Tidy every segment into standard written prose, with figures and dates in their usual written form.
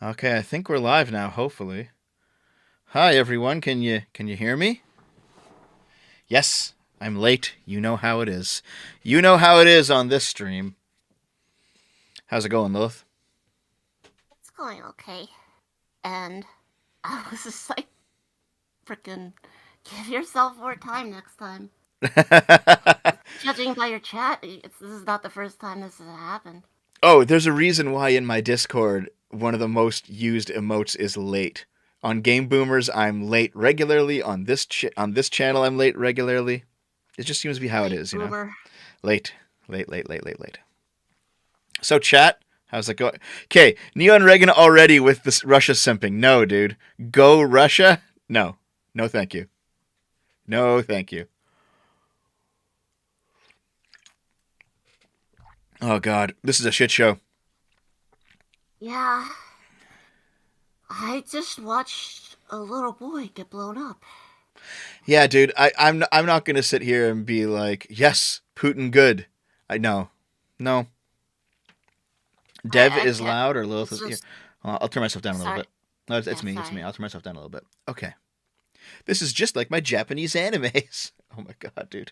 Okay, I think we're live now, hopefully. Hi everyone, can you hear me? Yes, I'm late. You know how it is. You know how it is on this stream. How's it going, Lilith? It's going okay. And I was just like, freaking, give yourself more time next time. Judging by your chat, this is not the first time this has happened. Oh, there's a reason why in my Discord one of the most used emotes is late. On Game Boomers, I'm late regularly. On this channel, I'm late regularly. It just seems to be how it Late is, you know. boomer. Late, late. So, chat, how's it going? Okay, Neon Reagan already with this Russia simping. No, dude. Go Russia? No. No, thank you. No, thank you. Oh, God. This is a shit show. Yeah, I just watched a little boy get blown up. Yeah, dude, I'm not going to sit here and be like, yes, Putin good. I know. No. Dev I is can't. loud or Lilith It's is. Yeah. just. I'll turn myself down a little Sorry. bit. No, Yeah, it's me. It's me. sorry. I'll turn myself down a little bit. Okay. This is just like my Japanese animes. Oh my god, dude.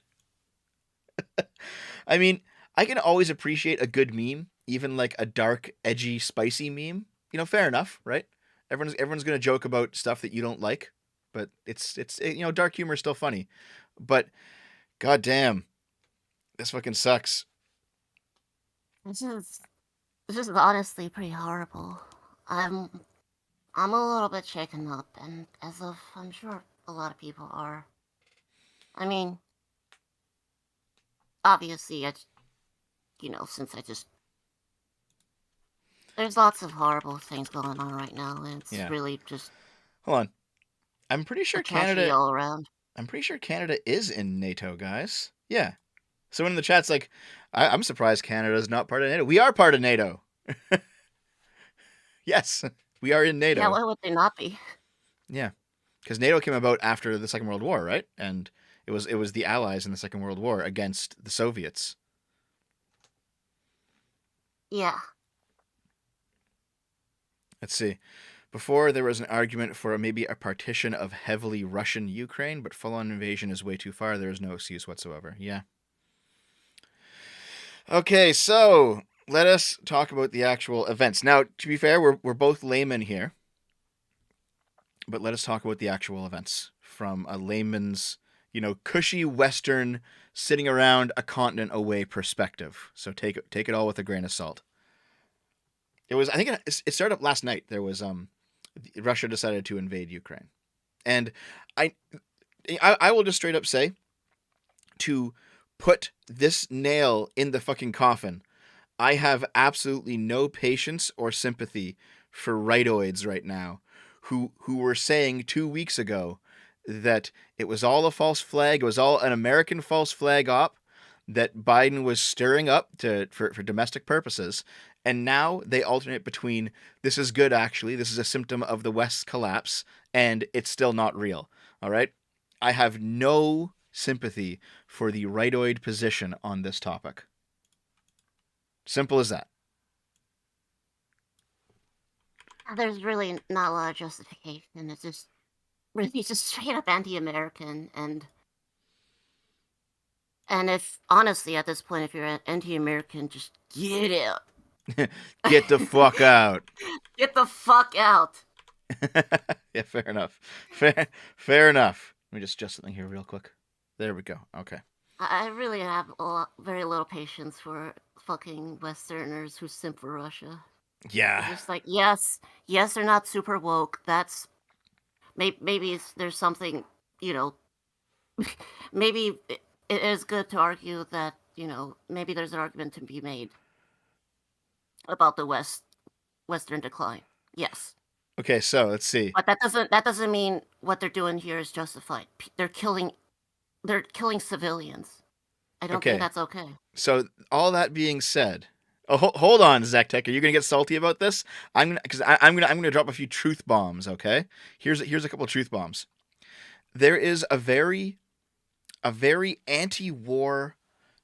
I mean, I can always appreciate a good meme, even like a dark, edgy, spicy meme. You know, fair enough, right? Everyone's gonna joke about stuff that you don't like, but dark humor is still funny. But goddamn, this fucking sucks. This is. This is honestly pretty horrible. I'm. I'm a little bit shaken up, and as of I'm sure a lot of people are. I mean, obviously, since I just there's lots of horrible things going on right now, and it's Yeah. really just Hold on. I'm pretty a sure tragedy Canada. all around. I'm pretty sure Canada is in NATO, guys. Yeah. Someone in the chat's like, I'm surprised Canada's not part of NATO. We are part of NATO. Yes, we are in Yeah, NATO. why would they not be? Yeah, because NATO came about after the Second World War, right? And it was the Allies in the Second World War against the Soviets. Yeah, Let's see. Before there was an argument for maybe a partition of heavily Russian Ukraine, but full-on invasion is way too far. There is no excuse whatsoever. Yeah. Okay, so let us talk about the actual events. Now, to be fair, we're both laymen here, but let us talk about the actual events from a layman's, cushy Western, sitting around a continent away perspective. So take it all with a grain of salt. It was, I think, it started up last night. There was Russia decided to invade Ukraine, and I I will just straight up say, to put this nail in the fucking coffin, I have absolutely no patience or sympathy for rightoids right now, who were saying 2 weeks ago that it was all a false flag, it was all an American false flag op that Biden was stirring up for domestic purposes. And now they alternate between this is good, actually, this is a symptom of the West's collapse, and it's still not real. All right? I have no sympathy for the rightoid position on this topic. Simple as that. there's really not a lot of justification. It's just really just straight up anti-American, and if honestly at this point, if you're anti-American, just get out. Get the fuck out. Get the fuck out. Yeah, fair enough. Fair enough. Let me just adjust something here real quick. There we go. Okay. I really have very little patience for fucking Westerners who simp for Russia. Yeah. They're just like, yes, they're not super woke. That's maybe there's something, you know, maybe it is good to argue that maybe there's an argument to be made about the Western decline. Yes, Okay, so let's see. but that doesn't mean what they're doing here is justified. They're killing civilians. I don't think Okay. that's okay. So all that being said, oh, hold on, Zach Tech. Are you gonna get salty about this? I'm gonna drop a few truth bombs. Okay. Here's a couple of truth bombs. There is a very anti-war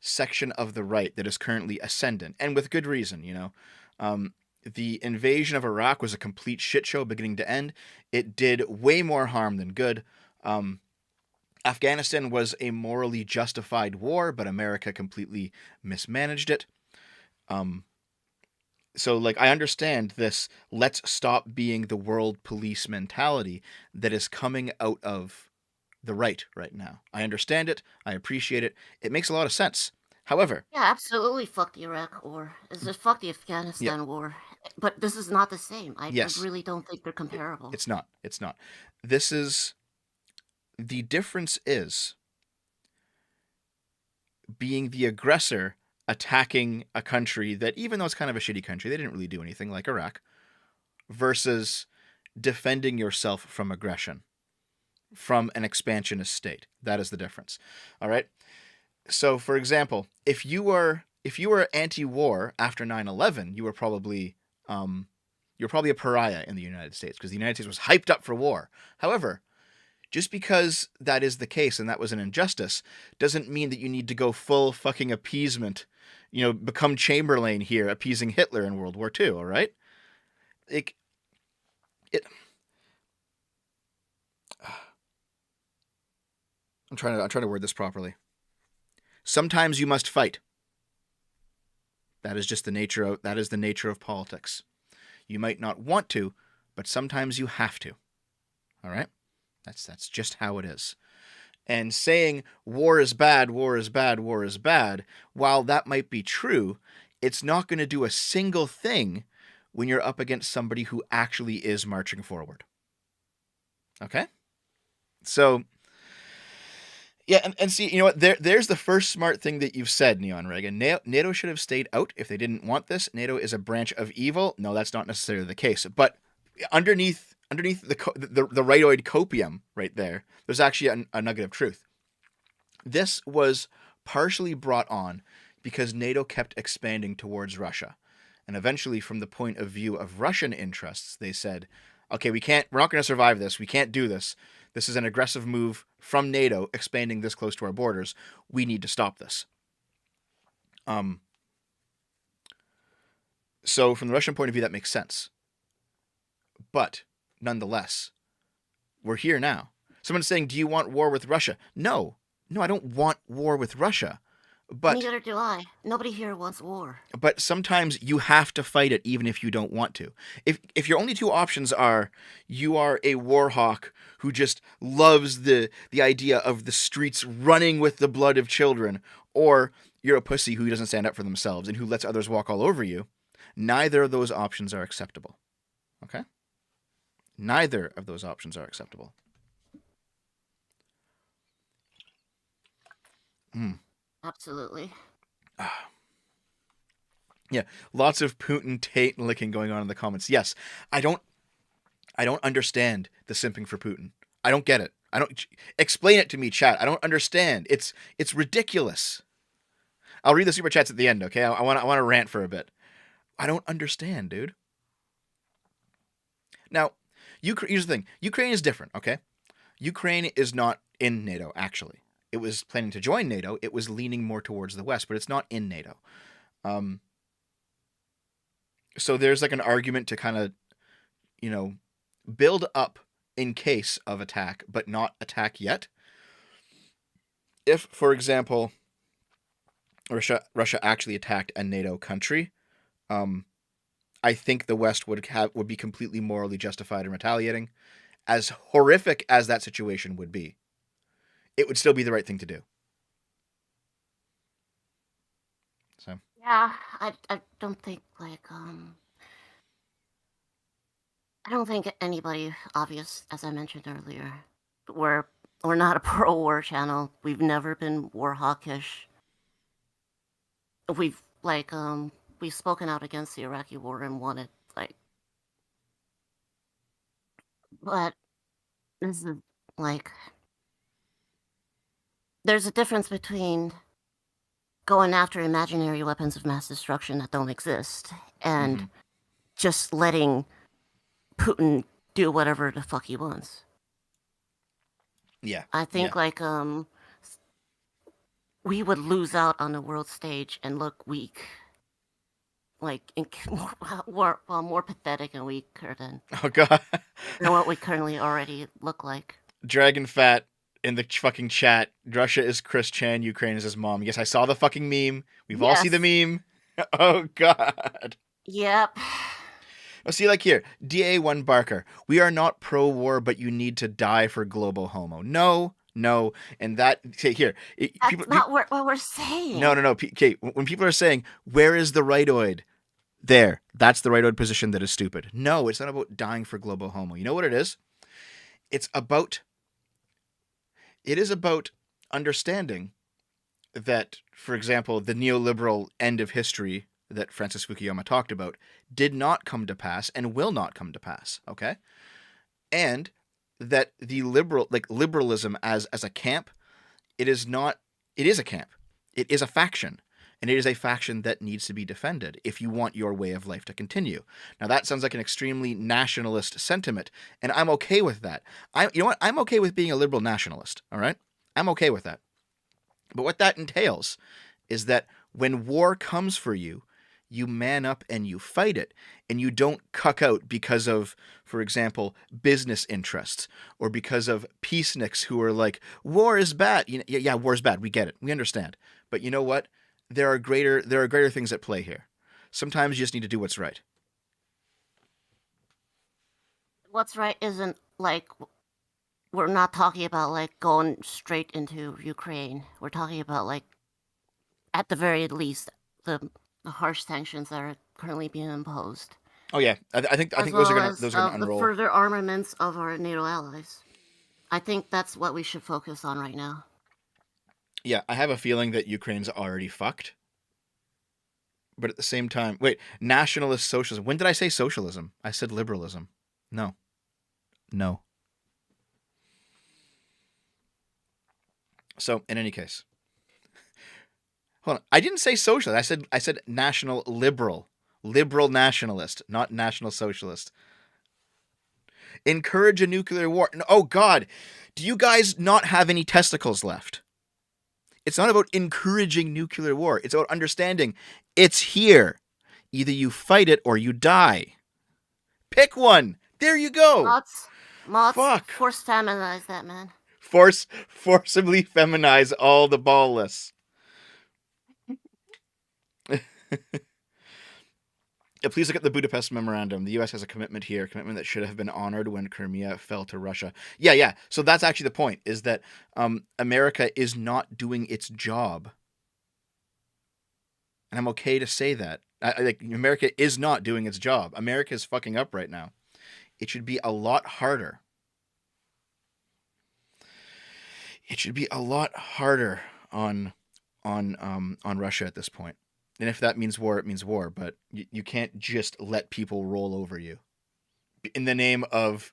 section of the right that is currently ascendant, and with good reason. Um, The invasion of Iraq was a complete shit show beginning to end. It did way more harm than good. Um, Afghanistan was a morally justified war, but America completely mismanaged it. Um, so, like, I understand this let's stop being the world police mentality that is coming out of the right now. I understand it. I appreciate it. It makes a lot of sense. However, Yeah, absolutely. Fuck the Iraq War. It's just fuck the yeah, Afghanistan War. But this is not the same. I yes, really don't think they're comparable. it's not. It's not. This is the difference is being the aggressor attacking a country that, even though it's kind of a shitty country, they didn't really do anything, like Iraq, versus defending yourself from aggression, from an expansionist state. That is the difference. All right. So, for example, if you were anti-war after 9/11, you're probably a pariah in the United States because the United States was hyped up for war. However, just because that is the case and that was an injustice doesn't mean that you need to go full fucking appeasement, become Chamberlain here, appeasing Hitler in World War II, all right? It, it I'm trying to word this properly. Sometimes you must fight. That is just the nature of politics. You might not want to, but sometimes you have to. All right? That's just how it is. And saying war is bad, war is bad, war is bad, while that might be true, it's not going to do a single thing when you're up against somebody who actually is marching forward. Okay? So, yeah, and see, you know what? There's the first smart thing that you've said, Neon Reagan. NATO should have stayed out if they didn't want this. NATO is a branch of evil. No, that's not necessarily the case. But underneath the rightoid copium right there, there's actually a nugget of truth. This was partially brought on because NATO kept expanding towards Russia. And eventually, from the point of view of Russian interests, they said, okay, we're not going to survive this. We can't do this. This is an aggressive move from NATO expanding this close to our borders. We need to stop this. So from the Russian point of view, that makes sense. But nonetheless, we're here now. Someone's saying, do you want war with Russia? No, I don't want war with Russia. But Neither do I. Nobody here wants war. But sometimes you have to fight it even if you don't want to. If your only two options are you are a war hawk who just loves the idea of the streets running with the blood of children, or you're a pussy who doesn't stand up for themselves and who lets others walk all over you, neither of those options are acceptable. Okay? Neither of those options are acceptable. Absolutely. Yeah, lots of Putin Tate licking going on in the comments. Yes, I don't understand the simping for Putin. I don't get it. I don't explain it to me, chat. I don't understand. It's ridiculous. I'll read the super chats at the end, okay? I want to rant for a bit. I don't understand, dude. Now, here's the thing. Ukraine is different, okay? Ukraine is not in NATO, actually. It was planning to join NATO. It was leaning more towards the West, but it's not in NATO. So there's like an argument to kind of, build up in case of attack, but not attack yet. If, for example, Russia actually attacked a NATO country, I think the West would be completely morally justified in retaliating. As horrific as that situation would be, it would still be the right thing to do. So Yeah, I don't think I don't think anybody obvious, as I mentioned earlier. We're not a pro-war channel. We've never been war hawkish. We've we've spoken out against the Iraqi war and won it. But this is there's a difference between going after imaginary weapons of mass destruction that don't exist and just letting Putin do whatever the fuck he wants. yeah, I think we would lose out on the world stage and look weak more pathetic and weaker Oh god. than what we currently already look like. Dragon Fat in the fucking chat. Russia is Chris Chan, Ukraine is his mom. Yes, I saw the fucking meme. We've all seen the Yes. meme. Oh god. Yep. Oh, see, like here, DA1 Barker. We are not pro-war, but you need to die for global homo. No, no, and that say here, That's not what we're saying. no. Okay, when people are saying where is the rightoid, there, that's the rightoid position that is stupid. No, it's not about dying for global homo. You know what it is? It's about. It is about understanding that, for example, the neoliberal end of history that Francis Fukuyama talked about did not come to pass and will not come to pass. Okay, and that the liberalism as a camp, it is not. It is a camp. It is a faction. And it is a faction that needs to be defended if you want your way of life to continue. Now that sounds like an extremely nationalist sentiment, and I'm okay with that. You know what? I'm okay with being a liberal nationalist. All right, I'm okay with that. But what that entails is that when war comes for you, you man up and you fight it, and you don't cuck out because of, for example, business interests or because of peaceniks who are like, war is bad. You know, yeah, war is bad. We get it. We understand. But you know what? There are greater things at play here. Sometimes you just need to do what's right. What's right isn't like we're not talking about like going straight into Ukraine. We're talking about like at the very least the harsh sanctions that are currently being imposed. Oh yeah, I think As those are well gonna as the unroll. further armaments of our NATO allies. I think that's what we should focus on right now. Yeah, I have a feeling that Ukraine's already fucked. But at the same time, wait, nationalist socialism. When did I say socialism? I said liberalism. No. No. So, in any case. Hold on. I didn't say socialist. I said national liberal. Liberal nationalist, not national socialist. Encourage a nuclear war. Oh god. Do you guys not have any testicles left? It's not about encouraging nuclear war. It's about understanding it's here. Either you fight it or you die. Pick one. There you go. Mods, Fuck. force feminize that man. Forcibly feminize all the ballless. Please look at the Budapest Memorandum. The U.S. has a commitment here, a commitment that should have been honored when Crimea fell to Russia. Yeah. So that's actually the point, is that America is not doing its job. And I'm okay to say that. Like, America is not doing its job. America is fucking up right now. It should be a lot harder. It should be a lot harder on Russia at this point. And if that means war, it means war. But you can't just let people roll over you in the name of,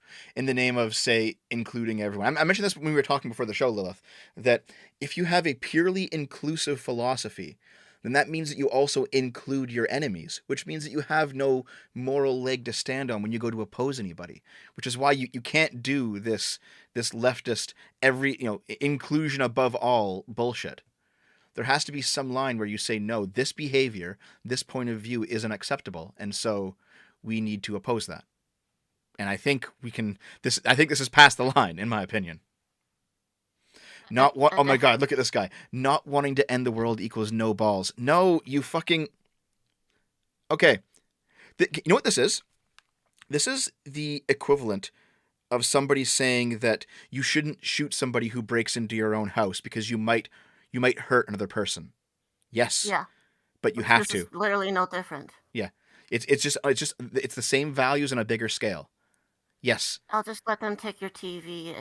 say, including everyone. I mentioned this when we were talking before the show, Lilith, that if you have a purely inclusive philosophy, then that means that you also include your enemies, which means that you have no moral leg to stand on when you go to oppose anybody. Which is why you can't do this leftist inclusion above all bullshit. There has to be some line where you say, no, this behavior, this point of view isn't acceptable, and so we need to oppose that. And I think we can. I think this is past the line, in my opinion. Oh my god, look at this guy. Not wanting to end the world equals no balls. No, you fucking. Okay. You know what this is? This is the equivalent of somebody saying that you shouldn't shoot somebody who breaks into your own house because you might hurt another person. Yes. Yeah. But you have to. This is literally no different. Yeah. It's the same values on a bigger scale. Yes. I'll just let them take your TV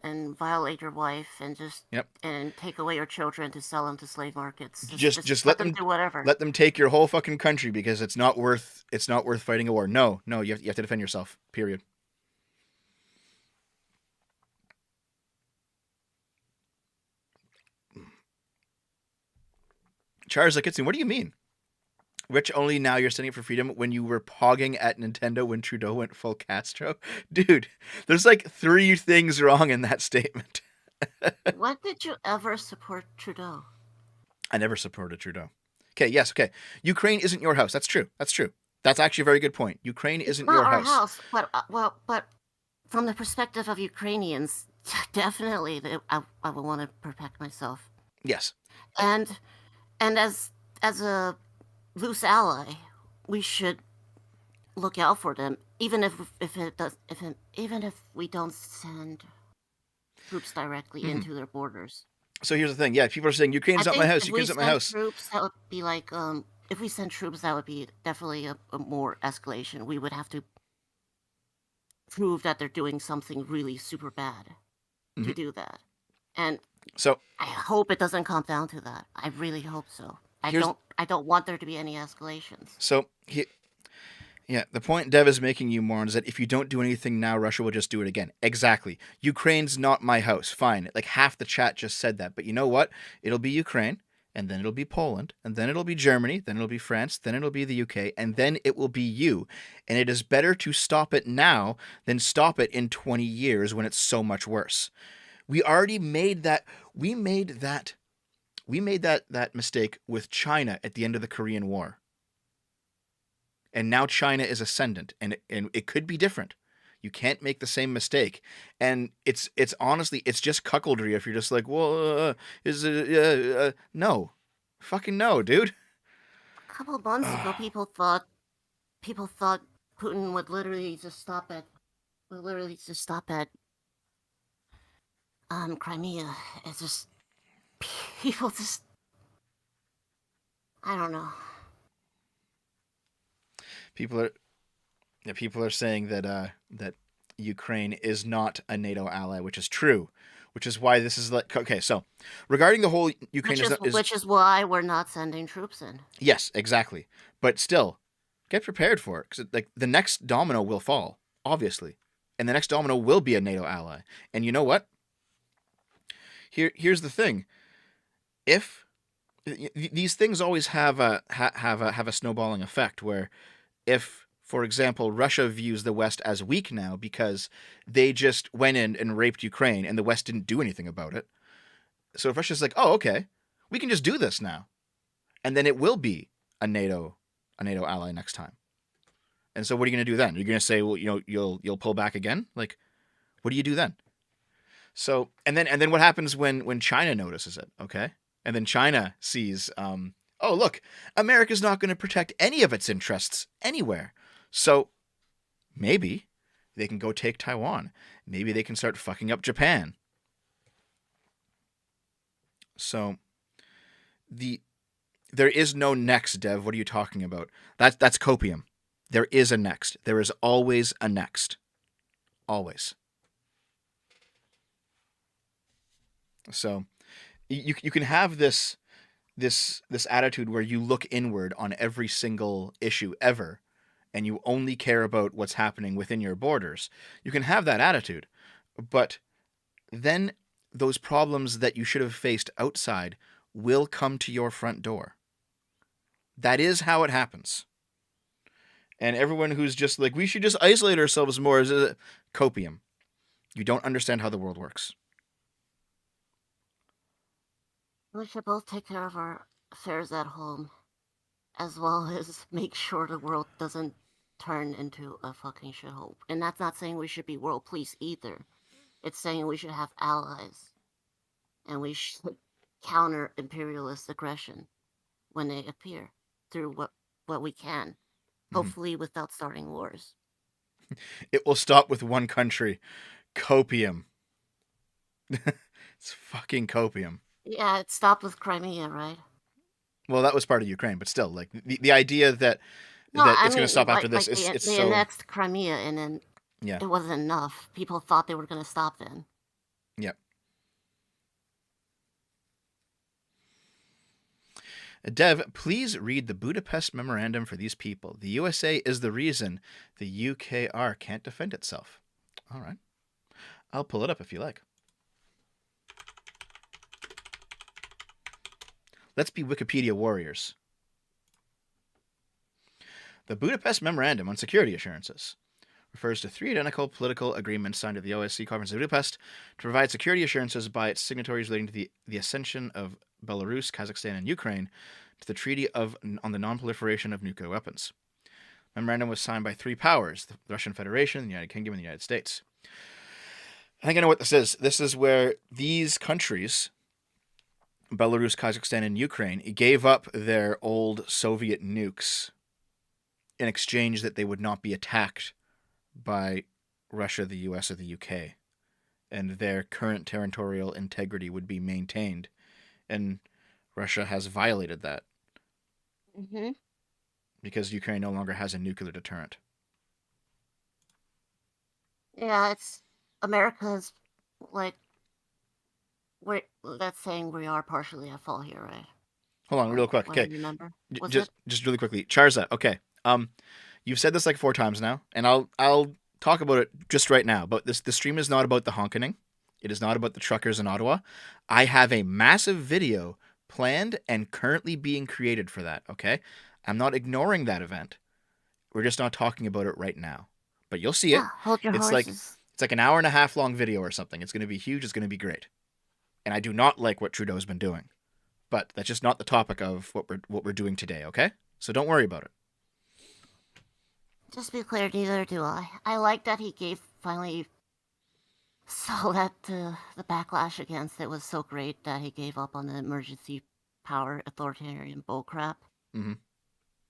and violate your wife and just and take away your children to sell them to slave markets. Just let them do whatever. Let them take your whole fucking country because it's not worth fighting a war. No, you have to defend yourself. Period. Charles Licketson, what do you mean? Rich only now you're standing up for freedom when you were pogging at Nintendo when Trudeau went full Castro? Dude, there's like 3 things wrong in that statement. When did you ever support Trudeau? I never supported Trudeau. Okay, yes, okay. Ukraine isn't your house. That's true. That's true. That's actually a very good point. Ukraine It's isn't not your our house. house, but from the perspective of Ukrainians, definitely, I would want to protect myself. Yes. And and as a loose ally, we should look out for them, even if it does if it, even if we don't send troops directly Mhm. into their borders. So here's the thing. Yeah, people are saying I Ukraine's not my think house. if we Ukraine's not my send house. troops, that would be like if we send troops, that would be definitely a more escalation. We would have to prove that they're doing something really super bad to Mhm. do that. And So I hope it doesn't come down to that. I really hope so. here's I don't want there to be any escalations. so he, yeah, the point Dev is making, you moron, is that if you don't do anything now, Russia will just do it again. Exactly. Ukraine's not my house. Fine. Like half the chat just said that. But you know what? It'll be Ukraine, and then it'll be Poland, and then it'll be Germany, then it'll be France, then it'll be the UK, and then it will be you. And it is better to stop it now than stop it in 20 years when it's so much worse. We already made that. We made that. We made that mistake with China at the end of the Korean War. And now China is ascendant, and it could be different. You can't make the same mistake, and it's honestly it's just cuckoldry if you're just like, well, is it no, fucking no, dude. A couple of months ago, people thought Putin would literally just stop at Crimea. It's just people just I don't know. People are people are saying that Ukraine is not a NATO ally, which is true, which is why this is like okay. So regarding the whole Ukraine Which is why we're not sending troops in. yes, exactly, but still get prepared for it because like the next domino will fall, obviously, and the next domino will be a NATO ally. And you know what? Here's the thing: if these things always have a snowballing effect, where if, for example, Russia views the West as weak now because they just went in and raped Ukraine and the West didn't do anything about it. So if Russia's like, oh, okay, we can just do this now, and then it will be a NATO ally next time. And so what are you going to do then? You're going to say, well, you'll pull back again? Like, what do you do then? So and then what happens when China notices it? Okay, and then China sees, oh look, America's not going to protect any of its interests anywhere. So maybe they can go take Taiwan. Maybe they can start fucking up Japan. So there is no next, Dev. What are you talking about? That's copium. There is a next. There is always a next. Always. So you can have this attitude where you look inward on every single issue ever and you only care about what's happening within your borders. You can have that attitude, but then those problems that you should have faced outside will come to your front door. That is how it happens. And everyone who's just like, we should just isolate ourselves more, is a copium. You don't understand how the world works. We should both take care of our affairs at home, as well as make sure the world doesn't turn into a fucking shithole. And that's not saying we should be world police either. It's saying we should have allies, and we should counter imperialist aggression when they appear through what we can, hopefully without starting wars. It will stop with one country. Copium. It's fucking copium. Yeah, it stopped with Crimea, right? Well, that was part of Ukraine, but still, like the idea that No, it's going to stop after this is it's they so annexed Crimea, and then yeah. it wasn't enough. People thought they were going to stop then. Yep. Dev, please read the Budapest Memorandum for these people. The USA is the reason the UKR can't defend itself. All right. I'll pull it up if you like. Let's be Wikipedia warriors. The Budapest Memorandum on Security Assurances refers to three identical political agreements signed at the OSCE Conference of Budapest to provide security assurances by its signatories relating to the ascension of Belarus, Kazakhstan, and Ukraine to the Treaty on the Non-Proliferation of Nuclear Weapons. The memorandum was signed by 3 powers: the Russian Federation, the United Kingdom, and the United States. I think I know what this is. This is where these countries, Belarus, Kazakhstan, and Ukraine, gave up their old Soviet nukes in exchange that they would not be attacked by Russia, the US, or the UK, and their current territorial integrity would be maintained. And Russia has violated that Hmm. because Ukraine no longer has a nuclear deterrent. Yeah, it's America's like that's saying we are partially at fault here, right? Hold on, real From quick. what I Okay, remember. Was it? just really quickly, Charza. Okay, you've said this like 4 times now, and I'll talk about it just right now. But the stream is not about the honkening. It is not about the truckers in Ottawa. I have a massive video planned and currently being created for that. Okay, I'm not ignoring that event. We're just not talking about it right now. But you'll see it. Yeah, hold your It's like horses. it's like an hour and a half long video or something. It's going to be huge. It's going to be great. And I do not like what Trudeau's been doing. But that's just not the topic of what we're doing today, okay? So don't worry about it. Just be clear, neither do I. I like that he finally saw that the backlash against it was so great that he gave up on the emergency power authoritarian bullcrap. Mm-hmm.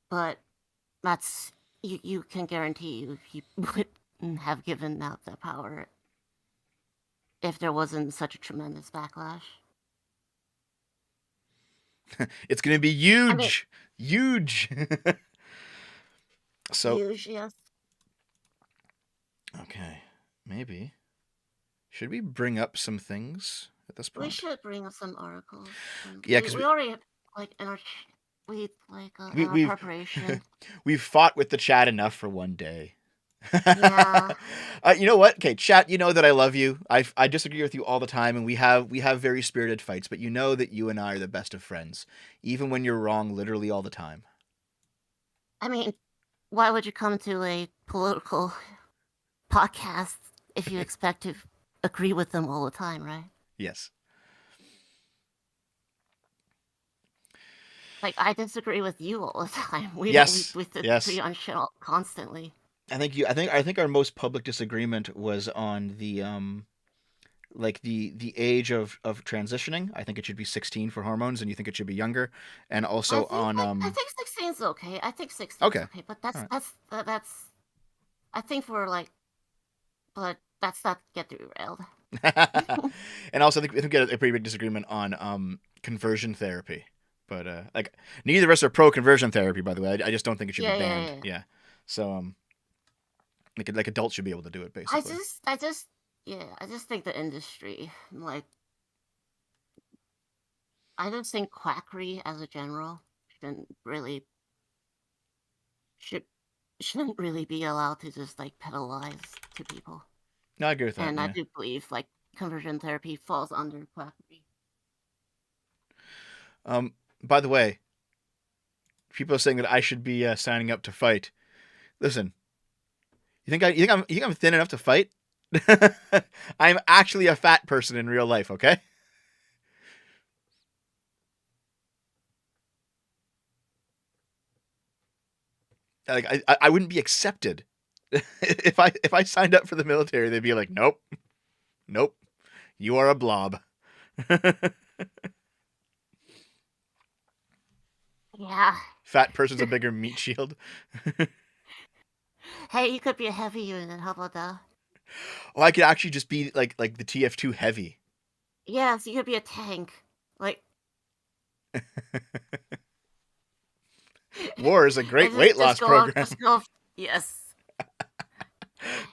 But that's you can guarantee he wouldn't have given out the power if there wasn't such a tremendous backlash. It's going to be huge. Huge. So, Huge, yes. okay. Maybe. Should we bring up some things at this point? We should bring up some articles. Yeah, because we already like in our we've preparation. we've fought with the chat enough for one day. Yeah. You know what? Okay, chat. You know that I love you. I disagree with you all the time, and we have very spirited fights. But you know that you and I are the best of friends, even when you're wrong, literally all the time. I mean, why would you come to a political podcast if you expect to agree with them all the time, right? Yes. Like I disagree with you all the time. We Yes. we Yes. disagree on shit constantly. I think our most public disagreement was on the like the age of transitioning. I think it should be 16 for hormones, and you think it should be younger. And also I think 16's okay. I think 16's Okay. okay, but All right. that's I think we're like, but that's not get derailed. And also, I think we had a pretty big disagreement on conversion therapy. But like neither of us are pro conversion therapy, by the way. I just don't think it should be banned. Yeah. So like adults should be able to do it, basically. I just think the industry, like, I just think quackery as a general shouldn't really be allowed to just like peddle lies to people. No, I agree with that. And yeah. I do believe like conversion therapy falls under quackery. By the way, people are saying that I should be signing up to fight. Listen, you think I'm thin enough to fight? I'm actually a fat person in real life, okay? Like I wouldn't be accepted if I signed up for the military. They'd be like, nope, you are a blob. Yeah. Fat person's a bigger meat shield. Hey, you could be a heavy unit. How about that? Oh, I could actually just be like the TF2 heavy. Yes, you could be a tank. Like War is a great weight loss program. Yes.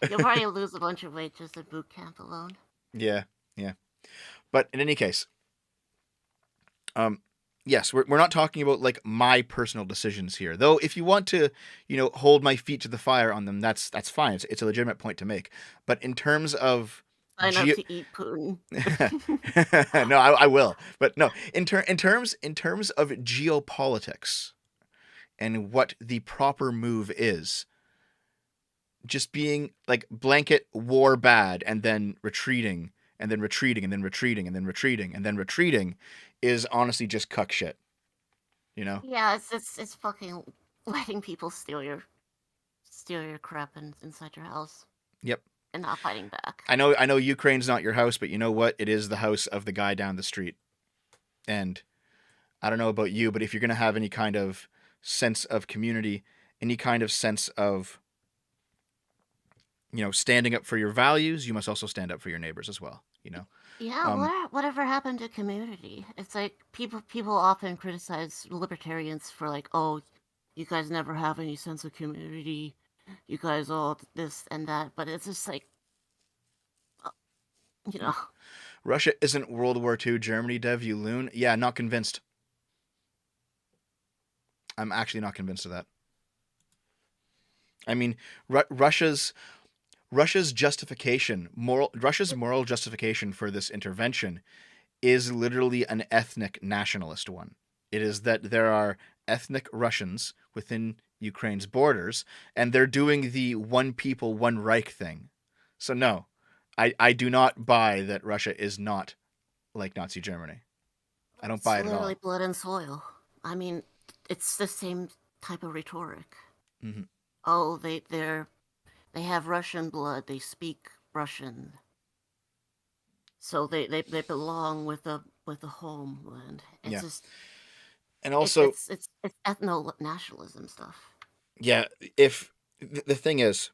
You'll probably lose a bunch of weight just at boot camp alone. Yeah. But in any case, yes, we're not talking about like my personal decisions here. Though if you want to, hold my feet to the fire on them, that's fine. It's a legitimate point to make. But in terms of Sign up to eat Putin. No, I will. But no, in terms of geopolitics and what the proper move is, just being like blanket war bad and then retreating and then retreating and then retreating and then retreating and then retreating is honestly just cuck shit. You know? Yeah, it's fucking letting people steal your crap inside your house Yep. and not fighting back. I know Ukraine's not your house, but you know what? It is the house of the guy down the street. And I don't know about you, but if you're going to have any kind of sense of community, any kind of sense of, standing up for your values, you must also stand up for your neighbors as well, you know? Yeah, Um, whatever happened to community? It's like people often criticize libertarians for like, oh, you guys never have any sense of community. You guys all this and that, but it's just like, uh, you know, Russia isn't World War II Germany, Dev, you loon. Yeah, not convinced. I'm actually not convinced of that. I mean, Russia's Russia's moral justification for this intervention is literally an ethnic nationalist one. It is that there are ethnic Russians within Ukraine's borders, and they're doing the one people, one Reich thing. So no, I do not buy that Russia is not like Nazi Germany. I don't it's buy it at literally all. blood and soil. I mean, it's the same type of rhetoric. Hmm. Oh, they have Russian blood. They speak Russian, so they belong with the homeland. It's Yeah, just and also, it's ethno nationalism stuff. yeah, if the thing is,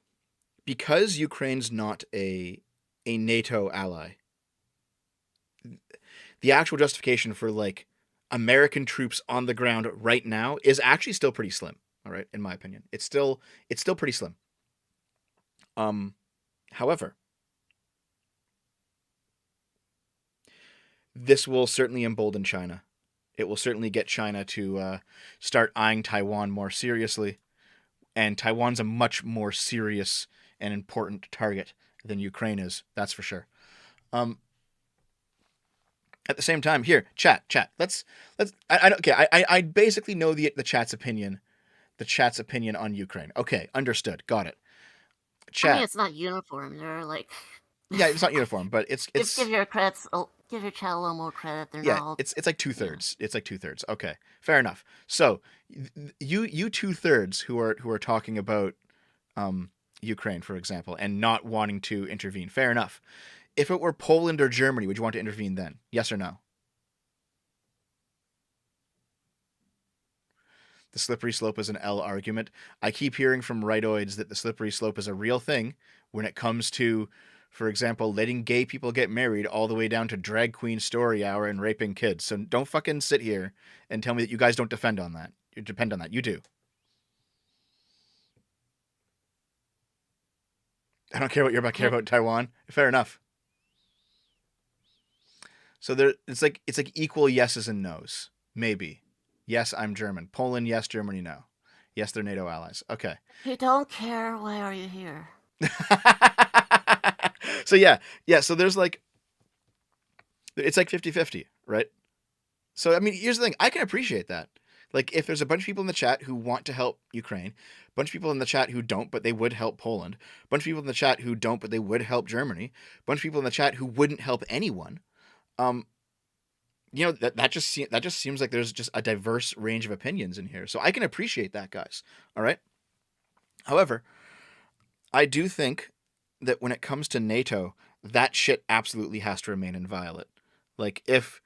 because Ukraine's not a NATO ally, the actual justification for like American troops on the ground right now is actually still pretty slim. All right, in my opinion, it's still pretty slim. Um, However, this will certainly embolden China. It will certainly get China to start eyeing Taiwan more seriously, and Taiwan's a much more serious and important target than Ukraine is. That's for sure. Um, at the same time, here, chat. Let's. Okay. I basically know the chat's opinion. The chat's opinion on Ukraine. Okay, understood. Got it. I mean, Chat. it's not uniform. They're like, Yeah, it's not uniform, but give your credits, give your chat a little more credit. They're yeah, not all, it's like two yeah. thirds. It's like 2/3. Okay, fair enough. So you 2/3 who are talking about Ukraine, for example, and not wanting to intervene. Fair enough. If it were Poland or Germany, would you want to intervene then? Yes or no? The slippery slope is an L argument. I keep hearing from rightoids that the slippery slope is a real thing when it comes to, for example, letting gay people get married all the way down to drag queen story hour and raping kids. So don't fucking sit here and tell me that you guys don't defend on that. You depend on that. You do. I don't care what you're about care Hit, about Taiwan. Fair enough. So it's like equal yeses and nos. Maybe. Yes, I'm German. Poland, yes. Germany, no. Yes, they're NATO allies. Okay. if you don't care, why are you here? So yeah. So there's like it's like 50-50, right? So I mean, here's the thing. I can appreciate that. Like if there's a bunch of people in the chat who want to help Ukraine, a bunch of people in the chat who don't, but they would help Poland, a bunch of people in the chat who don't, but they would help Germany, a bunch of people in the chat who wouldn't help anyone. Um, that just seems like there's just a diverse range of opinions in here. So I can appreciate that, guys. All right. However, I do think that when it comes to NATO, that shit absolutely has to remain inviolate. Like if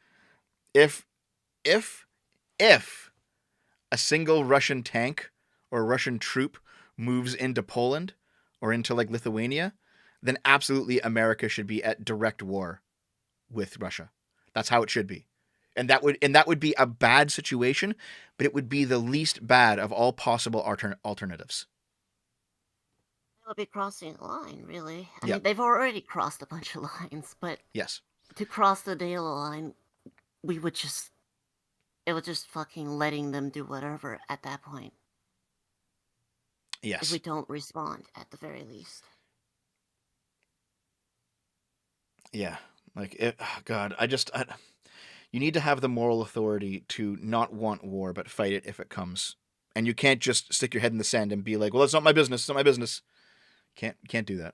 if if a single Russian tank or Russian troop moves into Poland or into like Lithuania, then absolutely America should be at direct war with Russia. That's how it should be. And that would be a bad situation, but it would be the least bad of all possible alternatives. They'll be crossing a line, really. I Yeah. mean, they've already crossed a bunch of lines, but Yes. to cross the data line, we would just it was just fucking letting them do whatever at that point if we Yes. don't respond at the very least. Yeah. Like it, oh God, you need to have the moral authority to not want war but fight it if it comes. And you can't just stick your head in the sand and be like, "Well, it's not my business. It's not my business." Can't do that.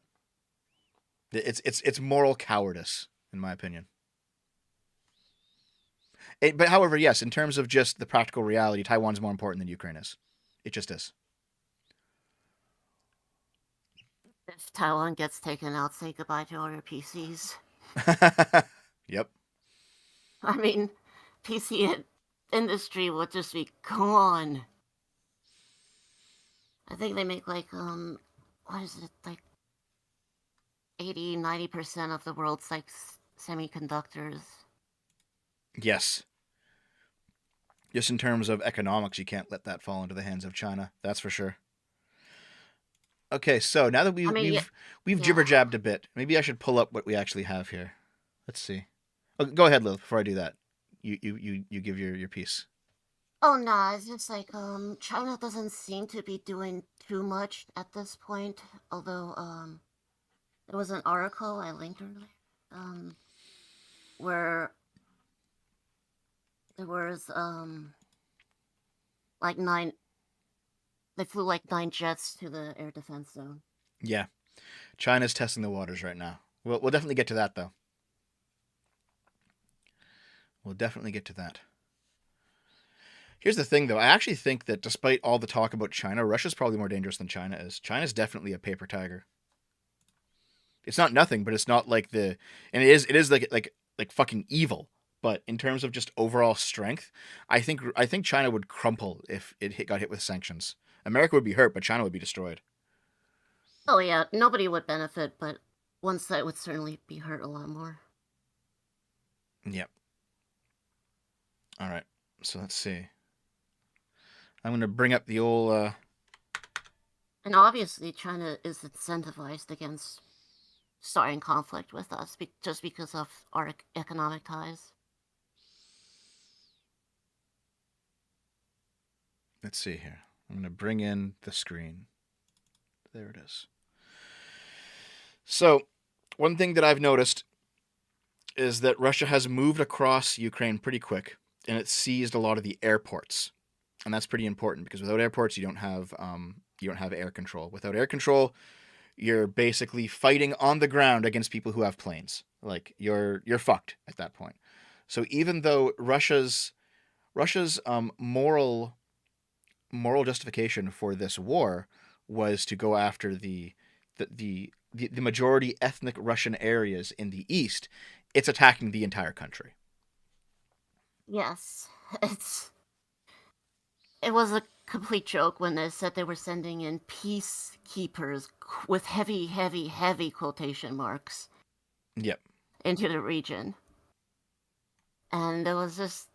It's moral cowardice in my opinion. But however, yes, in terms of just the practical reality, Taiwan's more important than Ukraine is. It just is. If Taiwan gets taken out, say goodbye to all your PCs. Yep. I mean, PC industry would just be gone. I think they make like what is it, like 80-90% of the world's like semiconductors. Yes. Just in terms of economics, you can't let that fall into the hands of China. That's for sure. Okay, so now that I mean, we've yeah. jibber jabbed a bit, maybe I should pull up what we actually have here. Let's see. Oh, go ahead, Lilith. Before I do that, you give your piece. Oh no, it's just like China doesn't seem to be doing too much at this point. Although there was an article I linked earlier, where there was like they flew like 9 jets to the air defense zone. Yeah, China's testing the waters right now. We'll definitely get to that though. We'll definitely get to that. Here's the thing, though. I actually think that despite all the talk about China, Russia's probably more dangerous than China is. China's definitely a paper tiger. It's not nothing, but it's not like and it is like fucking evil. But in terms of just overall strength, I think China would crumple if it got hit with sanctions. America would be hurt, but China would be destroyed. Oh yeah, nobody would benefit, but one side would certainly be hurt a lot more. Yep. All right. So let's see. I'm going to bring up the old... And obviously China is incentivized against starting conflict with us just because of our economic ties. Let's see here. I'm going to bring in the screen. There it is. So, one thing that I've noticed is that Russia has moved across Ukraine pretty quick, and it seized a lot of the airports. And that's pretty important because without airports, you don't have air control. Without air control, you're basically fighting on the ground against people who have planes. Like you're fucked at that point. So even though Russia's moral justification for this war was to go after the majority ethnic Russian areas in the east, it's attacking the entire country. Yes, it was a complete joke when they said they were sending in peacekeepers with heavy quotation marks. Yep. Into the region. And it was just,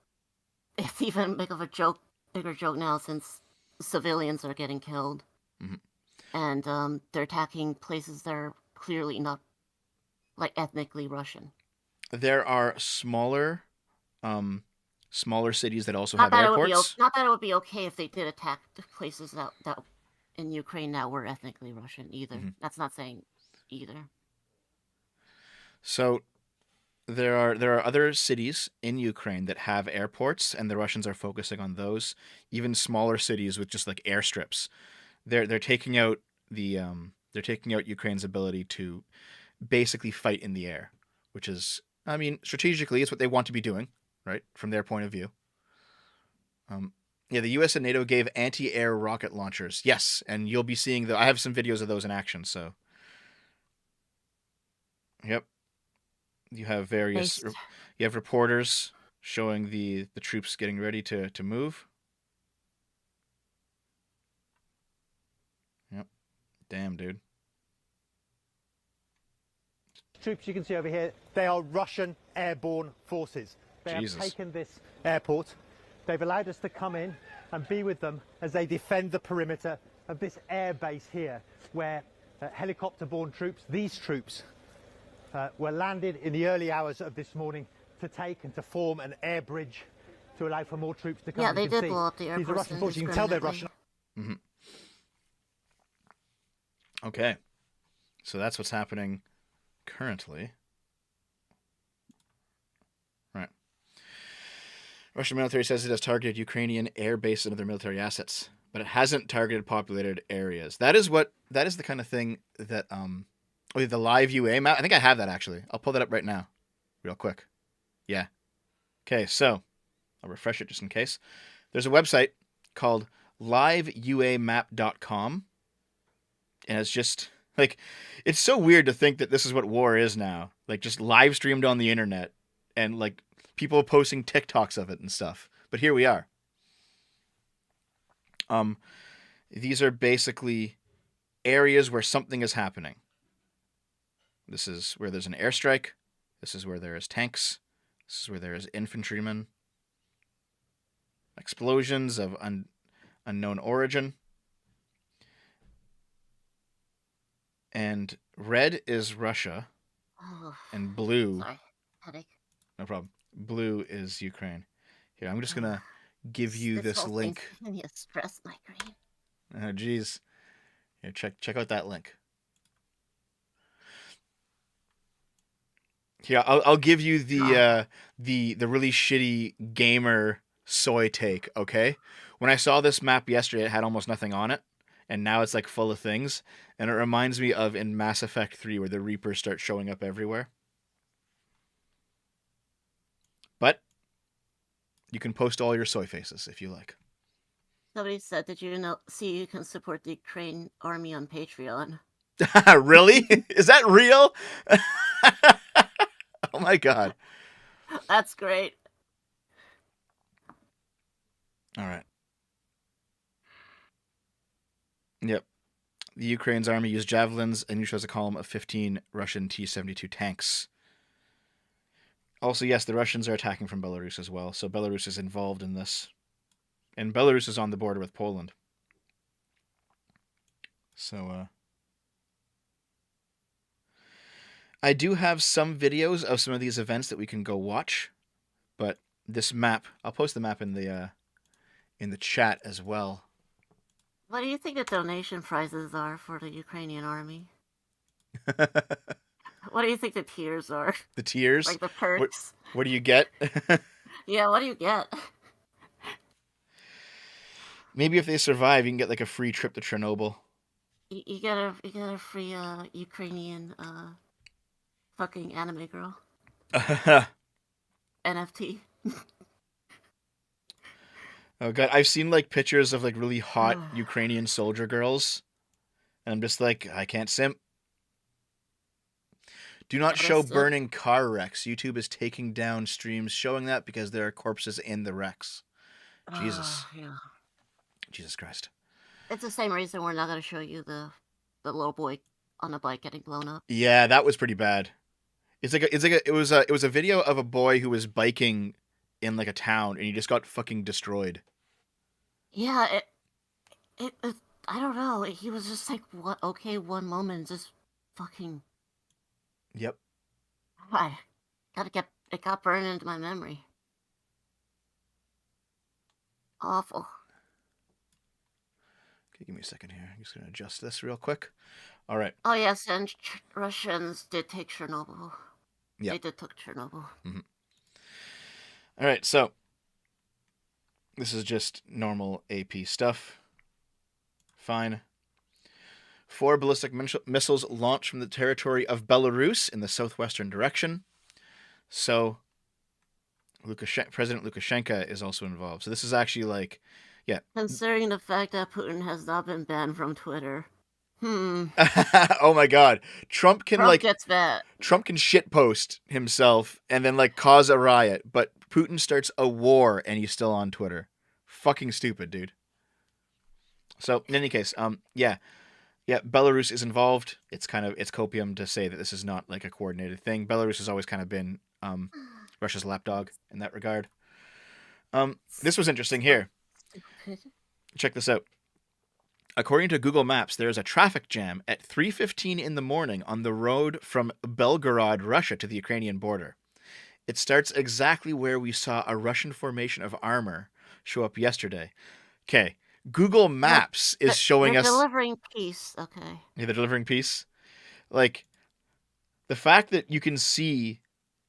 it's even bigger joke now since civilians are getting killed. Mm-hmm. And they're attacking places that are clearly not like ethnically Russian. There are smaller cities that also have airports. Not that it would be okay if they did attack the places that in Ukraine now were ethnically Russian either. Mm-hmm. That's not saying either. So there are other cities in Ukraine that have airports, and the Russians are focusing on those. Even smaller cities with just like airstrips. They're taking out Ukraine's ability to basically fight in the air, which is, I mean, strategically, it's what they want to be doing, right? From their point of view. The U.S. and NATO gave anti-air rocket launchers. Yes, and you'll be seeing I have some videos of those in action. So, yep, you have you have reporters showing the troops getting ready to move. Yep, damn, dude. Troops you can see over here, they are Russian airborne forces. They have taken this airport. They've allowed us to come in and be with them as they defend the perimeter of this air base here, where helicopter-borne troops, these troops, were landed in the early hours of this morning to take and to form an air bridge to allow for more troops to come. Yeah, they did blow up the airport. These are Russian forces. You can tell they're Russian. Mm-hmm. Okay, so that's what's happening currently. Right. Russian military says it has targeted Ukrainian air bases and other military assets, but it hasn't targeted populated areas. That is the kind of thing that the live UA map. I think I have that actually. I'll pull that up right now, real quick. Yeah. Okay, so I'll refresh it just in case. There's a website called liveuamap.com, and it's just like, it's so weird to think that this is what war is now. Like, just live streamed on the internet, and like people posting TikToks of it and stuff. But here we are. These are basically areas where something is happening. This is where there's an airstrike. This is where there is tanks. This is where there is infantrymen. Explosions of unknown origin. And red is Russia. Oh, And blue... sorry. Headache. No problem. Blue is Ukraine. Here, I'm just going to give you this whole link. thing's giving me a stress migraine. Oh, geez. Here, check out that link. Here, I'll give you the really shitty gamer soy take, okay? When I saw this map yesterday, it had almost nothing on it, and now it's like full of things, and it reminds me of in Mass Effect 3 where the Reapers start showing up everywhere. But you can post all your soy faces if you like. Somebody said, "Did you see you can support the Ukraine army on Patreon?" Really? Is that real? Oh my god. That's great. All right. Yep. The Ukraine's army used javelins and neutralized a column of 15 Russian T-72 tanks. Also, yes, the Russians are attacking from Belarus as well, so Belarus is involved in this. And Belarus is on the border with Poland. So, I do have some videos of some of these events that we can go watch, but this map, I'll post the map in the chat as well. What do you think the donation prizes are for the Ukrainian army? What do you think the tiers are? The tiers? Like the perks? What do you get? Yeah, what do you get? Maybe if they survive, you can get like a free trip to Chernobyl. You get a free Ukrainian fucking anime girl. NFT. Oh god, I've seen like pictures of like really hot Ukrainian soldier girls, and I'm just like, I can't simp. Do not show burning car wrecks. YouTube is taking down streams showing that because there are corpses in the wrecks. Jesus. Yeah. Jesus Christ. It's the same reason we're not going to show you the little boy on a bike getting blown up. Yeah, that was pretty bad. It was a video of a boy who was biking in like a town and he just got fucking destroyed. Yeah, it I don't know. He was just like, what? Okay, one moment, just fucking. Yep. It got burned into my memory. Awful. Okay, give me a second here. I'm just gonna adjust this real quick. All right. Oh yes, and Russians did take Chernobyl. Yeah. They did took Chernobyl. Mm-hmm. All right, so this is just normal AP stuff. Fine. 4 ballistic missiles launched from the territory of Belarus in the southwestern direction. So President Lukashenko is also involved. So this is actually like, yeah. Considering the fact that Putin has not been banned from Twitter. Oh my god. Trump can gets bad. Trump can shitpost himself and then like cause a riot, but Putin starts a war and he's still on Twitter. Fucking stupid, dude. So in any case, yeah, Belarus is involved. It's copium to say that this is not like a coordinated thing. Belarus has always kind of been Russia's lapdog in that regard. This was interesting here. Check this out. According to Google Maps, there is a traffic jam at 3:15 in the morning on the road from Belgorod, Russia to the Ukrainian border. It starts exactly where we saw a Russian formation of armor show up yesterday. Okay, Google Maps is showing us... delivering peace, okay. Yeah, they're delivering peace. Like, the fact that you can see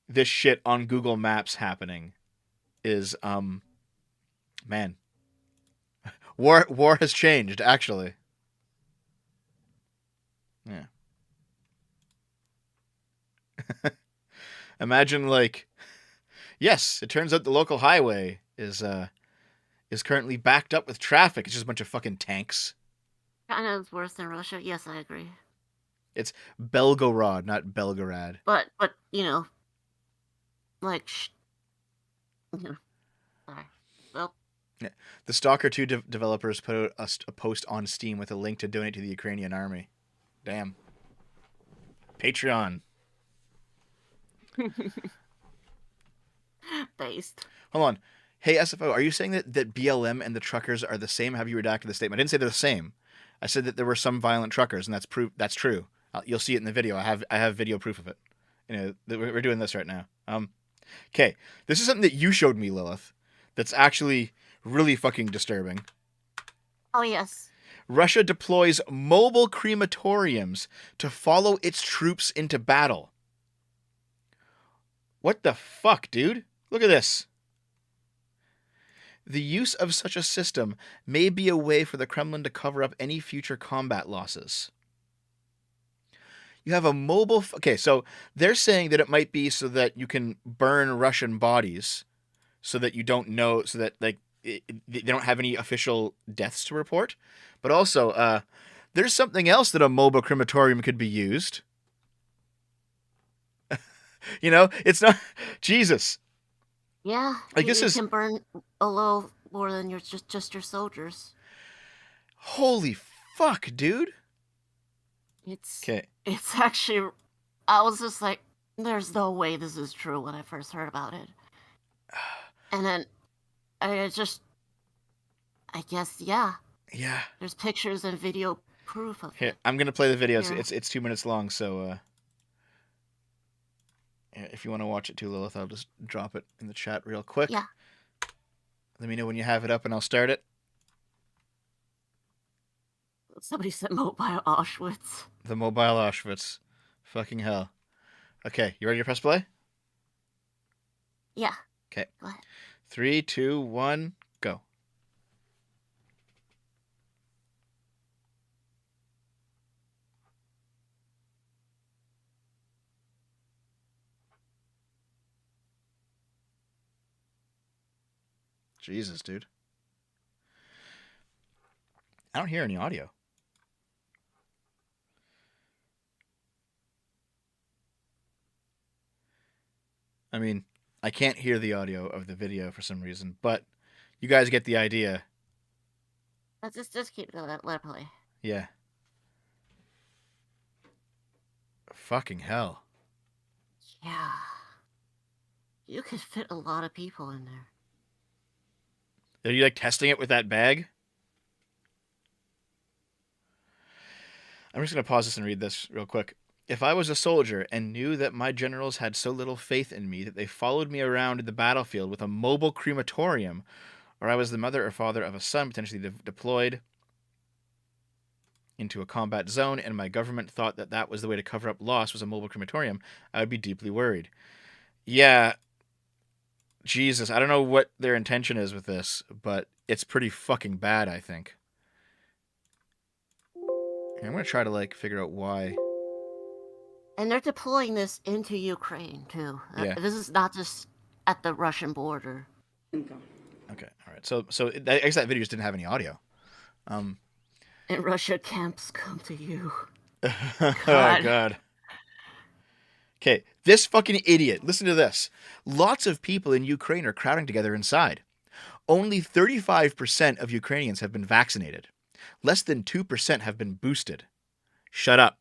this shit on Google Maps happening is, man... War has changed, actually. Yeah. Imagine, like, yes, it turns out the local highway is currently backed up with traffic. It's just a bunch of fucking tanks. Kind of worse than Russia. Yes, I agree. It's Belgorod, not Belgorod. But like, sorry. Well, yeah. The Stalker 2 developers put out a post on Steam with a link to donate to the Ukrainian army. Damn. Patreon. based. Hold on. Hey, SFO, are you saying that BLM and the truckers are the same? Have you redacted the statement? I didn't say they're the same. I said that there were some violent truckers, and that's true. You'll see it in the video. I have video proof of it. We're doing this right now. Okay. This is something that you showed me, Lilith, that's actually really fucking disturbing. Oh, yes. Russia deploys mobile crematoriums to follow its troops into battle. What the fuck, dude? Look at this. The use of such a system may be a way for the Kremlin to cover up any future combat losses. You have a mobile... Okay, so they're saying that it might be so that you can burn Russian bodies so that you don't know... So that, like, they don't have any official deaths to report. But also, there's something else that a mobile crematorium could be used. It's not... Jesus. Yeah, like you can burn a little more than just your soldiers. Holy fuck, dude! It's actually. I was just like, "There's no way this is true" when I first heard about it, and then I guess yeah. There's pictures and video proof of it. I'm gonna play the video. Yeah. It's 2 minutes long, so. If you want to watch it too, Lilith, I'll just drop it in the chat real quick. Yeah. Let me know when you have it up and I'll start it. Somebody said mobile Auschwitz. The mobile Auschwitz. Fucking hell. Okay, you ready to press play? Yeah. Okay. Go ahead. 3, 2, 1, go. Jesus, dude. I don't hear any audio. I mean, I can't hear the audio of the video for some reason, but you guys get the idea. Let's just keep let it play. Yeah. Fucking hell. Yeah. You could fit a lot of people in there. Are you like testing it with that bag? I'm just going to pause this and read this real quick. If I was a soldier and knew that my generals had so little faith in me that they followed me around the battlefield with a mobile crematorium, or I was the mother or father of a son potentially deployed into a combat zone and my government thought that that was the way to cover up loss was a mobile crematorium, I would be deeply worried. Yeah. Jesus, I don't know what their intention is with this, but it's pretty fucking bad, I think. I'm going to try to, like, figure out why. And they're deploying this into Ukraine, too. Yeah. This is not just at the Russian border. Okay, all right. So I guess that video just didn't have any audio. And Russia camps come to you. Oh, God. Okay, this fucking idiot. Listen to this. Lots of people in Ukraine are crowding together inside. Only 35% of Ukrainians have been vaccinated. Less than 2% have been boosted. Shut up.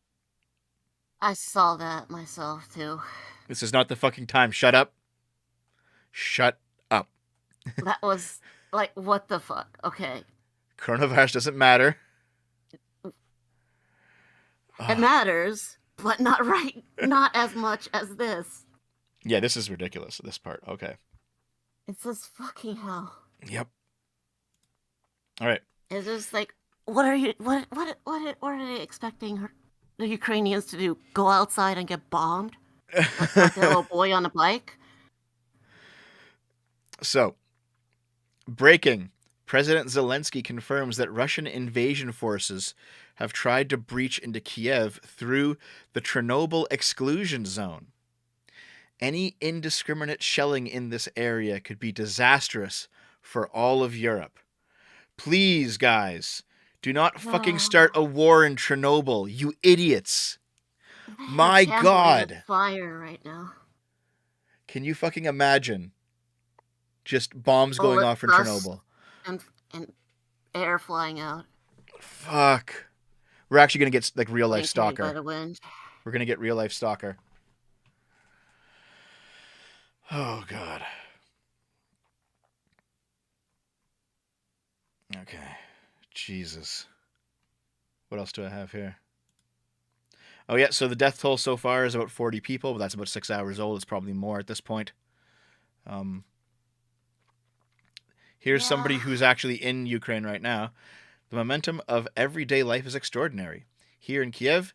I saw that myself, too. This is not the fucking time. Shut up. Shut up. That was, like, what the fuck? Okay. Coronavirus doesn't matter. It matters, but not as much as this. Yeah, this is ridiculous, this part. Okay. It's just fucking hell. Yep. All right. It's just like, what are they expecting the Ukrainians to do? Go outside and get bombed? Like that little boy on a bike? So, breaking. President Zelensky confirms that Russian invasion forces have tried to breach into Kiev through the Chernobyl exclusion zone. Any indiscriminate shelling in this area could be disastrous for all of Europe. Please, guys, do not fucking start a war in Chernobyl, you idiots. My God. Fire right now. Can you fucking imagine just bombs going off in Chernobyl? And air flying out. Fuck. We're actually going to get like real life Stalker. By the wind. We're going to get real life Stalker. Oh, God. Okay. Jesus. What else do I have here? Oh, yeah, so the death toll so far is about 40 people, but that's about 6 hours old. It's probably more at this point. Here's somebody who's actually in Ukraine right now. The momentum of everyday life is extraordinary. Here in Kiev,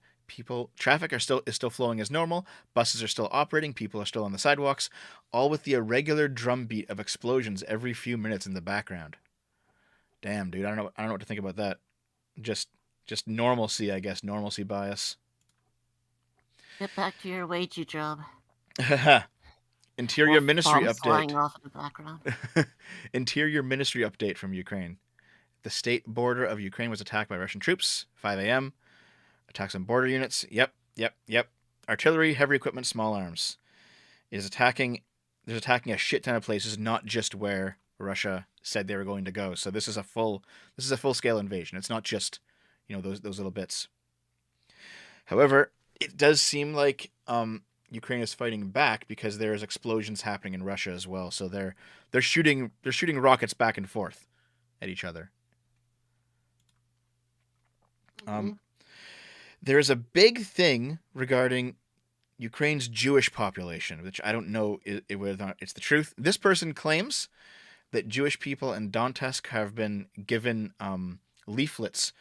traffic is still flowing as normal. Buses are still operating. People are still on the sidewalks, all with the irregular drumbeat of explosions every few minutes in the background. Damn, dude, I don't know what to think about that. Just normalcy, I guess. Normalcy bias. Get back to your wagey job. Interior Ministry update. Flying off in the background. Interior Ministry update from Ukraine. The state border of Ukraine was attacked by Russian troops. 5 a.m. Attacks on border units. Yep. Artillery, heavy equipment, small arms. There's attacking a shit ton of places, not just where Russia said they were going to go. So this is a full scale invasion. It's not just, those little bits. However, it does seem like Ukraine is fighting back because there's explosions happening in Russia as well. So they're shooting rockets back and forth at each other. There is a big thing regarding Ukraine's Jewish population, which I don't know whether it's the truth. This person claims that Jewish people in Donetsk have been given leaflets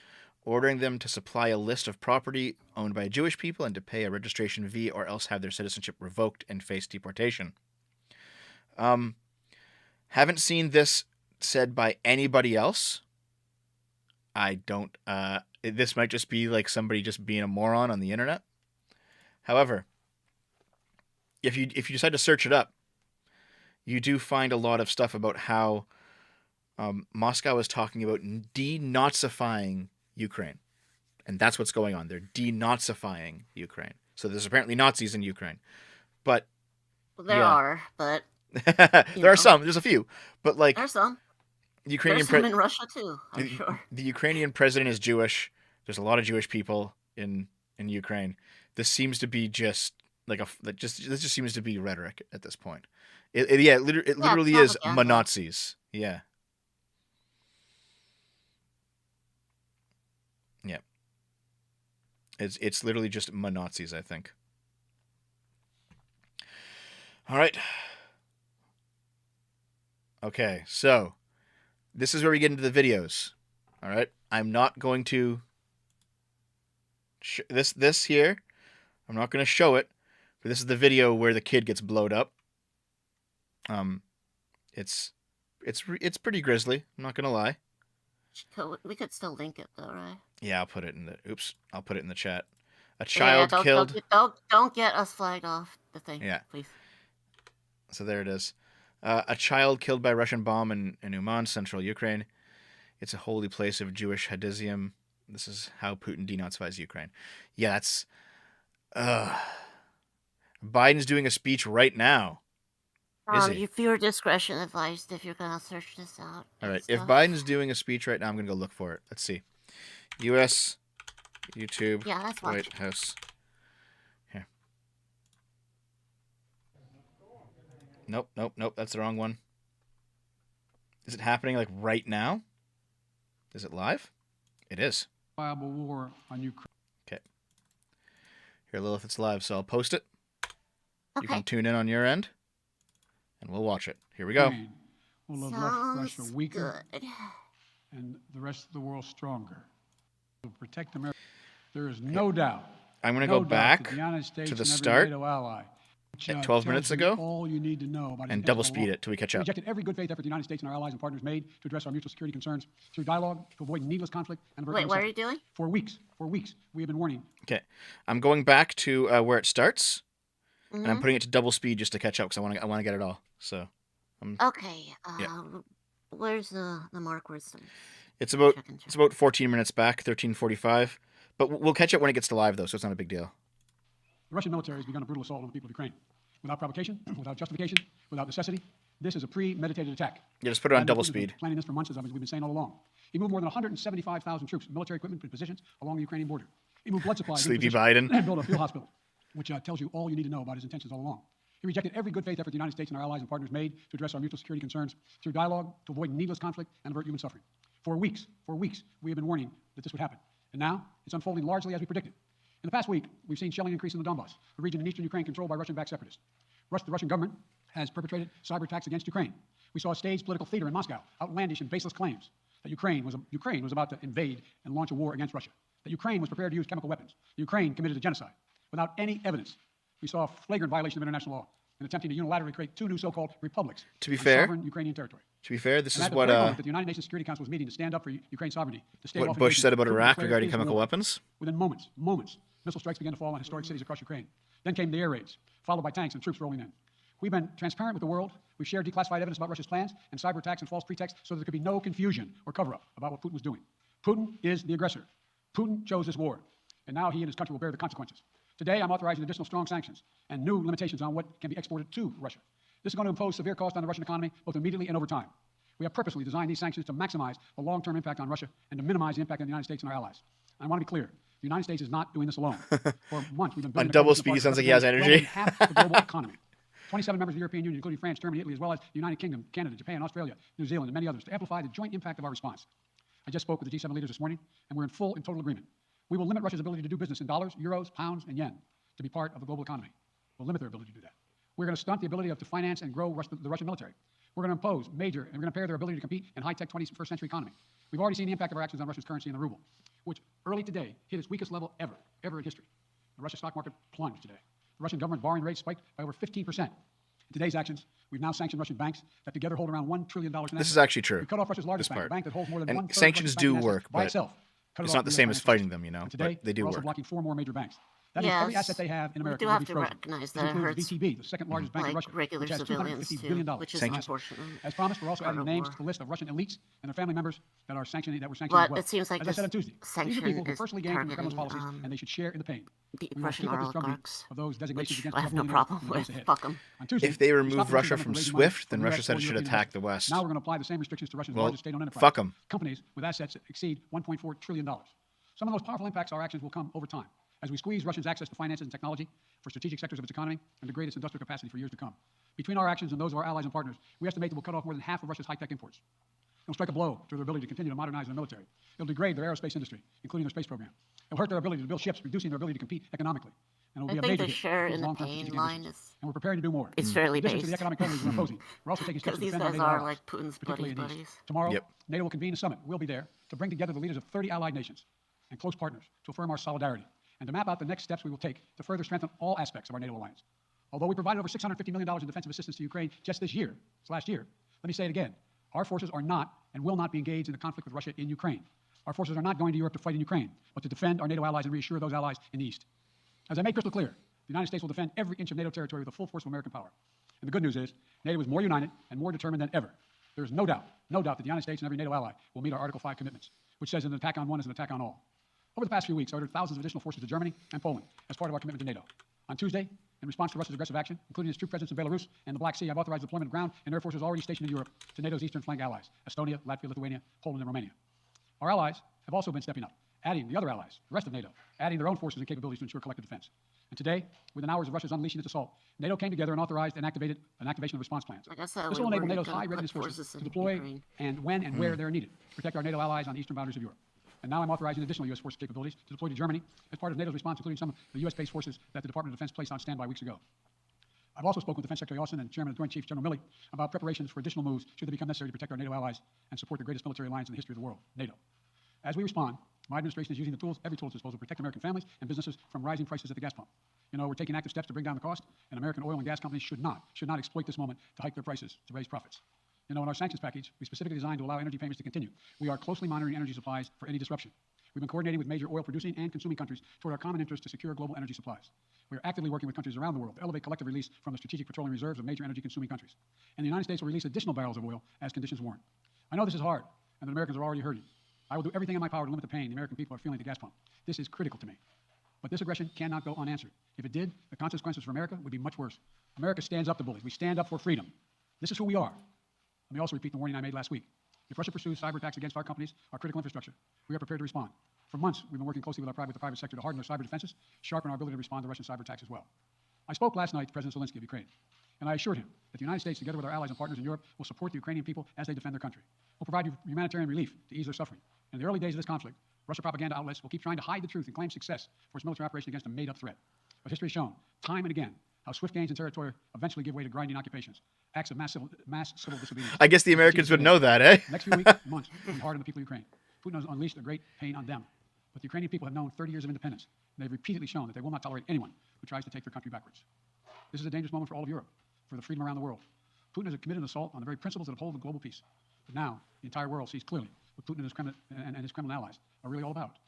ordering them to supply a list of property owned by Jewish people and to pay a registration fee or else have their citizenship revoked and face deportation. Haven't seen this said by anybody else. I don't... this might just be like somebody just being a moron on the internet. However, if you decide to search it up, you do find a lot of stuff about how Moscow is talking about denazifying Ukraine. And that's what's going on. They're denazifying Ukraine. So there's apparently Nazis in Ukraine. But there are, but there are some. There's a few. But like there's some. There's some in Russia too, I'm sure. The Ukrainian president is Jewish. There's a lot of Jewish people in Ukraine. This seems to be just this just seems to be rhetoric at this point. It literally is Nazis. Yeah. Yeah. It's literally just Nazis, I think. All right. Okay, so this is where we get into the videos. All right, I'm not going to this here. I'm not going to show it, but this is the video where the kid gets blowed up. It's pretty grisly. I'm not going to lie. We could still link it though, right? Yeah, I'll put it in the chat. A child killed. Don't get us flagged off the thing. Yeah, please. So there it is. A child killed by Russian bomb in Uman, central Ukraine. It's a holy place of Jewish Hadeism. This is how Putin denazifies Ukraine. Yeah, that's... Biden's doing a speech right now. Viewer discretion advised if you're going to search this out. All right, if Biden's doing a speech right now, I'm going to go look for it. Let's see. U.S. YouTube White House. Here. Nope. That's the wrong one. Is it happening like right now? Is it live? It is. Viable war on Ukraine. Okay. Here, Lilith, it's live, so I'll post it. Okay. You can tune in on your end, and we'll watch it. Here we go. Will have left Russia weaker and the rest of the world stronger. To protect America, there is no doubt. I'm going to go back to the start at 12 minutes ago all you need to know about and double speed it till we catch up. We rejected every good faith effort the United States and our allies and partners made to address our mutual security concerns through dialogue to avoid needless conflict and avert. Wait, what are you doing? For weeks, we have been warning. Okay, I'm going back to where it starts, and I'm putting it to double speed just to catch up because I want to get it all. So, okay. Yeah. Where's the mark? Where's the It's about 14 minutes back, 13:45. But we'll catch it when it gets to live, though, so it's not a big deal. The Russian military has begun a brutal assault on the people of Ukraine. Without provocation, without justification, without necessity, this is a premeditated attack. Yeah, just put it on double speed. Planning this for months, as we've been saying all along. He moved more than 175,000 troops, military equipment, and positions along the Ukrainian border. He moved blood supplies. Sleepy Biden. And built a field hospital, which tells you all you need to know about his intentions all along. He rejected every good faith effort the United States and our allies and partners made to address our mutual security concerns through dialogue, to avoid needless conflict and avert human suffering. For weeks, we have been warning that this would happen. And now it's unfolding largely as we predicted. In the past week, we've seen shelling increase in the Donbass, a region in eastern Ukraine controlled by Russian-backed separatists. The Russian government has perpetrated cyber attacks against Ukraine. We saw a staged political theater in Moscow, outlandish and baseless claims that Ukraine was about to invade and launch a war against Russia, that Ukraine was prepared to use chemical weapons, that Ukraine committed a genocide. Without any evidence, we saw a flagrant violation of international law in attempting to unilaterally create two new so-called republics to be fair, sovereign Ukrainian territory. To be fair, this and is what that the United Nations Security Council was meeting to stand up for Ukraine's sovereignty. To stave what Bush said about Iraq regarding chemical weapons. Within moments, missile strikes began to fall on historic cities across Ukraine. Then came the air raids, followed by tanks and troops rolling in. We've been transparent with the world. We've shared declassified evidence about Russia's plans and cyber attacks and false pretexts so that there could be no confusion or cover-up about what Putin was doing. Putin is the aggressor. Putin chose this war, and now he and his country will bear the consequences. Today, I'm authorizing additional strong sanctions and new limitations on what can be exported to Russia. This is going to impose severe cost on the Russian economy, both immediately and over time. We have purposely designed these sanctions to maximize the long-term impact on Russia and to minimize the impact on the United States and our allies. And I want to be clear. The United States is not doing this alone. For months, we've been building on double speed. Sounds like he has energy. Half the global economy. 27 members of the European Union, including France, Germany, Italy, as well as the United Kingdom, Canada, Japan, Australia, New Zealand, and many others, to amplify the joint impact of our response. I just spoke with the G7 leaders this morning, and we're in full and total agreement. We will limit Russia's ability to do business in dollars, euros, pounds, and yen to be part of the global economy. We'll limit their ability to do that. We're going to stunt the ability to finance and grow the Russian military. We're going to impose major, and we're going to impair their ability to compete in high-tech 21st century economy. We've already seen the impact of our actions on Russia's currency and the ruble, which early today hit its weakest level ever in history. The Russian stock market plunged today. The Russian government borrowing rate spiked by over 15%. In today's actions, we've now sanctioned Russian banks that together hold around $1 trillion in assets. This is actually true. We cut off Russia's largest bank, a bank that holds more than one-third sanctions do work, by but itself. It's not the same as fighting them, you know. Today, but they do we're also work. blocking 4 more major banks. That means every asset they have in America will be frozen. We do have to recognize that this includes VTB, the second largest bank in Russia, regular which has civilians $250 billion. which is unfortunate. As promised, we're also adding names to the list of Russian elites and their family members that were sanctioned as But well. it seems like as I said on Tuesday, these are people who is personally gained from the Kremlin's targeting, policies, and they should share in the pain. the We will Russian keep up this drumbeat oligarchs, of those designations which against I have no corrupt problem leaders in the days with. ahead. Fuck them. On Tuesday, If they we remove stopped the Russia government from raising money SWIFT, then from Russia US said it or should European attack banks. the West. Now we're going to apply the same restrictions to Russia's Well, largest state-owned enterprise. fuck 'em. Companies with assets that exceed $1.4 trillion. Some of the most powerful impacts of our actions will come over time, as we squeeze Russia's access to finances and technology for strategic sectors of its economy and degrade its industrial capacity for years to come. Between our actions and those of our allies and partners, we estimate that we'll cut off more than half of Russia's high-tech imports. It'll strike a blow to their ability to continue to modernize their military. It'll degrade their aerospace industry, including their space program. It'll hurt their ability to build ships, reducing their ability to compete economically. And it'll be a I think major the hit share to in its the long-term pain strategic line ambitions. is And we're preparing to do more. it's fairly In addition to based. the economic penalties we're imposing, we're also taking steps Because to these defend our guys NATO are allies, like Putin's particularly buddies. in the East. Tomorrow, Yep. NATO will convene a summit. We'll be there to bring together the leaders of 30 allied nations and close partners to affirm our solidarity and to map out the next steps we will take to further strengthen all aspects of our NATO alliance. Although we provided over $650 million in defensive assistance to Ukraine just this last year, let me say it again. Our forces are not and will not be engaged in the conflict with Russia in Ukraine. Our forces are not going to Europe to fight in Ukraine, but to defend our NATO allies and reassure those allies in the East. As I made crystal clear, the United States will defend every inch of NATO territory with the full force of American power. And the good news is, NATO is more united and more determined than ever. There is no doubt that the United States and every NATO ally will meet our Article 5 commitments, which says an attack on one is an attack on all. Over the past few weeks, I ordered thousands of additional forces to Germany and Poland as part of our commitment to NATO. On Tuesday, in response to Russia's aggressive action, including its troop presence in Belarus and the Black Sea, I've authorized deployment of ground and air forces already stationed in Europe to NATO's eastern flank allies, Estonia, Latvia, Lithuania, Poland, and Romania. Our allies have also been stepping up, adding the other allies, the rest of NATO, adding their own forces and capabilities to ensure collective defense. And today, within hours of Russia's unleashing its assault, NATO came together and authorized and activated an activation of response plans. Like I said, This will enable NATO's high readiness forces to deploy and when and where they're needed, protect our NATO allies on the eastern boundaries of Europe. And now I'm authorizing additional U.S. force capabilities to deploy to Germany as part of NATO's response, including some of the U.S.-based forces that the Department of Defense placed on standby weeks ago. I've also spoken with Defense Secretary Austin and Chairman of the Joint Chiefs, General Milley, about preparations for additional moves should they become necessary to protect our NATO allies and support the greatest military alliance in the history of the world, NATO. As we respond, my administration is using the tools, every tool at its disposal to protect American families and businesses from rising prices at the gas pump. You know, we're taking active steps to bring down the cost, and American oil and gas companies should not exploit this moment to hike their prices to raise profits. You know, in our sanctions package, we specifically designed to allow energy payments to continue. We are closely monitoring energy supplies for any disruption. We've been coordinating with major oil-producing and consuming countries toward our common interest to secure global energy supplies. We are actively working with countries around the world to elevate collective release from the strategic petroleum reserves of major energy-consuming countries. And the United States will release additional barrels of oil as conditions warrant. I know this is hard, and the Americans are already hurting. I will do everything in my power to limit the pain the American people are feeling at the gas pump. This is critical to me. But this aggression cannot go unanswered. If it did, the consequences for America would be much worse. America stands up to bullies. We stand up for freedom. This is who we are. Let me also repeat the warning I made last week. If Russia pursues cyber attacks against our companies, our critical infrastructure, we are prepared to respond. For months, we've been working closely with the private sector to harden their cyber defenses, sharpen our ability to respond to Russian cyber attacks as well. I spoke last night to President Zelensky of Ukraine, and I assured him that the United States, together with our allies and partners in Europe, will support the Ukrainian people as they defend their country. We'll provide humanitarian relief to ease their suffering. In the early days of this conflict, Russian propaganda outlets will keep trying to hide the truth and claim success for its military operation against a made-up threat. But history has shown, time and again, how swift gains in territory eventually give way to grinding occupations, acts of mass civil disobedience. I guess the Americans would know that, eh? Next few weeks, months, will be hard on the people of Ukraine. Putin has unleashed a great pain on them. But the Ukrainian people have known 30 years of independence, and they've repeatedly shown that they will not tolerate anyone who tries to take their country backwards. This is a dangerous moment for all of Europe, for the freedom around the world. Putin has committed an assault on the very principles that uphold the global peace. But now, the entire world sees clearly what Putin and his Kremlin allies are really all about.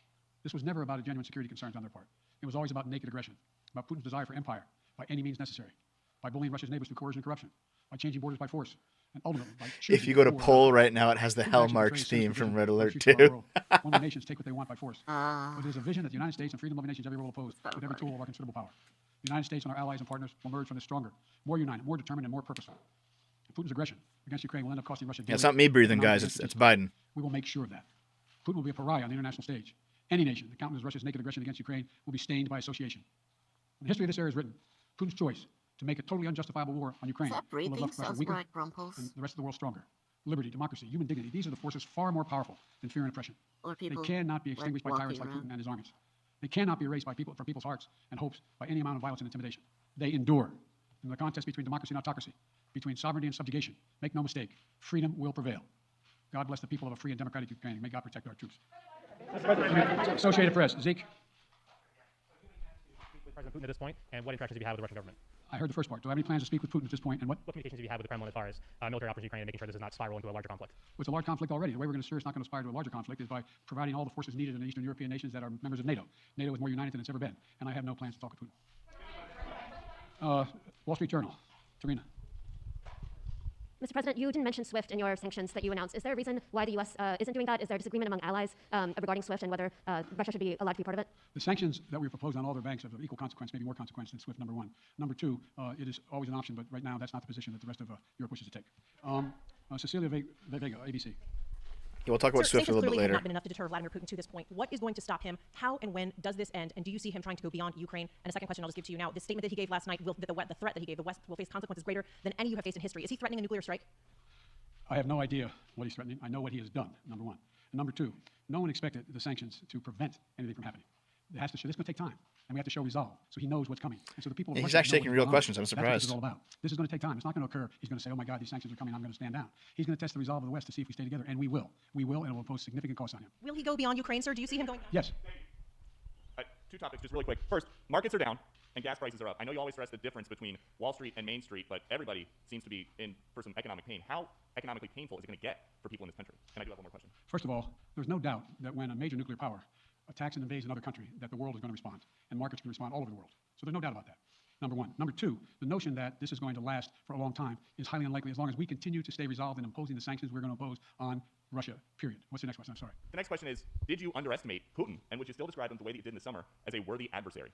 This was never about a genuine security concerns on their part. It was always about naked aggression, about Putin's desire for empire by any means necessary, by bullying Russia's neighbors through coercion and corruption, by changing borders by force, and ultimately by If you go to poll right now, it has the Hell March theme from Red Alert 2. When the nations take what they want by force. But there's a vision that the United States and freedom-loving nations everywhere will oppose with every tool of our considerable power. The United States and our allies and partners will emerge from this stronger, more united, more determined, and more purposeful. Putin's aggression against Ukraine will end up costing Russia. Yeah, it's not me breathing, guys. It's Biden. We will make sure of that. Putin will be a pariah on the international stage. Any nation that countenances Russia's naked aggression against Ukraine will be stained by association. When the history of this era is written, Putin's choice to make a totally unjustifiable war on Ukraine will have left Russia weaker and the rest of the world stronger. Liberty, democracy, human dignity, these are the forces far more powerful than fear and oppression. They cannot be extinguished by tyrants like Putin and his armies. They cannot be erased by from people's hearts and hopes by any amount of violence and intimidation. They endure. In the contest between democracy and autocracy, between sovereignty and subjugation, make no mistake, freedom will prevail. God bless the people of a free and democratic Ukraine. May God protect our troops. Associated Press, Zeke. With President Putin at this point, and what interactions have you had with the Russian government? I heard the first part. Do I have any plans to speak with Putin at this point? And what communications have you had with the Kremlin as far as military operations in Ukraine and making sure this does not spiral into a larger conflict? Well, it's a large conflict already. The way we're going to ensure it's not going to spiral to a larger conflict is by providing all the forces needed in the Eastern European nations that are members of NATO. NATO is more united than it's ever been, and I have no plans to talk with Putin. Wall Street Journal, Tarina. Mr. President, you didn't mention SWIFT in your sanctions that you announced. Is there a reason why the U.S. Isn't doing that? Is there a disagreement among allies regarding SWIFT and whether Russia should be allowed to be part of it? The sanctions that we propose on all their banks have equal consequence, maybe more consequence than SWIFT, number one. Number two, it is always an option, but right now that's not the position that the rest of Europe wishes to take. Cecilia Vega, ABC. Yeah, we'll talk about SWIFT a little bit later. Have not been enough to deter Vladimir Putin to this point. What is going to stop him? How and when does this end? And do you see him trying to go beyond Ukraine? And a second question I'll just give to you now. The statement that he gave last night, the threat that he gave, the West will face consequences greater than any you have faced in history. Is he threatening a nuclear strike? I have no idea what he's threatening. I know what he has done, number one. And number two, no one expected the sanctions to prevent anything from happening. This is going to take time, and we have to show resolve, so he knows what's coming. And so the people. He's actually taking real questions. I'm surprised. That's what this is all about. This is going to take time. It's not going to occur. He's going to say, "Oh my God, these sanctions are coming. I'm going to stand down." He's going to test the resolve of the West to see if we stay together, and we will. We will, and it will impose significant costs on him. Will he go beyond Ukraine, sir? Do you see him going? Yes. Two topics, just really quick. First, markets are down and gas prices are up. I know you always stress the difference between Wall Street and Main Street, but everybody seems to be in for some economic pain. How economically painful is it going to get for people in this country? And I do have one more question. First of all, there's no doubt that when a major nuclear power attacks and invades another country, that the world is going to respond, and markets can respond all over the world. So there's no doubt about that. Number one. Number two, the notion that this is going to last for a long time is highly unlikely as long as we continue to stay resolved in imposing the sanctions we're going to impose on Russia, period. What's the next question? I'm sorry. The next question is, did you underestimate Putin, and would you still describe him the way that you did in the summer as a worthy adversary?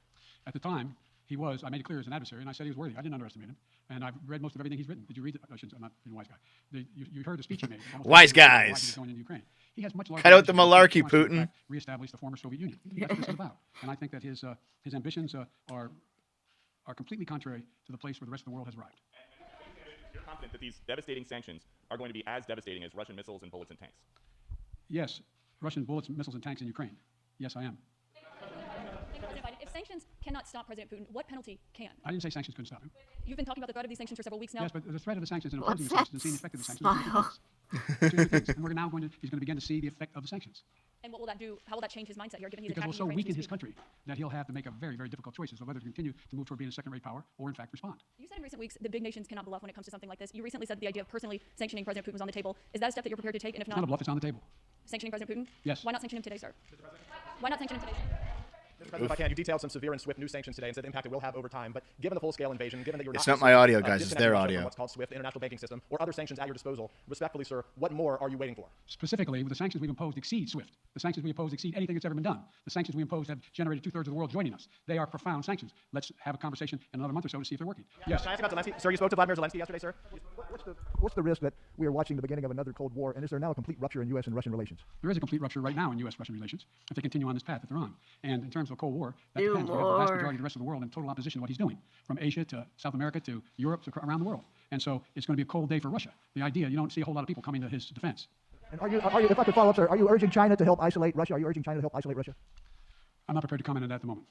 At the time, he was. I made it clear as an adversary, and I said he was worthy. I didn't underestimate him. And I've read most of everything he's written. Did you read it? I'm not being a wise guy. You heard the speech he made. Wise guys. Going into Ukraine. He has much larger. Cut out the malarkey, Putin. Reestablish the former Soviet Union. That's what this is about. And I think that his ambitions are completely contrary to the place where the rest of the world has arrived. You're confident that these devastating sanctions are going to be as devastating as Russian missiles and bullets and tanks? Yes, Russian bullets, missiles, and tanks in Ukraine. Yes, I am. If sanctions cannot stop President Putin, what penalty can? I didn't say sanctions couldn't stop him. You've been talking about the threat of these sanctions for several weeks now. Yes, but the threat of the sanctions and imposing the sanctions and seeing the effect of the sanctions. Two things. And we're now he's going to begin to see the effect of the sanctions. And what will that do? How will that change his mindset here, given he's because attacking we'll so weaken his country that he'll have to make a very, very difficult choices of whether to continue to move toward being a second-rate power or, in fact, respond. You said in recent weeks that big nations cannot bluff when it comes to something like this. You recently said the idea of personally sanctioning President Putin was on the table. Is that a step that you're prepared to take? And if It's not a bluff, it's on the table. Sanctioning President Putin? Yes. Why not sanction him today, sir? Why not sanction him today, sir? If I can, you detailed some severe and swift new sanctions today and said the impact it will have over time. But given the full-scale invasion, given that you're It's not my audio, guys. It's their from audio. what's called SWIFT, the international banking system, or other sanctions at your disposal, respectfully, sir, what more are you waiting for? Specifically, the sanctions we've imposed exceed SWIFT. The sanctions we impose exceed anything that's ever been done. The sanctions we imposed have generated 2/3 of the world joining us. They are profound sanctions. Let's have a conversation in another month or so to see if they're working. Yes. Can I ask about Zelensky? Sir, you spoke to Vladimir Zelensky yesterday, sir? What's the risk that we are watching the beginning of another Cold War, and is there now a complete rupture in U.S. and Russian relations? There is a complete rupture right now in U.S.-Russian relations if they continue on this path that they're on. And in terms of a Cold War, that depends. We have the vast majority of the rest of the world in total opposition to what he's doing, from Asia to South America to Europe to around the world. And so it's going to be a cold day for Russia. The idea, you don't see a whole lot of people coming to his defense. And are you, if I could follow up, sir, are you urging China to help isolate Russia? Are you urging China to help isolate Russia? I'm not prepared to comment on that at the moment.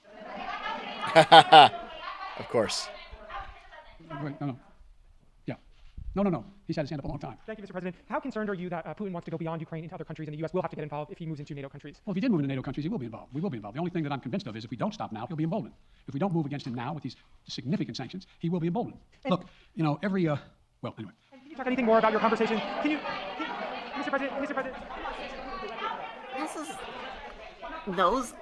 Of course. Wait, no. Yeah. No. He's had his hand up a long time. Thank you, Mr. President. How concerned are you that Putin wants to go beyond Ukraine into other countries, and the U.S. will have to get involved if he moves into NATO countries? Well, if he did move into NATO countries, he will be involved. We will be involved. The only thing that I'm convinced of is if we don't stop now, he'll be emboldened. If we don't move against him now with these significant sanctions, he will be emboldened. Look, every, well, anyway. And can you talk anything more about your conversation? Mr. President? This is nose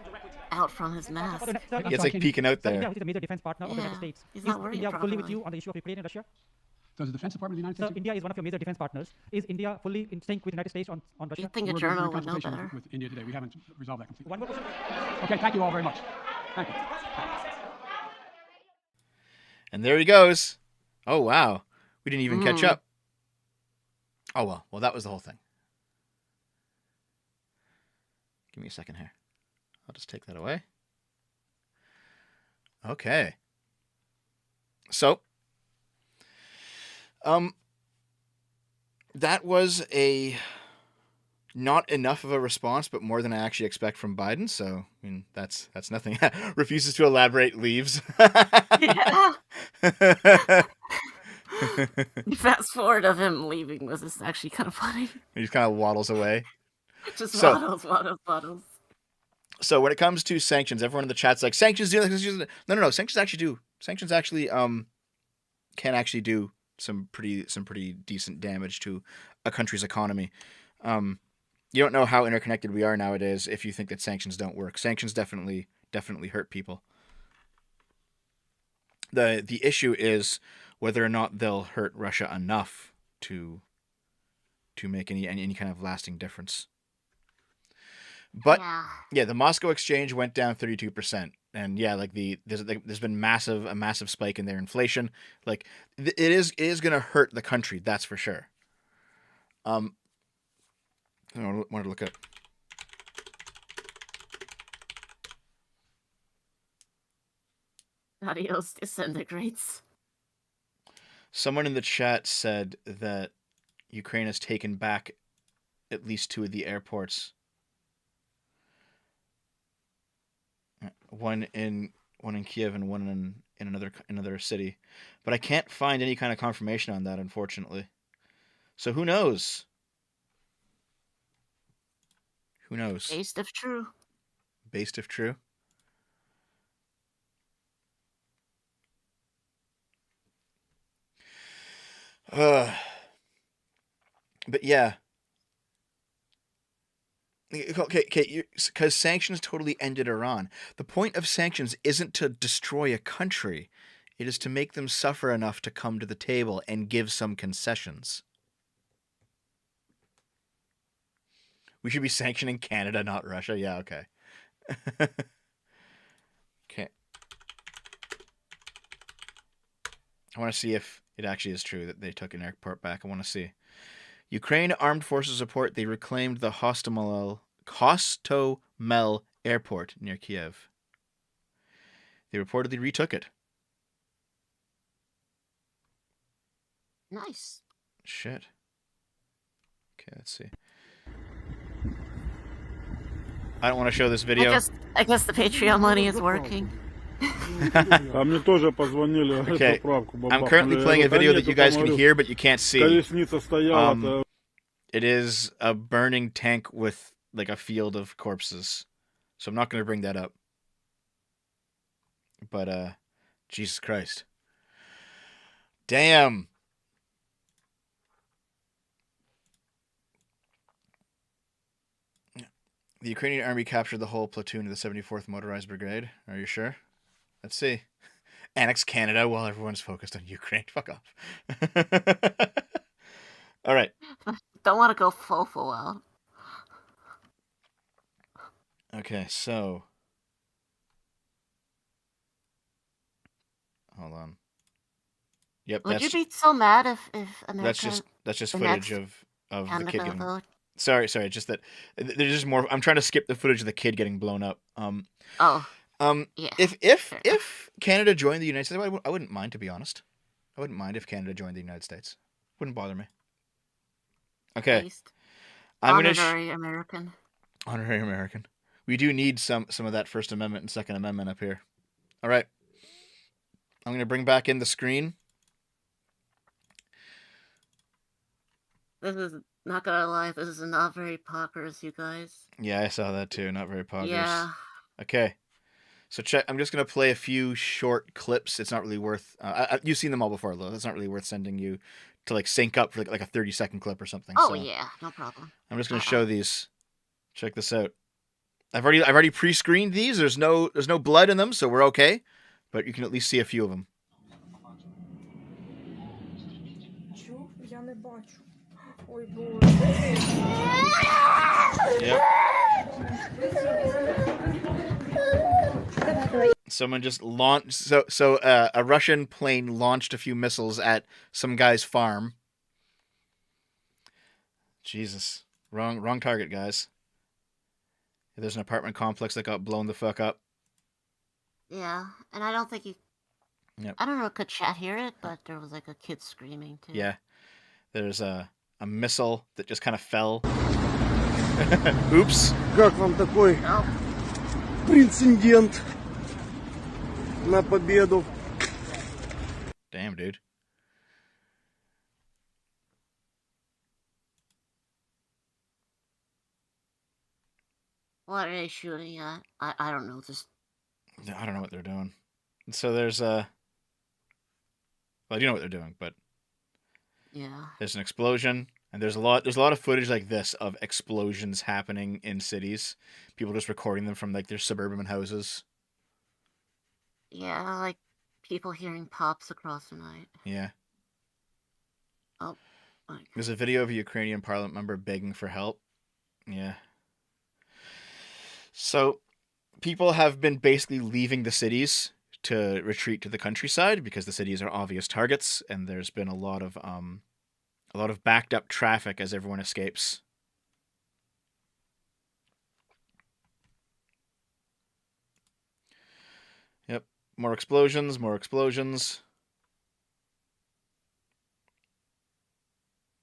out from his mask. It's like peeking out there. India is a major defense partner of the United States. He's not worried India fully with properly. you on the issue of Ukraine and Russia? Does the Defense Department of the United States? So India is one of your major defense partners. Is India fully in sync with the United States on Russia? You think a We're in journal would know consultation better? with India today. We haven't resolved that completely. One more question. Okay, thank you all very much. Thank you. And there he goes. Oh, wow. We didn't even catch up. Oh, well. Well, that was the whole thing. Give me a second here. I'll just take that away. Okay. So, that was not enough of a response, but more than I actually expect from Biden. So, I mean, that's nothing. Refuses to elaborate, leaves. Yeah. The fast forward of him leaving was just actually kind of funny. He just kind of waddles away. Just So- waddles. So when it comes to sanctions, everyone in the chat's like, sanctions do this. No. Sanctions actually do. Sanctions actually can actually do some pretty decent damage to a country's economy. You don't know how interconnected we are nowadays if you think that sanctions don't work. Sanctions definitely hurt people. The issue is whether or not they'll hurt Russia enough to make any kind of lasting difference. But yeah, the Moscow exchange went down 32%, and yeah, like there's been a massive spike in their inflation. Like it is going to hurt the country, that's for sure. I wanted to look up. Adios disintegrates. Someone in the chat said that Ukraine has taken back at least 2 of the airports. One in Kiev and one in another city, but I can't find any kind of confirmation on that, unfortunately. So who knows? Who knows? Based if true. Based if true. But yeah. Okay, because sanctions totally ended Iran. The point of sanctions isn't to destroy a country. It is to make them suffer enough to come to the table and give some concessions. We should be sanctioning Canada, not Russia. Yeah, okay. Okay. I want to see if it actually is true that they took an airport back. I want to see. Ukraine Armed Forces report they reclaimed the Hostomel airport near Kiev. They reportedly retook it. Nice. Shit. Okay, let's see. I don't want to show this video. I guess the Patreon money is working. Okay, I'm currently playing a video that you guys can hear, but you can't see. It is a burning tank with like a field of corpses. So I'm not going to bring that up. But, Jesus Christ. Damn. The Ukrainian army captured the whole platoon of the 74th Motorized Brigade. Are you sure? Let's see. Annex Canada while everyone's focused on Ukraine. Fuck off. All right. Don't want to go fofo out. Okay, so hold on. Yep, Would you be so mad if America? That's just footage of the kid getting. Vote? Sorry, just that there's just more. I'm trying to skip the footage of the kid getting blown up. Yeah. If Canada joined the United States, I wouldn't mind, to be honest. I wouldn't mind if Canada joined the United States. Wouldn't bother me. Okay. Honorary American. Honorary American. We do need some of that First Amendment and Second Amendment up here. All right. I'm going to bring back in the screen. This is, not gonna lie, this is not very poggers, you guys. Yeah, I saw that too. Not very poggers. Yeah. Okay. So check. I'm just going to play a few short clips. It's not really worth... you've seen them all before, though. It's not really worth sending you to like sync up for like a 30-second clip or something. Oh, so yeah. No problem. I'm just going to show these. Check this out. I've already pre-screened these. There's no blood in them, so we're okay. But you can at least see a few of them. Yep. Someone just launched. So a Russian plane launched a few missiles at some guy's farm. Jesus, wrong target, guys. There's an apartment complex that got blown the fuck up. Yeah, and I don't think you... Yep. I don't know, could chat hear it, but there was like a kid screaming too. Yeah. There's a missile that just kind of fell. Oops. Как вам такой прецедент на победу? Damn, dude. What are they shooting at? I don't know, just... I don't know what they're doing. So there's well, I do know what they're doing, but yeah, there's an explosion, and there's a lot of footage like this of explosions happening in cities. People just recording them from like their suburban houses. Yeah, like people hearing pops across the night. Yeah. Oh. There's a video of a Ukrainian parliament member begging for help. Yeah. So people have been basically leaving the cities to retreat to the countryside because the cities are obvious targets, and there's been a lot of backed up traffic as everyone escapes. Yep, more explosions, more explosions.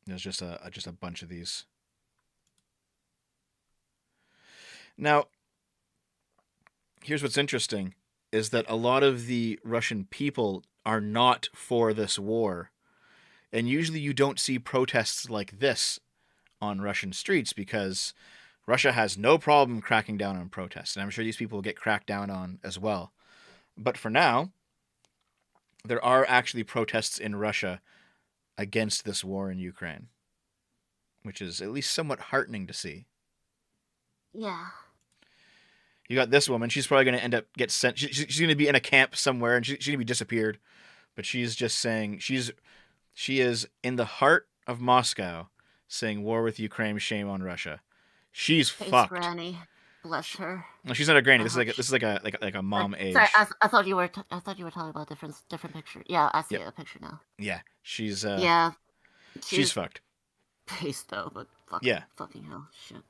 There's just a bunch of these. Now, here's what's interesting, is that a lot of the Russian people are not for this war. And usually you don't see protests like this on Russian streets because Russia has no problem cracking down on protests. And I'm sure these people will get cracked down on as well. But for now, there are actually protests in Russia against this war in Ukraine, which is at least somewhat heartening to see. Yeah. You got this woman. She's probably going to get sent. She's going to be in a camp somewhere, and she's going to be disappeared. But she's just saying she is in the heart of Moscow, saying war with Ukraine, shame on Russia. She's fucked. Granny, bless her. No, she's not a granny. This is like a mom age. Sorry, I thought you were talking about different picture. Yeah, I see a picture now. Yeah, she's yeah, she's fucked. Face though, but fucking hell, shit.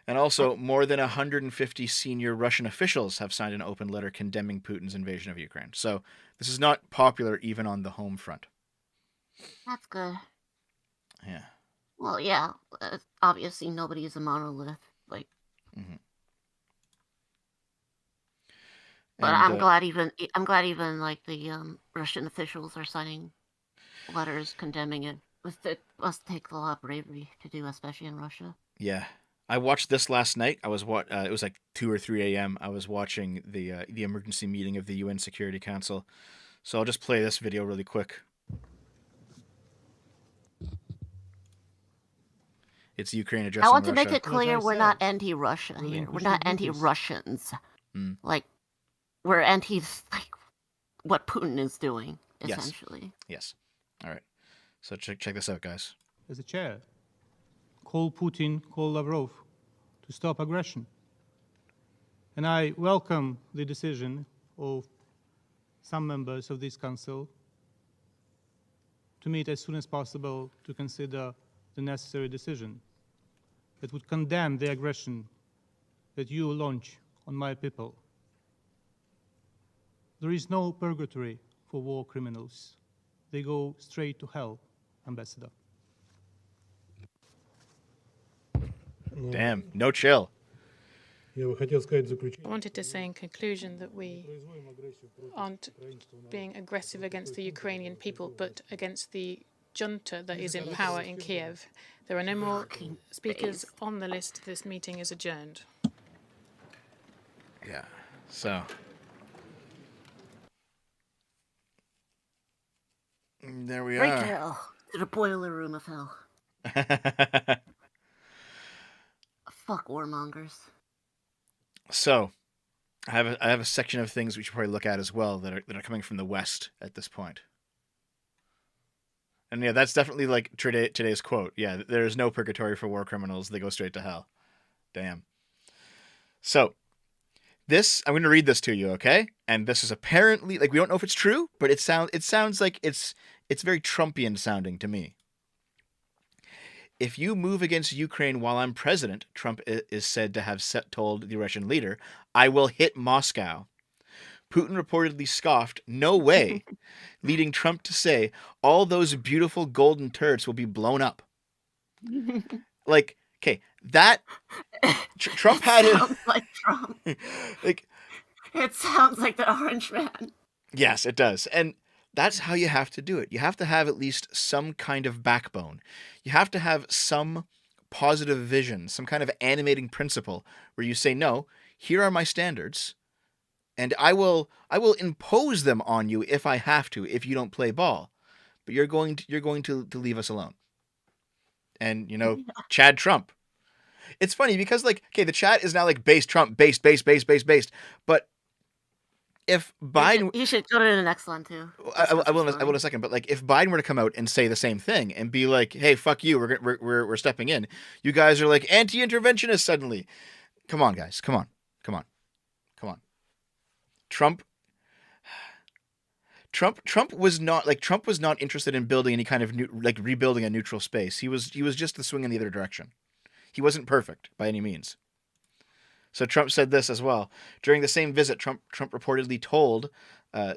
And also, more than 150 senior Russian officials have signed an open letter condemning Putin's invasion of Ukraine. So this is not popular even on the home front. That's good. Yeah. Well, yeah. Obviously, nobody is a monolith. Like. Mm-hmm. But I'm glad even like the Russian officials are signing letters condemning it. It must take a lot of bravery to do, especially in Russia. Yeah. I watched this last night. It was like 2 or 3 a.m. I was watching the emergency meeting of the UN Security Council. So I'll just play this video really quick. It's Ukraine I addressing want to Russia. make it clear I we're said, not anti-Russia here. We're relinquish not your duties. anti-Russians. Mm. Like, we're anti like what Putin is doing, Yes. essentially. Yes. All right. So check this out, guys. As a chair, call Putin, call Lavrov to stop aggression. And I welcome the decision of some members of this council to meet as soon as possible to consider the necessary decision that would condemn the aggression that you launch on my people. There is no purgatory for war criminals. They go straight to hell, Ambassador. Damn, no chill. I wanted to say in conclusion that we aren't being aggressive against the Ukrainian people, but against the junta that is in power in Kiev. There are no more speakers on the list. This meeting is adjourned. Yeah. So. There we Right are. to hell. To the boiler room of hell. Fuck warmongers. So, I have a section of things we should probably look at as well that are coming from the West at this point. And yeah, that's definitely like today's quote. Yeah, there is no purgatory for war criminals. They go straight to hell. Damn. So, I'm going to read this to you, okay? And this is apparently, like, we don't know if it's true, but it sounds like it's very Trumpian sounding to me. If you move against Ukraine while I'm president, Trump is said to have told the Russian leader, I will hit Moscow. Putin reportedly scoffed, no way, leading Trump to say, all those beautiful golden turrets will be blown up. Like, okay, that Trump had it. Sounds like Trump. Like, it sounds like the Orange Man. Yes, it does. And that's how you have to do it. You have to have at least some kind of backbone. You have to have some positive vision, some kind of animating principle where you say, no, here are my standards, and I will impose them on you if I have to, if you don't play ball. But you're going to leave us alone. And, Chad Trump. It's funny because, like, okay, the chat is now like base Trump, based. But if Biden, you should go to the next one too. I will in a second. But like, if Biden were to come out and say the same thing and be like, "Hey, fuck you, we're stepping in," you guys are like anti-interventionists suddenly. Come on, guys, come on. Trump was not interested in building any kind of rebuilding a neutral space. He was just the swing in the other direction. He wasn't perfect by any means. So Trump said this as well. During the same visit, Trump reportedly told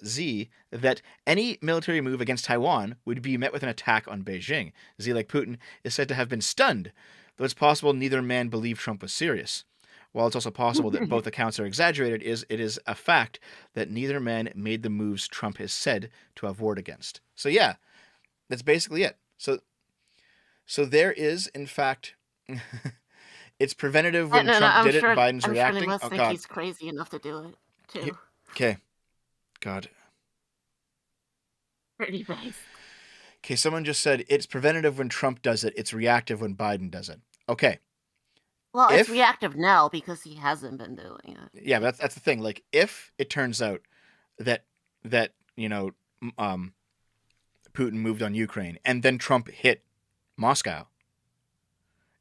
Xi that any military move against Taiwan would be met with an attack on Beijing. Xi, like Putin, is said to have been stunned, though it's possible neither man believed Trump was serious. While it's also possible that both accounts are exaggerated, it is a fact that neither man made the moves Trump has said to have warred against. So yeah, that's basically it. So there is, in fact, it's preventative when Trump did it. Biden's reacting. I'm sure think he's crazy enough to do it too. Okay, God. Pretty nice. Okay, someone just said it's preventative when Trump does it. It's reactive when Biden does it. Okay. Well, it's reactive now because he hasn't been doing it. Yeah, but that's the thing. Like, if it turns out that Putin moved on Ukraine and then Trump hit Moscow,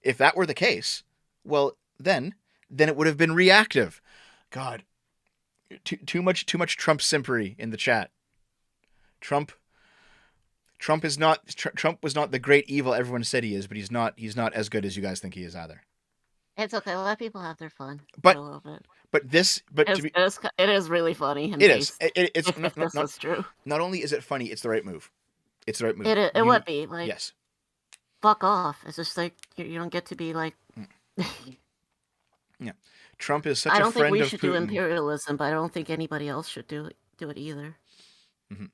if that were the case, well, then it would have been reactive. God, too much Trump simpery in the chat. Trump was not the great evil everyone said he is, but he's not as good as you guys think he is either. It's okay. Let people have their fun. But a little bit. It is really funny. It is. It's if this is true. Not only is it funny, it's the right move. It's the right move. It would be like yes. Fuck off. It's just like you don't get to be like. Yeah, Trump is such a friend of Putin. I don't think we should do imperialism, but I don't think anybody else should do it either. Mm-hmm.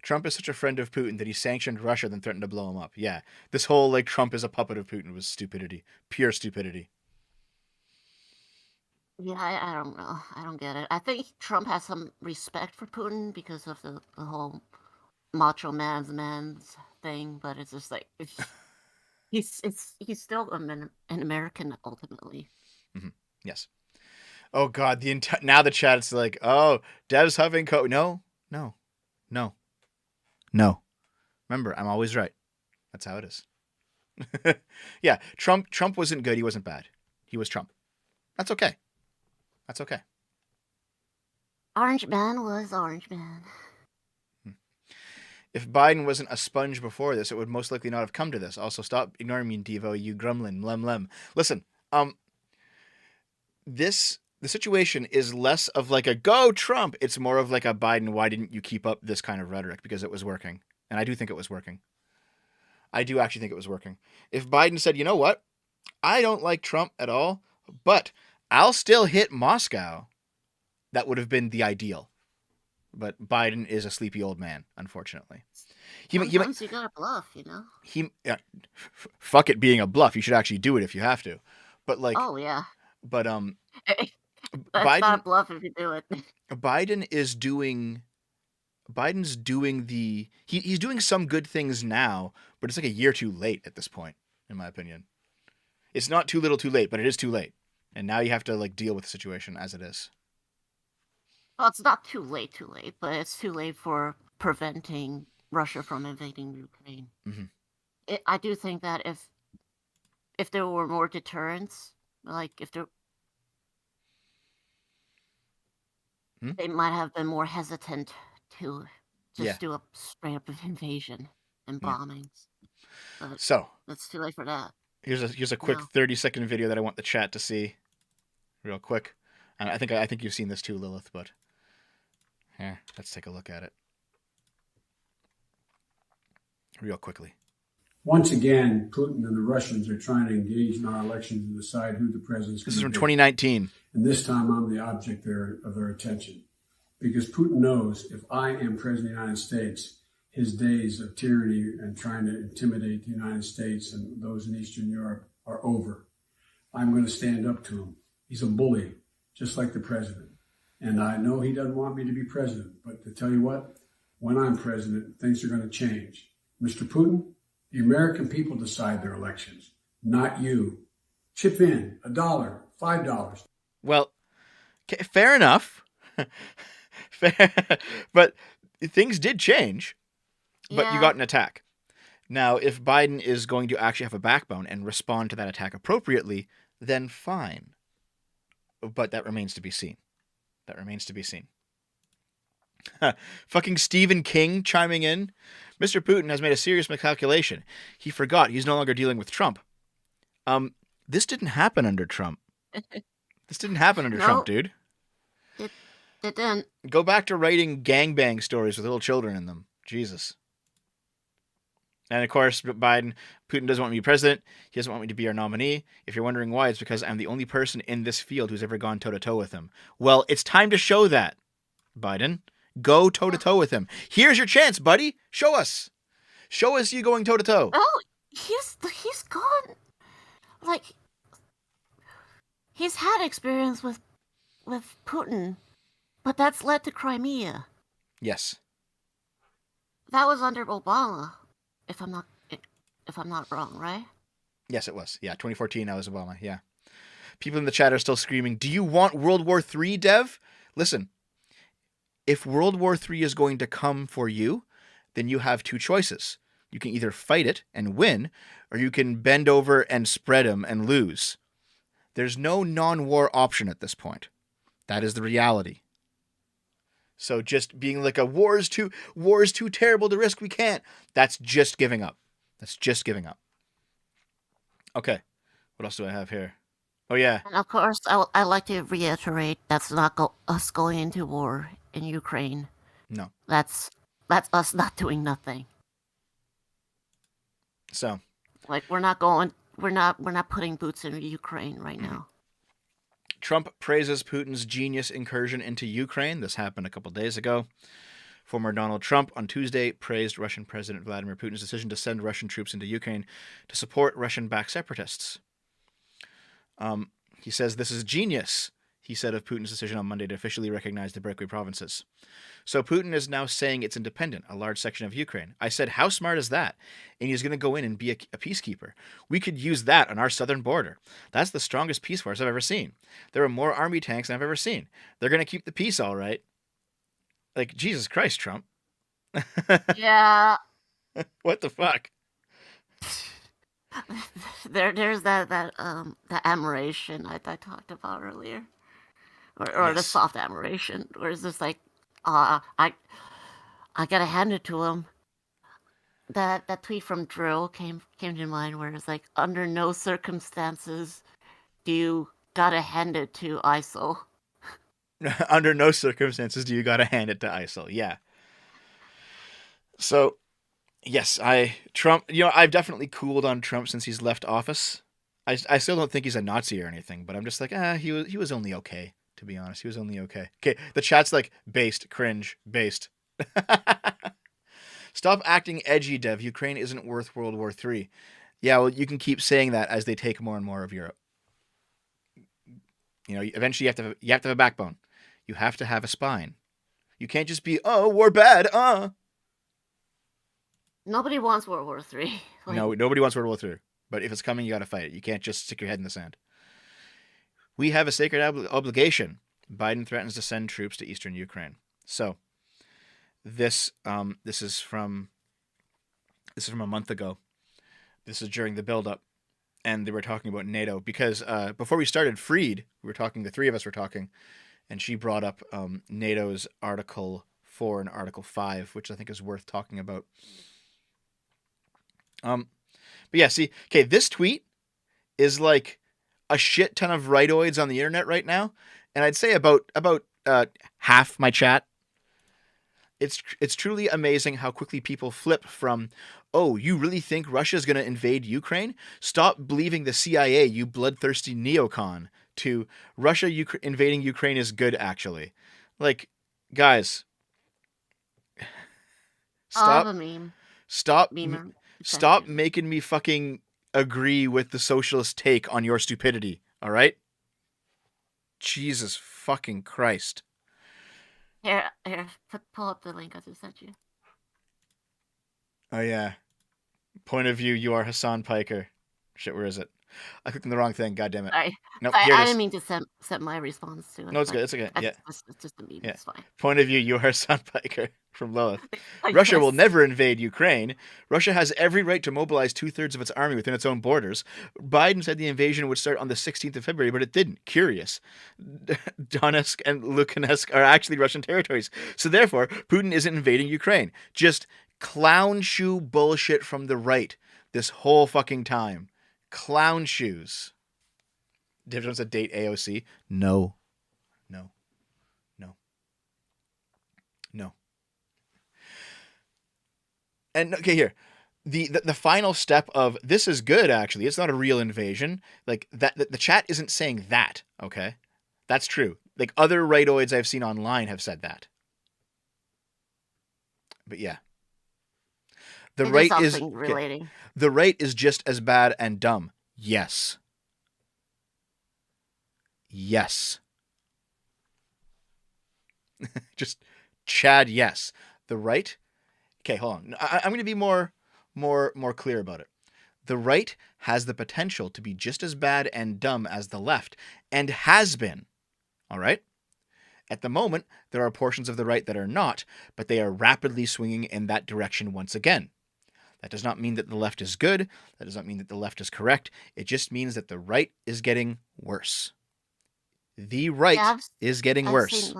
Trump is such a friend of Putin that he sanctioned Russia, then threatened to blow him up. Yeah, this whole like Trump is a puppet of Putin was stupidity, pure stupidity. Yeah, I don't know. I don't get it. I think Trump has some respect for Putin because of the whole macho man's thing, but it's just like he's still an American ultimately. Mm-hmm. Yes. Oh God, now the chat is like, oh, Dev's huffing coat. No. Remember, I'm always right. That's how it is. Yeah, Trump wasn't good. He wasn't bad. He was Trump. That's okay. Orange Man was Orange Man. If Biden wasn't a sponge before this, it would most likely not have come to this. Also, stop ignoring me, Devo, you gremlin, lem. Listen, the situation is less of like a go Trump. It's more of like a Biden, why didn't you keep up this kind of rhetoric? Because it was working. And I do think it was working. I do actually think it was working. If Biden said, you know what? I don't like Trump at all, but I'll still hit Moscow, that would have been the ideal. But Biden is a sleepy old man, unfortunately. Sometimes you gotta bluff, you know? Fuck it being a bluff. You should actually do it if you have to. But like... Oh, yeah. But, That's Biden, not a bluff if you do it. Biden's doing he's doing some good things now, but it's like a year too late at this point, in my opinion. It's not too little too late, but it is too late. And now you have to like deal with the situation as it is. Well, it's not too late, but it's too late for preventing Russia from invading Ukraine. Mm-hmm. I do think that if there were more deterrence, like if there, they might have been more hesitant to just do a straight up invasion and bombings. But so it's too late for that. Here's a quick 30-second video that I want the chat to see, real quick. I think you've seen this too, Lilith, but here, let's take a look at it real quickly. Once again, Putin and the Russians are trying to engage in our elections and decide who the president is. This is from 2019. And this time I'm the object of their attention. Because Putin knows if I am president of the United States, his days of tyranny and trying to intimidate the United States and those in Eastern Europe are over. I'm going to stand up to him. He's a bully, just like the president. And I know he doesn't want me to be president, but to tell you what, when I'm president, things are going to change. Mr. Putin, the American people decide their elections, not you. Chip in $1, $5. Well, fair enough. But things did change. But you got an attack. Now, if Biden is going to actually have a backbone and respond to that attack appropriately, then fine. But that remains to be seen. Fucking Stephen King chiming in. Mr. Putin has made a serious miscalculation. He forgot he's no longer dealing with Trump. This didn't happen under Trump. Trump, dude. It didn't. Go back to writing gangbang stories with little children in them. Jesus. And of course, Putin doesn't want me to be president. He doesn't want me to be our nominee. If you're wondering why, it's because I'm the only person in this field who's ever gone toe-to-toe with him. Well, it's time to show that, Biden. Go toe-to-toe with him. Here's your chance, buddy. Show us. Show us you going toe-to-toe. Oh, he's gone. Like, he's had experience with Putin, but that's led to Crimea. Yes. That was under Obama. If I'm not wrong, right? Yes, it was. Yeah, 2014, that was Obama. Yeah. People in the chat are still screaming, do you want World War III, Dev? Listen, if World War III is going to come for you, then you have two choices. You can either fight it and win, or you can bend over and spread them and lose. There's no non-war option at this point. That is the reality. So just being like war is too terrible to risk, we can't. That's just giving up. Okay. What else do I have here? Oh, yeah. And of course, I like to reiterate that's not us going into war in Ukraine. No. That's us not doing nothing. So. Like we're not putting boots in Ukraine right now. Trump praises Putin's genius incursion into Ukraine. This happened a couple days ago. Former Donald Trump on Tuesday praised Russian President Vladimir Putin's decision to send Russian troops into Ukraine to support Russian-backed separatists. He says this is genius. he said of Putin's decision on Monday to officially recognize the breakaway provinces. So Putin is now saying it's independent, a large section of Ukraine. I said, how smart is that? And he's going to go in and be a peacekeeper. We could use that on our southern border. That's the strongest peace force I've ever seen. There are more army tanks than I've ever seen. They're going to keep the peace all right. Like, Jesus Christ, Trump. Yeah. What the fuck? There's that admiration I talked about earlier, or the Yes. soft admiration, where it's just like, I gotta hand it to him. That tweet from Drill came to mind, where it's like, under no circumstances do you gotta hand it to ISIL. Under no circumstances do you gotta hand it to ISIL. Yeah. So, yes, Trump, I've definitely cooled on Trump since he's left office. I still don't think he's a Nazi or anything, but I'm just like, he was only okay, to be honest. He was only okay. Okay, the chat's like, based, cringe, based. Stop acting edgy, Dev. Ukraine isn't worth World War III. Yeah, well, you can keep saying that as they take more and more of Europe. Eventually you have to have a backbone. You have to have a spine. You can't just be, oh, we're bad, Nobody wants World War III. No, nobody wants World War III. But if it's coming, you got to fight it. You can't just stick your head in the sand. We have a sacred obligation. Biden threatens to send troops to eastern Ukraine. So, this is from a month ago. This is during the buildup, and they were talking about NATO because before we started, the three of us were talking, and she brought up NATO's Article 4 and Article 5, which I think is worth talking about. But yeah, see, okay, this tweet is like a shit ton of rightoids on the internet right now, and I'd say about half my chat. It's truly amazing how quickly people flip from, oh, you really think Russia's going to invade Ukraine? Stop believing the CIA, you bloodthirsty neocon, to Russia invading Ukraine is good, actually. Like, guys, stop. A meme. Stop. Memer. Stop making me fucking agree with the socialist take on your stupidity, all right? Jesus fucking Christ. Here, pull up the link I just sent you. Oh, yeah. Point of view, you are Hassan Piker. Shit, where is it? I clicked on the wrong thing, God damn it. Nope, here it I is. didn't mean to set my response to it. No, it's good, it's okay, yeah. It's just a meme, Yeah. it's fine. Point of view, you are Hassan Piker from Lilith. Russia will never invade Ukraine. Russia has every right to mobilize 2/3 of its army within its own borders. Biden said the invasion would start on the 16th of February, but it didn't. Curious. Donetsk and Luhansk are actually Russian territories. So therefore, Putin isn't invading Ukraine. Just clown shoe bullshit from the right this whole fucking time. Clown shoes. Div wants to date AOC. No. And okay, here. The final step of this is good, actually. It's not a real invasion. Like that the chat isn't saying that, okay? That's true. Like other rightoids I've seen online have said that. But yeah. The right is relating. The right is just as bad and dumb. Yes. Just Chad, yes. The right. Okay, hold on. I'm going to be more clear about it. The right has the potential to be just as bad and dumb as the left, and has been. All right? At the moment, there are portions of the right that are not, but they are rapidly swinging in that direction once again. That does not mean that the left is good. That does not mean that the left is correct. It just means that the right is getting worse. The right is getting worse.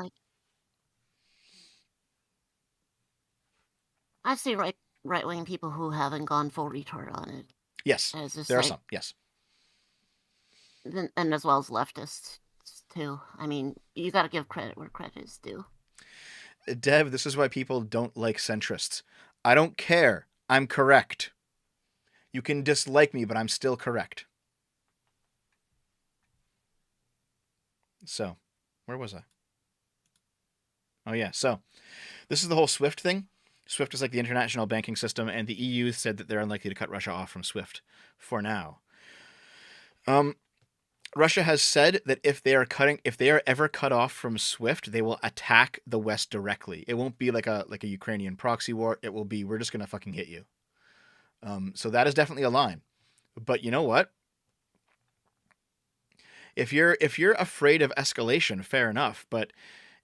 I've seen right-wing people who haven't gone full retard on it. Yes, there are some, yes. And as well as leftists, too. I mean, you got to give credit where credit is due. Dev, this is why people don't like centrists. I don't care. I'm correct. You can dislike me, but I'm still correct. So, where was I? Oh, yeah. So, this is the whole SWIFT thing. SWIFT is like the international banking system, and the EU said that they're unlikely to cut Russia off from SWIFT for now. Russia has said that if they are ever cut off from SWIFT, they will attack the West directly. It won't be like a Ukrainian proxy war. It will be, we're just gonna fucking hit you. So that is definitely a line. But you know what? If you're afraid of escalation, fair enough. But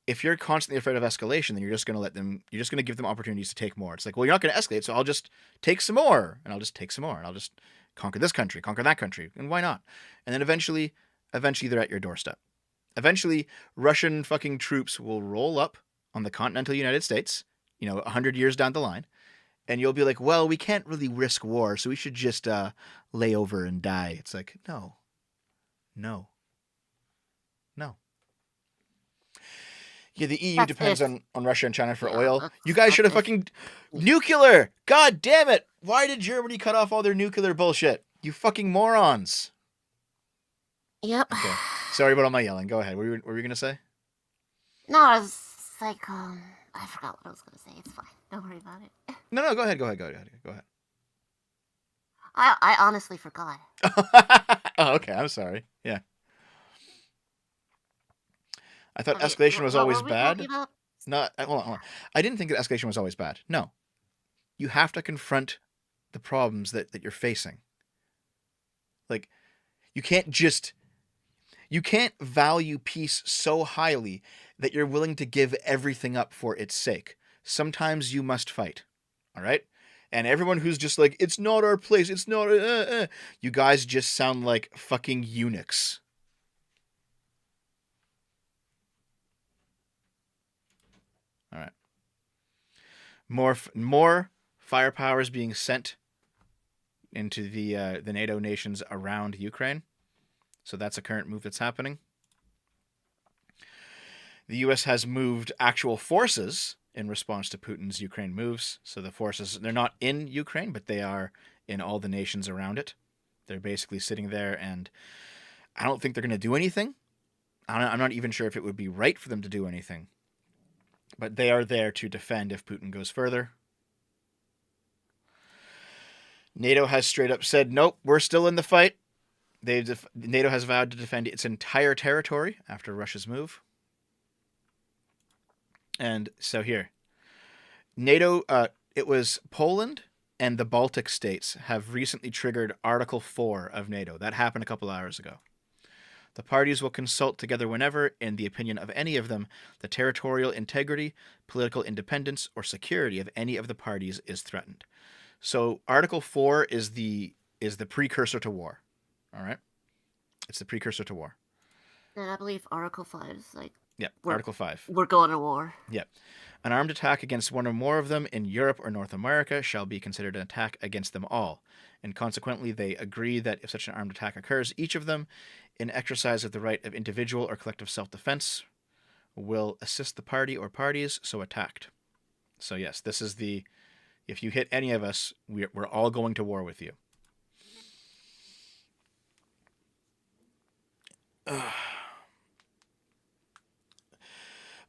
if you're constantly afraid of escalation, then you're just gonna give them opportunities to take more. It's like, well, you're not gonna escalate, so I'll just take some more, and I'll just take some more, and I'll just conquer this country, conquer that country, and why not? And then eventually they're at your doorstep. Eventually, Russian fucking troops will roll up on the continental United States, 100 years down the line, and you'll be like, well, we can't really risk war, so we should just lay over and die. It's like, no. Yeah, the EU depends on Russia and China for oil. You guys should have fucking... Nuclear! God damn it! Why did Germany cut off all their nuclear bullshit? You fucking morons! Yep. Okay. Sorry about all my yelling. Go ahead. What were you going to say? No, I was like, I forgot what I was going to say. It's fine. Don't worry about it. No, go ahead. Go ahead. I honestly forgot. Oh, okay. I'm sorry. Yeah. I thought escalation was always bad. No, hold on. I didn't think that escalation was always bad. No. You have to confront the problems that you're facing. Like, you can't value peace so highly that you're willing to give everything up for its sake. Sometimes you must fight. All right? And everyone who's just like, it's not our place, it's not... You guys just sound like fucking eunuchs. All right. More firepower is being sent into the NATO nations around Ukraine. So that's a current move that's happening. The U.S. has moved actual forces in response to Putin's Ukraine moves. So the forces, they're not in Ukraine, but they are in all the nations around it. They're basically sitting there, and I don't think they're going to do anything. I'm not even sure if it would be right for them to do anything. But they are there to defend if Putin goes further. NATO has straight up said, nope, we're still in the fight. NATO has vowed to defend its entire territory after Russia's move. And so here, NATO, it was Poland and the Baltic states have recently triggered Article 4 of NATO. That happened a couple hours ago. The parties will consult together whenever, in the opinion of any of them, the territorial integrity, political independence, or security of any of the parties is threatened. So Article 4 is the precursor to war. All right? It's the precursor to war. And I believe Article 5 is like... Yeah, Article 5. We're going to war. Yeah. An armed attack against one or more of them in Europe or North America shall be considered an attack against them all. And consequently, they agree that if such an armed attack occurs, each of them, in exercise of the right of individual or collective self-defense, will assist the party or parties so attacked. So yes, this is the... If you hit any of us, we're all going to war with you.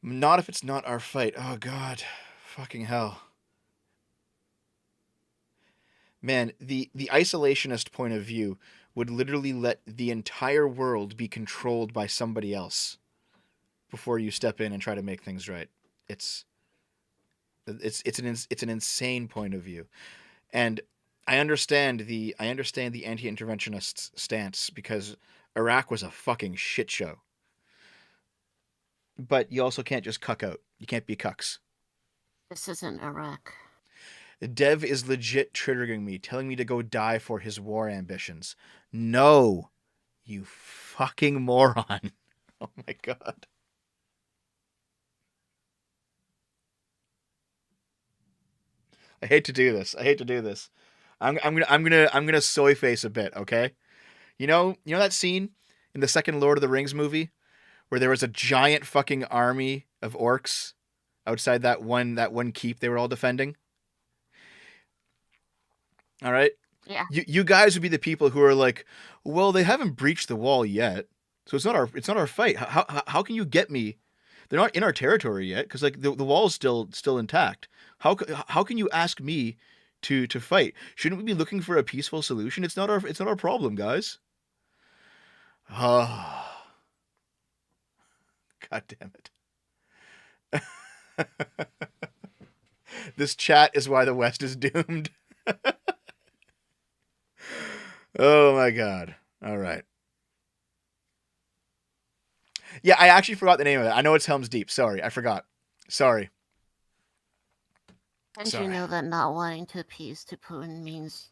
Not if it's not our fight. Oh, God. Fucking hell. Man, the isolationist point of view would literally let the entire world be controlled by somebody else before you step in and try to make things right. It's an insane point of view. And I understand the anti-interventionist stance because Iraq was a fucking shit show. But you also can't just cuck out. You can't be cucks. This isn't Iraq. Dev is legit triggering me, telling me to go die for his war ambitions. No, you fucking moron. Oh my God. I hate to do this. I'm gonna soy face a bit, okay? You know that scene in the second Lord of the Rings movie where there was a giant fucking army of orcs outside that one keep they were all defending? All right? Yeah. You guys would be the people who are like, well, they haven't breached the wall yet, so it's not our fight. How can you get me? They're not in our territory yet because like the wall is still intact. How can you ask me to fight? Shouldn't we be looking for a peaceful solution? It's not our problem, guys. Oh, God damn it. This chat is why the West is doomed. Oh my God. All right. Yeah, I actually forgot the name of it. I know it's Helm's Deep. Sorry, I forgot. Sorry. Didn't you know that not wanting to appease to Putin means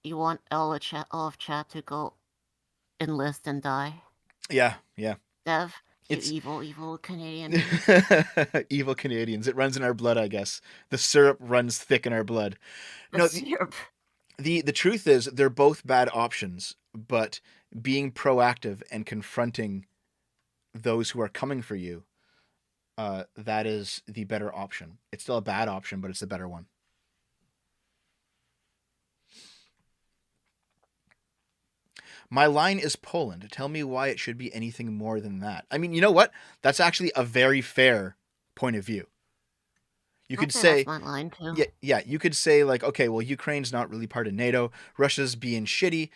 you want all of chat to go enlist and die? Yeah, yeah. Dev, you It's evil Canadian. evil Canadians. It runs in our blood, I guess. The syrup runs thick in our blood. The syrup. The truth is they're both bad options, but being proactive and confronting those who are coming for you, that is the better option. It's still a bad option, but it's the better one. My line is Poland. Tell me why it should be anything more than that. I mean, you know what? That's actually a very fair point of view. You could say, that's my line too. Yeah, you could say like, okay, well, Ukraine's not really part of NATO. Russia's being shitty,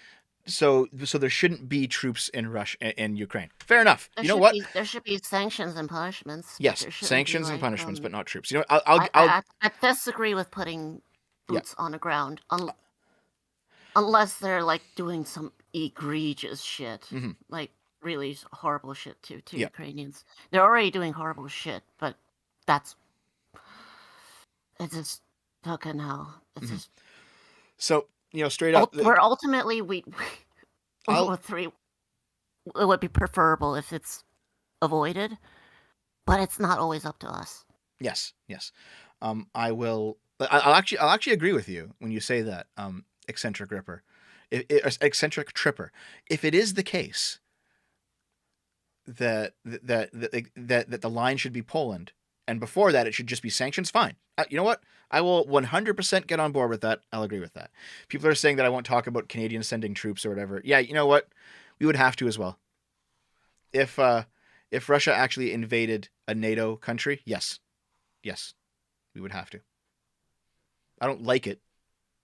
so there shouldn't be troops in Russia in Ukraine. Fair enough. You know what? There should be sanctions and punishments. Yes, there shouldn't sanctions be, and like, punishments, but not troops. You know, I disagree with putting boots on the ground unless they're like doing some egregious shit, like really horrible shit to Ukrainians. They're already doing horrible shit, but it's just fucking hell. It's just so straight up. Where ultimately we World War III, it would be preferable if it's avoided, but it's not always up to us. Yes. I'll actually agree with you when you say that. Eccentric Ripper, eccentric Tripper. If it is the case that the line should be Poland, and before that it should just be sanctions, fine. You know what? I will 100% get on board with that. I'll agree with that. People are saying that I won't talk about Canadians sending troops or whatever. Yeah, you know what? We would have to as well. If Russia actually invaded a NATO country, yes, we would have to. I don't like it.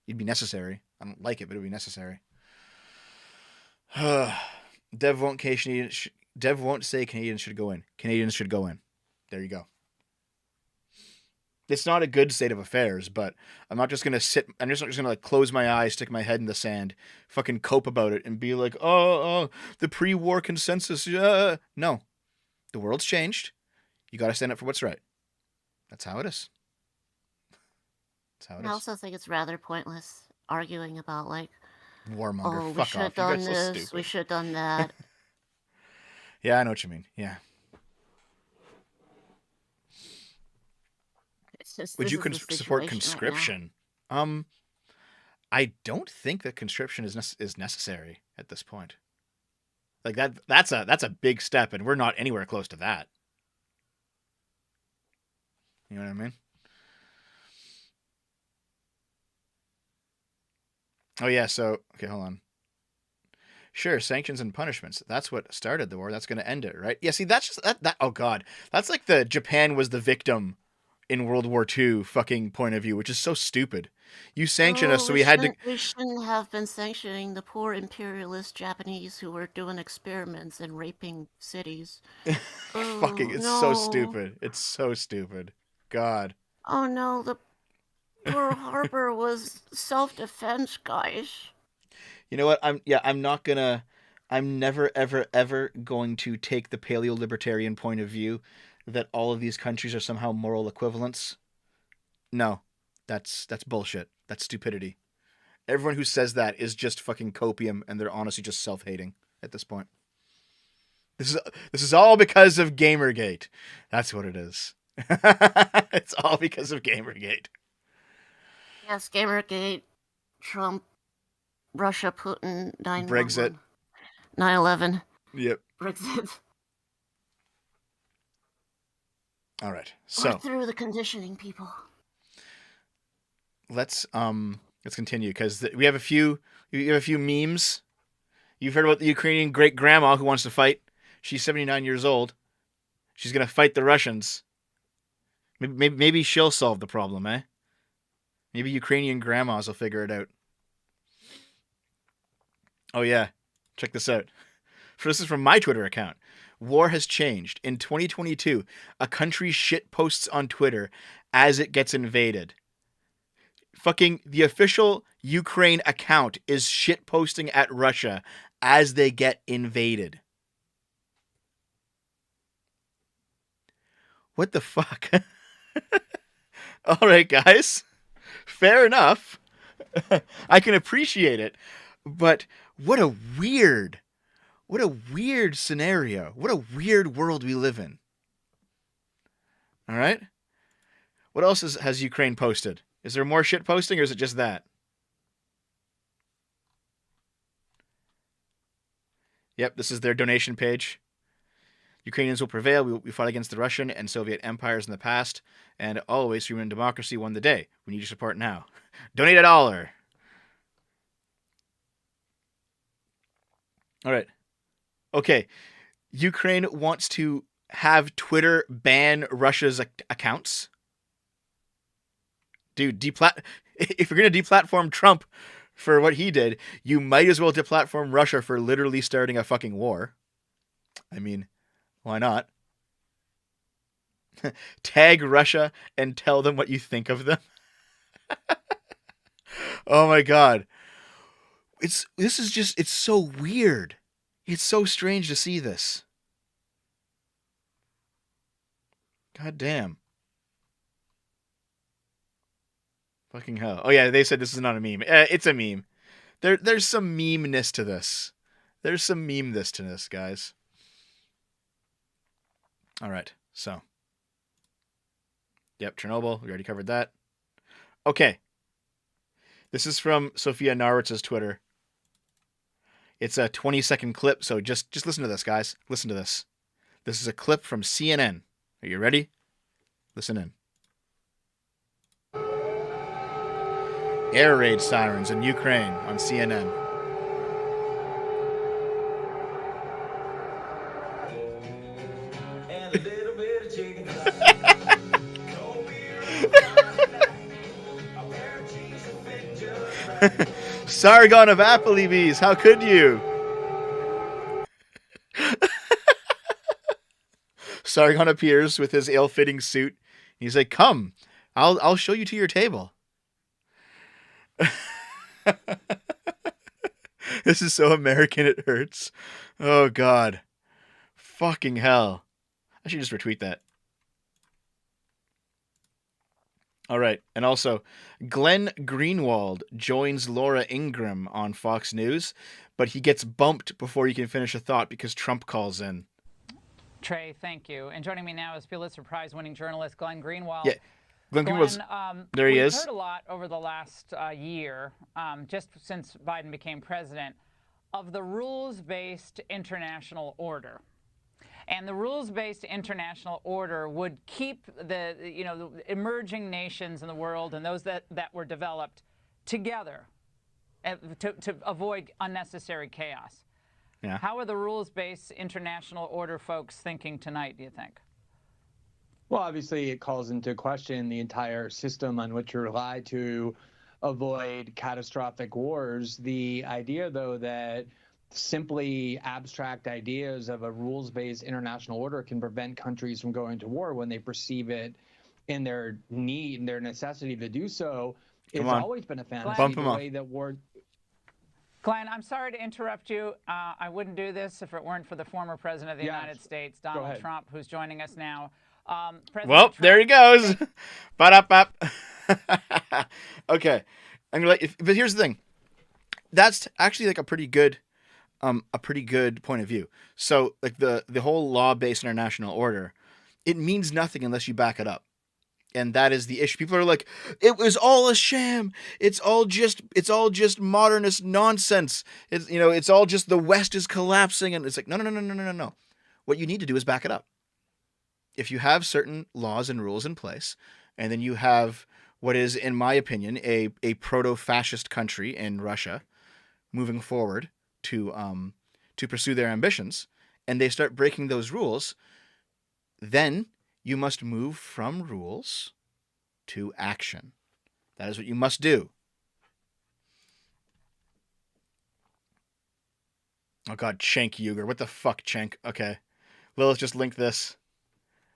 It'd be necessary. I don't like it, but it would be necessary. Dev won't say Canadians should go in. Canadians should go in. There you go. It's not a good state of affairs, but I'm not just gonna sit. I'm just not just gonna like close my eyes, stick my head in the sand, fucking cope about it, and be like, oh, the pre-war consensus. No, the world's changed. You got to stand up for what's right. That's how it is. I also think it's rather pointless arguing about like warmonger. We should have done this. We should have done that. Yeah, I know what you mean. Yeah. Would you support conscription? Right, I don't think that conscription is necessary at this point. Like that's a big step, and we're not anywhere close to that. You know what I mean? Oh yeah, so okay, hold on. Sure, sanctions and punishments. That's what started the war. That's going to end it, right? Yeah, see, that's just that. Oh God, that's like the Japan was the victim in World War II fucking point of view, which is so stupid. You sanctioned us, so we had to. We shouldn't have been sanctioning the poor imperialist Japanese who were doing experiments and raping cities. Fucking, it's so stupid. It's so stupid. God. Oh no, the Pearl Harbor was self-defense, guys. You know what? I'm never ever going to take the paleo-libertarian point of view that all of these countries are somehow moral equivalents. No. That's bullshit. That's stupidity. Everyone who says that is just fucking copium, and they're honestly just self-hating at this point. This is all because of Gamergate. That's what it is. It's all because of Gamergate. Yes, Gamergate, Trump, Russia, Putin, 9/11. Brexit. 9/11. Yep. Brexit. All right. So we're through the conditioning, people. Let's continue because we have a few memes. You've heard about the Ukrainian great grandma who wants to fight. She's 79 years old. She's gonna fight the Russians. Maybe she'll solve the problem, eh? Maybe Ukrainian grandmas will figure it out. Oh yeah, check this out. This is from my Twitter account. War has changed. In 2022, a country shit posts on Twitter as it gets invaded. Fucking the official Ukraine account is shit posting at Russia as they get invaded. What the fuck? All right, guys. Fair enough. I can appreciate it. But what a weird scenario. What a weird world we live in. All right? What else has Ukraine posted? Is there more shit posting, or is it just that? Yep, this is their donation page. Ukrainians will prevail. We fought against the Russian and Soviet empires in the past, and always human democracy won the day. We need your support now. Donate $1. All right. Okay. Ukraine wants to have Twitter ban Russia's accounts. Dude, if you're going to deplatform Trump for what he did, you might as well deplatform Russia for literally starting a fucking war. I mean, why not? Tag Russia and tell them what you think of them. Oh my God. It's so weird. It's so strange to see this. God damn. Fucking hell. Oh yeah, they said this is not a meme. It's a meme. There's some meme-ness to this. There's some meme-ness to this, guys. All right, so. Yep, Chernobyl. We already covered that. Okay. This is from Sophia Narwitz's Twitter. It's a 20-second clip, so just listen to this, guys. Listen to this. This is a clip from CNN. Are you ready? Listen in. Air raid sirens in Ukraine on CNN. Sargon of Applebee's, how could you? Sargon appears with his ill-fitting suit. He's like, "Come, I'll show you to your table." This is so American it hurts. Oh God. Fucking hell. I should just retweet that. All right. And also, Glenn Greenwald joins Laura Ingraham on Fox News, but he gets bumped before he can finish a thought because Trump calls in. Trey, thank you. And joining me now is Pulitzer Prize-winning journalist Glenn Greenwald. Yeah. Glenn, there he is. We've heard a lot over the last year, just since Biden became president, of the rules-based international order. And the rules-based international order would keep the emerging nations in the world and those that were developed together to avoid unnecessary chaos. Yeah. How are the rules-based international order folks thinking tonight, do you think? Well, obviously, it calls into question the entire system on which you rely to avoid catastrophic wars. The idea, though, that simply abstract ideas of a rules-based international order can prevent countries from going to war when they perceive it in their need and their necessity to do so has always been a fantasy. The way that war. Glenn, I'm sorry to interrupt you. I wouldn't do this if it weren't for the former president of the United States, Donald Trump, who's joining us now. Well, Trump, there he goes. Ba-da-bop. Okay, I'm gonna but here's the thing. That's actually like a pretty good point of view. So like the whole law-based international order, it means nothing unless you back it up. And that is the issue. People are like, it was all a sham. It's all just modernist nonsense. It's all just the West is collapsing. And it's like, no. What you need to do is back it up. If you have certain laws and rules in place, and then you have what is, in my opinion, a proto-fascist country in Russia moving forward to pursue their ambitions, and they start breaking those rules, then you must move from rules to action. That is what you must do. Oh god, Cenk Uyghur. What the fuck, Cenk? Okay. Lilith just linked this.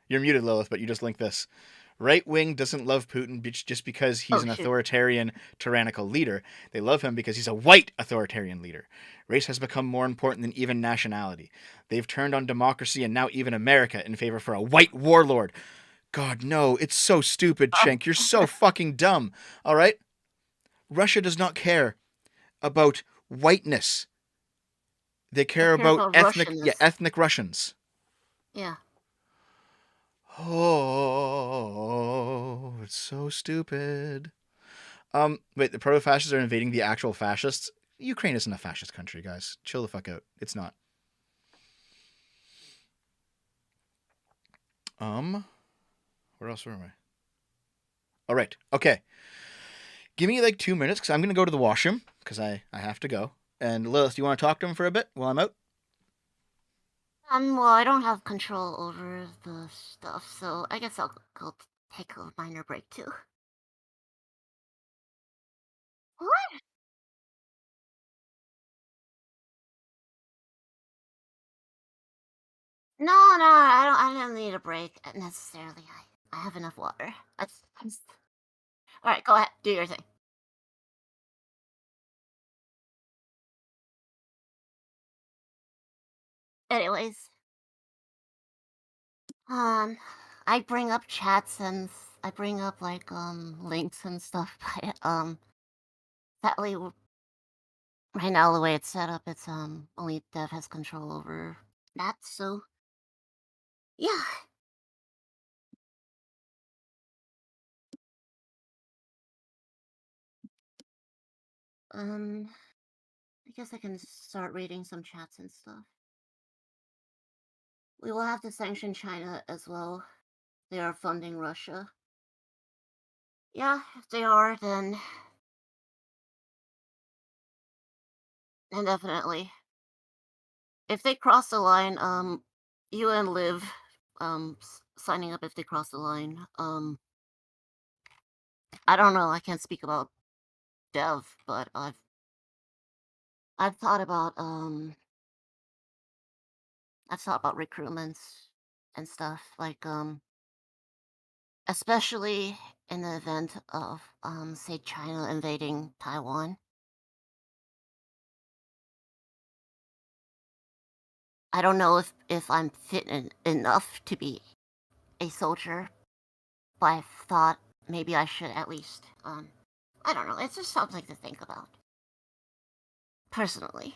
You're muted, Lilith, but you just linked this. Right wing doesn't love Putin just because he's an authoritarian, tyrannical leader. They love him because he's a white authoritarian leader. Race has become more important than even nationality. They've turned on democracy and now even America in favor for a white warlord. God, no, it's so stupid, Cenk. You're so fucking dumb. All right? Russia does not care about whiteness. They care about ethnic Russians. Yeah. Oh, it's so stupid. Wait, the proto-fascists are invading the actual fascists? Ukraine isn't a fascist country, guys. Chill the fuck out. It's not. Where else were I? All right. Okay. Give me like 2 minutes because I'm going to go to the washroom because I have to go. And Lilith, do you want to talk to him for a bit while I'm out? Well, I don't have control over the stuff, so I guess I'll go take a minor break too. What? No, I don't need a break necessarily. I have enough water. All right, go ahead, do your thing. Anyways, I bring up chats and I bring up like links and stuff. Sadly, right now the way it's set up, it's only Dev has control over that. So, yeah. I guess I can start reading some chats and stuff. We will have to sanction China as well. They are funding Russia. Yeah, if they are, then definitely. If they cross the line, you and Liv, signing up if they cross the line. I don't know. I can't speak about Dev, but I've thought about recruitments and stuff like especially in the event of say China invading Taiwan. I don't know if I'm fit enough to be a soldier, but I thought maybe I should at least I don't know, it's just something to think about. Personally.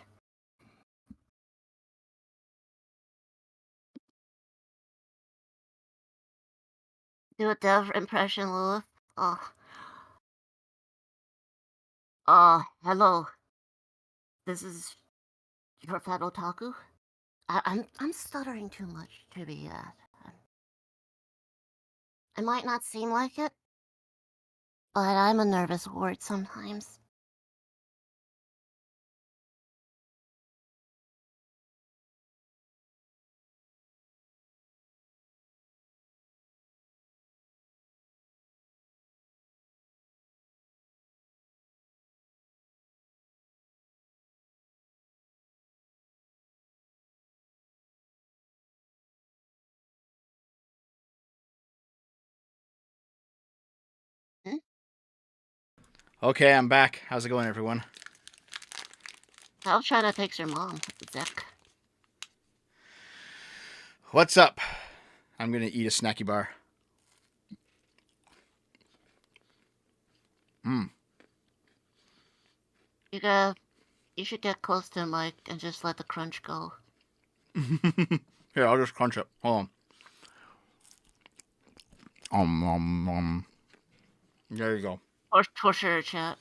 Do a Dev impression, Lilith. Hello. This is your fat otaku? I'm stuttering too much to be it might not seem like it, but I'm a nervous wart sometimes. Okay, I'm back. How's it going, everyone? How's China takes your mom, Zek? What's up? I'm gonna eat a snacky bar. You should get close to the mic and just let the crunch go. Here, I'll just crunch it. Hold on. There you go. For sure, chat.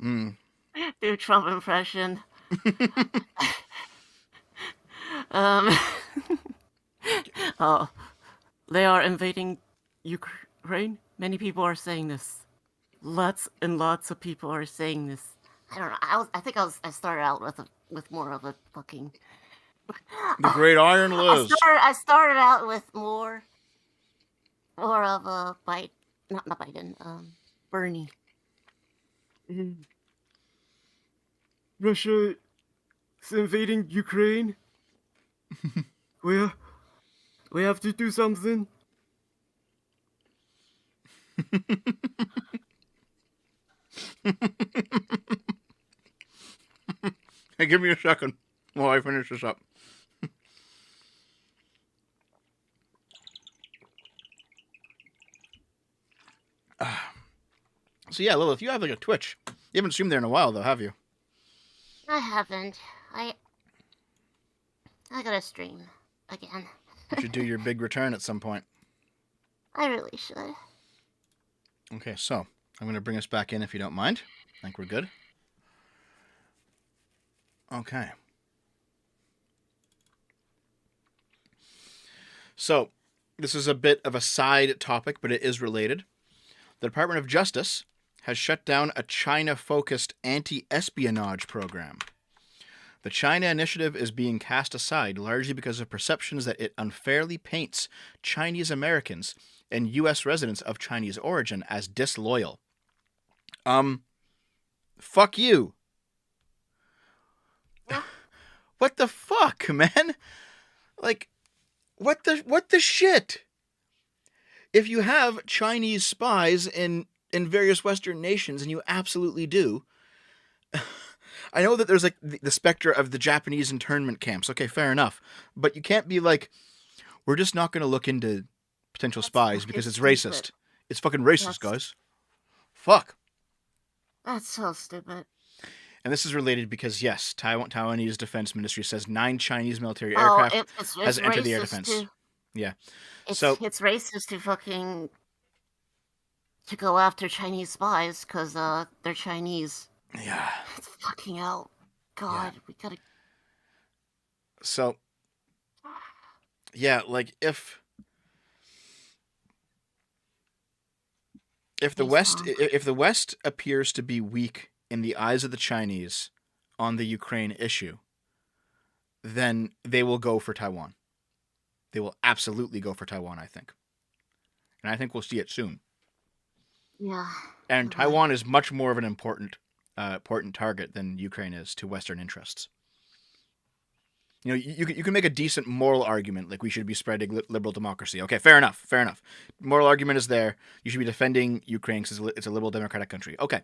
Do Trump impression. They are invading Ukraine. Many people are saying this. Lots and lots of people are saying this. I don't know. I started out with more of a fucking. The Great Iron Liz. I started out with more of a Biden, not Biden. Bernie. Russia is invading Ukraine. We have to do something. Hey, give me a second while I finish this up. So yeah, Lilith, you have like a Twitch. You haven't streamed there in a while, though, have you? I haven't. I gotta stream again. You should do your big return at some point. I really should. Okay, so I'm going to bring us back in if you don't mind. I think we're good. Okay. So this is a bit of a side topic, but it is related. The Department of Justice has shut down a China-focused anti-espionage program. The China initiative is being cast aside largely because of perceptions that it unfairly paints Chinese Americans and U.S. residents of Chinese origin as disloyal. Fuck you. What the fuck, man? Like, what the shit? If you have Chinese spies in various Western nations, and you absolutely do, I know that there's like the specter of the Japanese internment camps. Okay, fair enough. But you can't be like, we're just not going to look into potential spies because it's racist. It's fucking racist, guys. Fuck. That's so stupid. And this is related because, yes, Taiwanese Defense Ministry says 9 Chinese military aircraft has entered the air defense. Yeah. It's racist to go after Chinese spies because they're Chinese. Yeah. It's fucking hell. God, we gotta. So, yeah, like if the West appears to be weak in the eyes of the Chinese on the Ukraine issue, then they will go for Taiwan. They will absolutely go for Taiwan, I think. And I think we'll see it soon. Yeah. And Taiwan is much more of an important target than Ukraine is to Western interests. You know, you can make a decent moral argument, like we should be spreading liberal democracy. Okay, fair enough. Moral argument is there. You should be defending Ukraine because it's a liberal democratic country. Okay.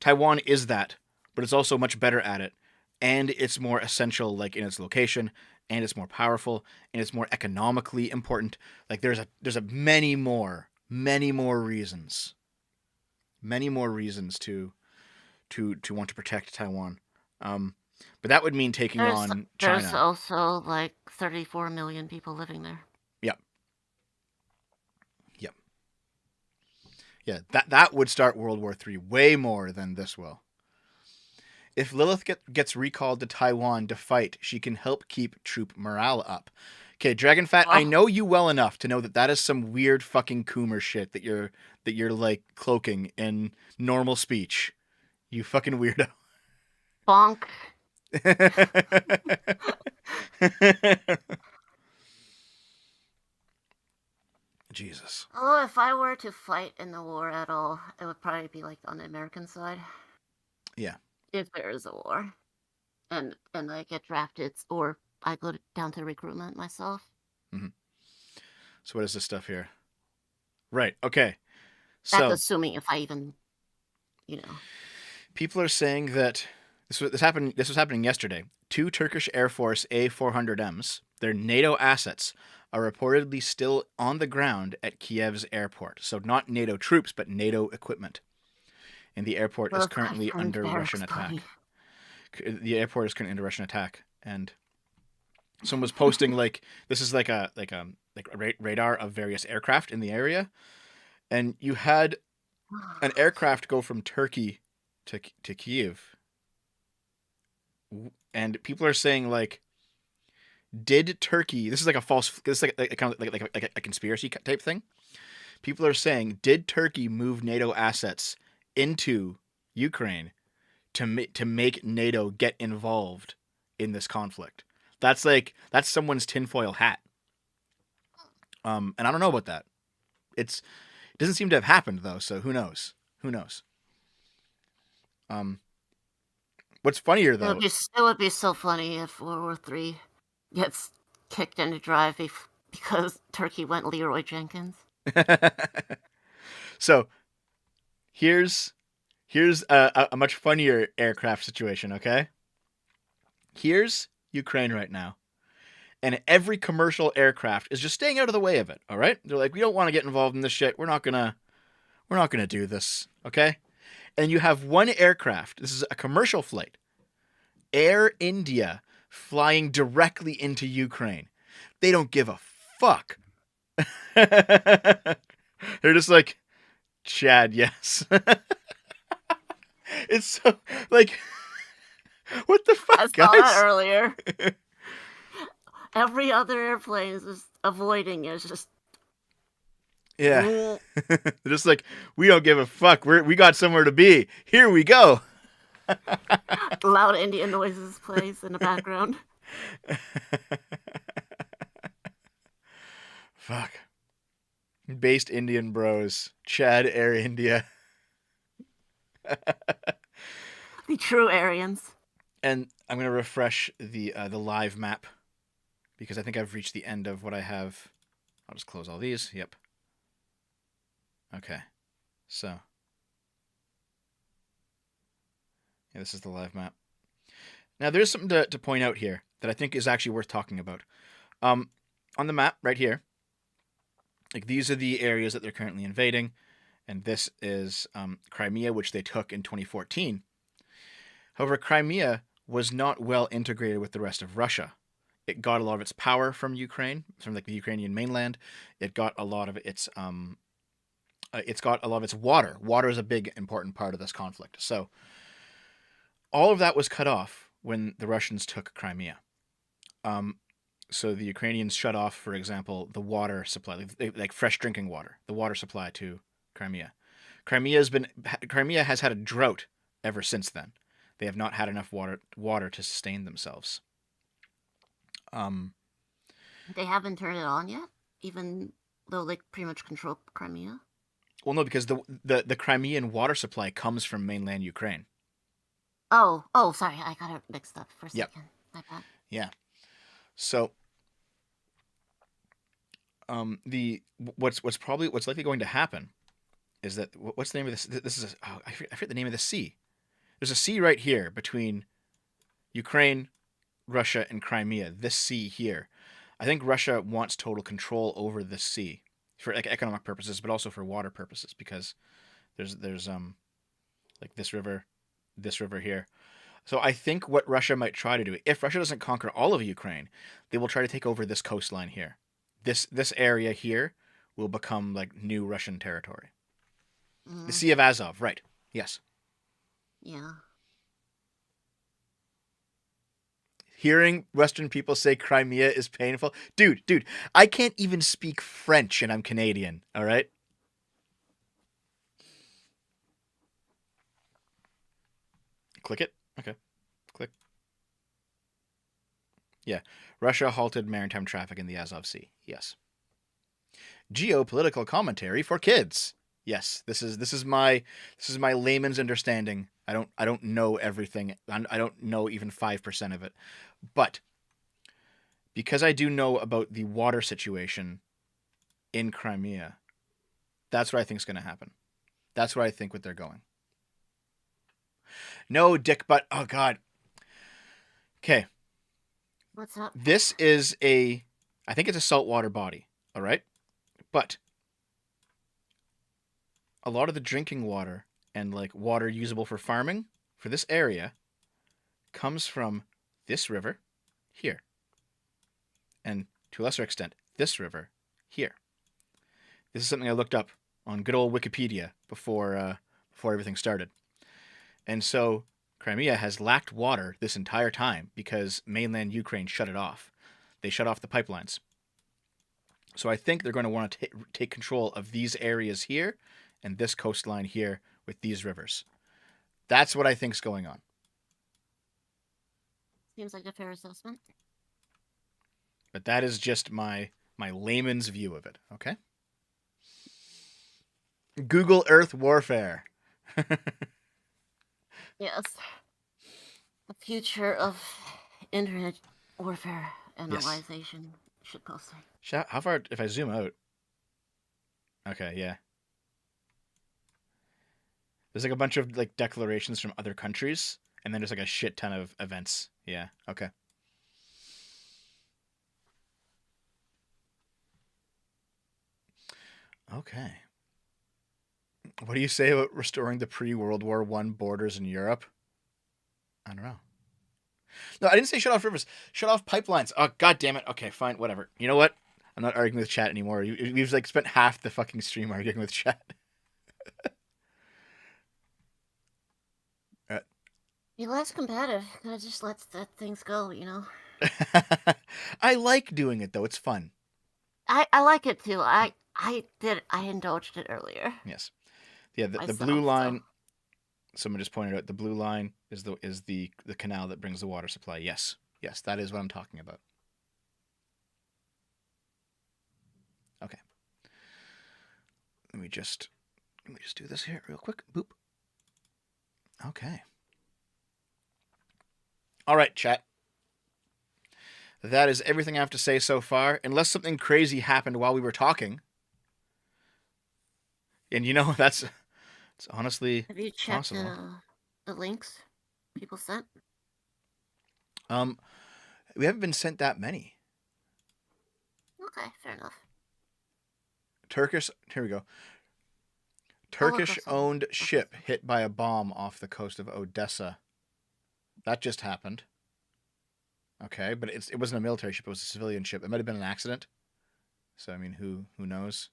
Taiwan is that, but it's also much better at it, and it's more essential, like in its location, and it's more powerful, and it's more economically important. Like there's many more reasons to want to protect Taiwan. But that would mean taking on China. There's also like 34 million people living there. Yep. Yeah, that would start World War III way more than this will. If Lilith gets recalled to Taiwan to fight, she can help keep troop morale up. Okay, Dragonfat, I know you well enough to know that is some weird fucking Coomer shit that you're like cloaking in normal speech. You fucking weirdo. Bonk. Jesus. Oh, if I were to fight in the war at all, it would probably be like on the American side. Yeah. If there is a war, and I get drafted, or I go down to recruitment myself. Mm-hmm. So what is this stuff here? Right. Okay. That's So assuming if I even, people are saying that this was happening yesterday. 2 Turkish Air Force A400Ms, their NATO assets, are reportedly still on the ground at Kiev's airport. So not NATO troops, but NATO equipment. And the airport is currently under Russian attack. The airport is currently under Russian attack, and someone was posting like this is like a radar of various aircraft in the area, and you had an aircraft go from Turkey to Kiev, and people are saying like, did Turkey? This is like a false. This is like kind of like a conspiracy type thing. People are saying, did Turkey move NATO assets into Ukraine to make NATO get involved in this conflict? That's someone's tinfoil hat. And I don't know about that. It doesn't seem to have happened though, so who knows? What's funnier though? It would be so funny if World War III gets kicked into drive because Turkey went Leroy Jenkins. So here's a much funnier aircraft situation. Okay, here's Ukraine right now, and every commercial aircraft is just staying out of the way of it. All right, they're like, we don't want to get involved in this shit. We're not gonna do this. Okay, and you have one aircraft. This is a commercial flight. Air India flying directly into Ukraine. They don't give a fuck. They're just like, Chad, yes. It's so, like, what the fuck, I guys? saw that earlier. Every other airplane is just avoiding it. It's just... Yeah. They're just like, we don't give a fuck. We got somewhere to be. Here we go. Loud Indian noises plays in the background. Fuck. Based Indian bros. Chad, Air India. The true Aryans. And I'm going to refresh the live map because I think I've reached the end of what I have. I'll just close all these. Yep. Okay. So. Yeah, this is the live map. Now, there's something to point out here that I think is actually worth talking about. On the map right here, like these are the areas that they're currently invading, and this is Crimea, which they took in 2014. However, Crimea was not well integrated with the rest of Russia. It got a lot of its power from Ukraine, from like the Ukrainian mainland. It got a lot of its water. Water is a big important part of this conflict. So all of that was cut off when the Russians took Crimea. So the Ukrainians shut off, for example, the water supply, like fresh drinking water, the water supply to Crimea. Crimea has had a drought ever since then. They have not had enough water to sustain themselves. They haven't turned it on yet, even though they pretty much control Crimea. Well, no, because the Crimean water supply comes from mainland Ukraine. Oh, sorry, I got it mixed up for a second. My bad. Yeah. So, what's likely going to happen is that what's the name of this? This is I forget the name of the sea. There's a sea right here between Ukraine, Russia, and Crimea. This sea here. I think Russia wants total control over this sea for like economic purposes, but also for water purposes because there's like this river here. So I think what Russia might try to do, if Russia doesn't conquer all of Ukraine, they will try to take over this coastline here. This area here will become like new Russian territory. The Sea of Azov, right? Yes. Yeah. Hearing Western people say Crimea is painful. Dude, I can't even speak French and I'm Canadian, all right? Click it. Okay. Click. Yeah. Russia halted maritime traffic in the Azov Sea. Yes. Geopolitical commentary for kids. Yes. This is my layman's understanding. I don't know everything. I don't know even 5% of it. But because I do know about the water situation in Crimea, that's what I think is going to happen. That's what I think what they're going. No, dick butt. Oh, God. Okay. What's up? This is I think it's a saltwater body. All right. But a lot of the drinking water and like water usable for farming for this area comes from this river here. And to a lesser extent, this river here. This is something I looked up on good old Wikipedia before everything started. And so Crimea has lacked water this entire time because mainland Ukraine shut it off. They shut off the pipelines. So I think they're going to want to take control of these areas here and this coastline here with these rivers. That's what I think's going on. Seems like a fair assessment. But that is just my layman's view of it, okay? Google Earth warfare. Yes. The future of internet warfare Yes. analyzation should post it. How far? If I zoom out. Okay, yeah. There's like a bunch of like declarations from other countries, and then there's like a shit ton of events. Yeah. Okay. Okay. What do you say about restoring the pre-World War I borders in Europe? I don't know. No, I didn't say shut off rivers. Shut off pipelines. Oh, god damn it. Okay, fine, whatever. You know what? I'm not arguing with chat anymore. We've like spent half the fucking stream arguing with chat. Be less competitive. Gotta just let things go, you know? I like doing it, though. It's fun. I like it, too. I indulged it earlier. Yes. Yeah, the Myself, blue line... Someone just pointed out the blue line is the canal that brings the water supply. Yes. Yes, that is what I'm talking about. Okay. Let me just do this here real quick. Boop. Okay. All right, chat. That is everything I have to say so far, unless something crazy happened while we were talking. And you know, it's honestly Have you checked possible. the links people sent? We haven't been sent that many. Okay, fair enough. Here we go. Turkish-owned ship hit by a bomb off the coast of Odessa. That just happened. Okay, but it wasn't a military ship, it was a civilian ship. It might have been an accident. So, I mean, who knows?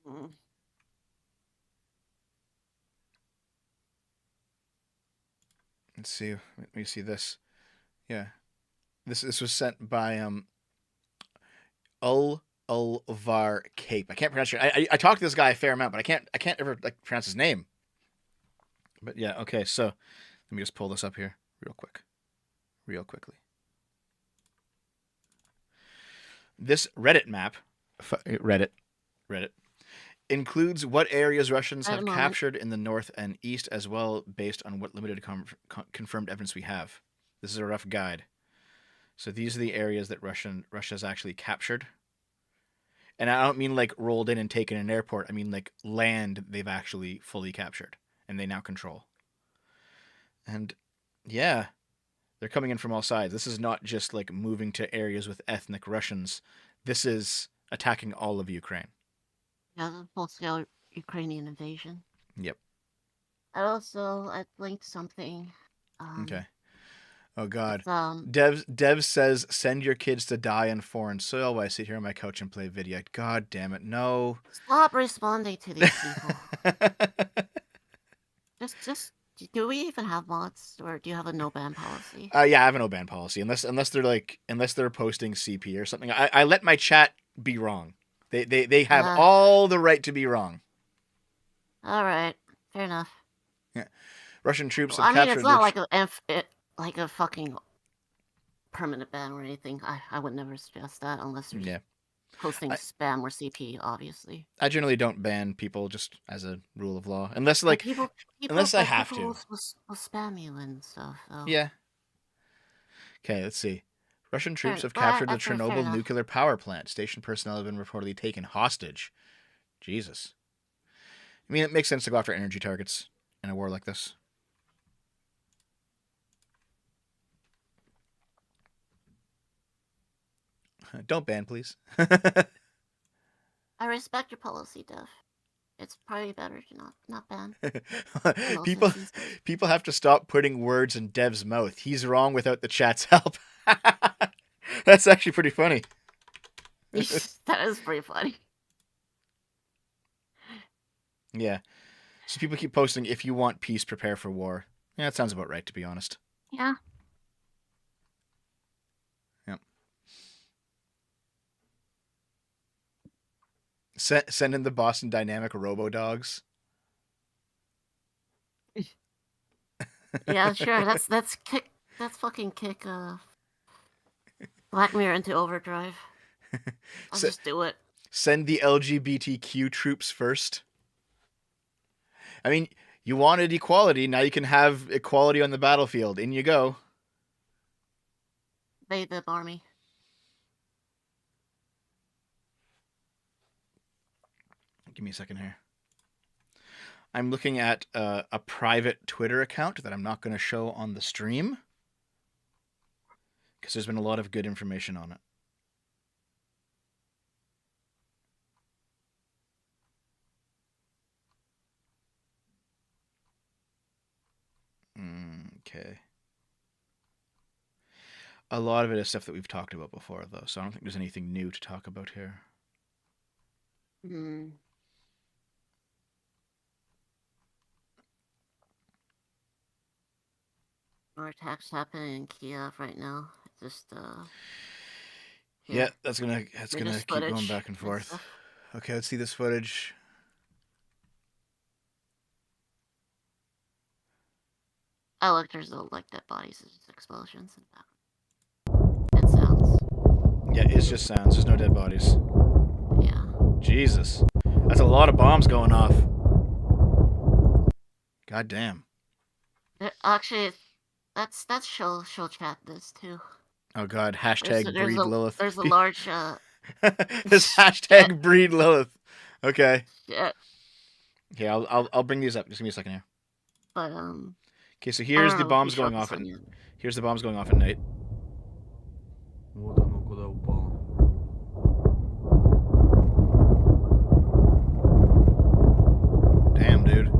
Mm-hmm. Let's see. Let me see this. Yeah. This was sent by Ulvar Cape. I can't pronounce it. I talked to this guy a fair amount, but I can't ever like pronounce his name. But yeah, okay, so let me just pull this up here real quickly. This Reddit map, Reddit, includes what areas Russians have captured in the north and east as well, based on what limited confirmed evidence we have. This is a rough guide. So these are the areas that Russia's actually captured. And I don't mean like rolled in and taken an airport. I mean like land they've actually fully captured and they now control. And yeah, they're coming in from all sides. This is not just like moving to areas with ethnic Russians. This is attacking all of Ukraine. Yeah, the full-scale Ukrainian invasion. Yep. I linked something. Okay. Oh God. It's, Dev says, send your kids to die in foreign soil while I sit here on my couch and play video. God damn it, no. Stop responding to these people. just do we even have mods, or do you have a no ban policy? Yeah, I have a no ban policy. Unless they're posting CP or something. I let my chat be wrong. They have all the right to be wrong. All right, fair enough. Yeah. Russian troops Well, have captured... it's not like a fucking permanent ban or anything. I would never suggest that unless they're posting spam or CP, obviously. I generally don't ban people just as a rule of law. Unless, like, unless I have to. Will spam you and stuff, though. Yeah. Okay, let's see. Russian troops have captured the Chernobyl nuclear power plant. Station personnel have been reportedly taken hostage. Jesus. I mean, it makes sense to go after energy targets in a war like this. Don't ban, please. I respect your policy, Dev. It's probably better to not ban. People have to stop putting words in Dev's mouth. He's wrong without the chat's help. That's actually pretty funny. That is pretty funny. Yeah. So people keep posting, if you want peace, prepare for war. Yeah, that sounds about right, to be honest. Yeah. Yep. Send in the Boston Dynamic Robo-Dogs. Yeah, sure. That's fucking kick Black Mirror into overdrive. I'll just do it. Send the LGBTQ troops first. I mean, You wanted equality, now you can have equality on the battlefield. In you go. They the army. Give me a second here. I'm looking at a private Twitter account that I'm not going to show on the stream because there's been a lot of good information on it. Okay. A lot of it is stuff that we've talked about before, though, so I don't think there's anything new to talk about here. More attacks happening in Kiev right now. Just Yeah, that's gonna keep going back and forth. Okay, let's see this footage. Oh look, there's no like dead bodies, it's just explosions and that. It sounds. Yeah, it's just sounds. There's no dead bodies. Yeah. Jesus, that's a lot of bombs going off. God damn. Actually, that's show chat this too. Oh God, hashtag breed Lilith. There's a large this hashtag breed Lilith. Okay. Yeah. Okay, I'll bring these up. Just give me a second here. But Okay, so here's the bombs going off at here's the bombs going off at night. Damn, dude.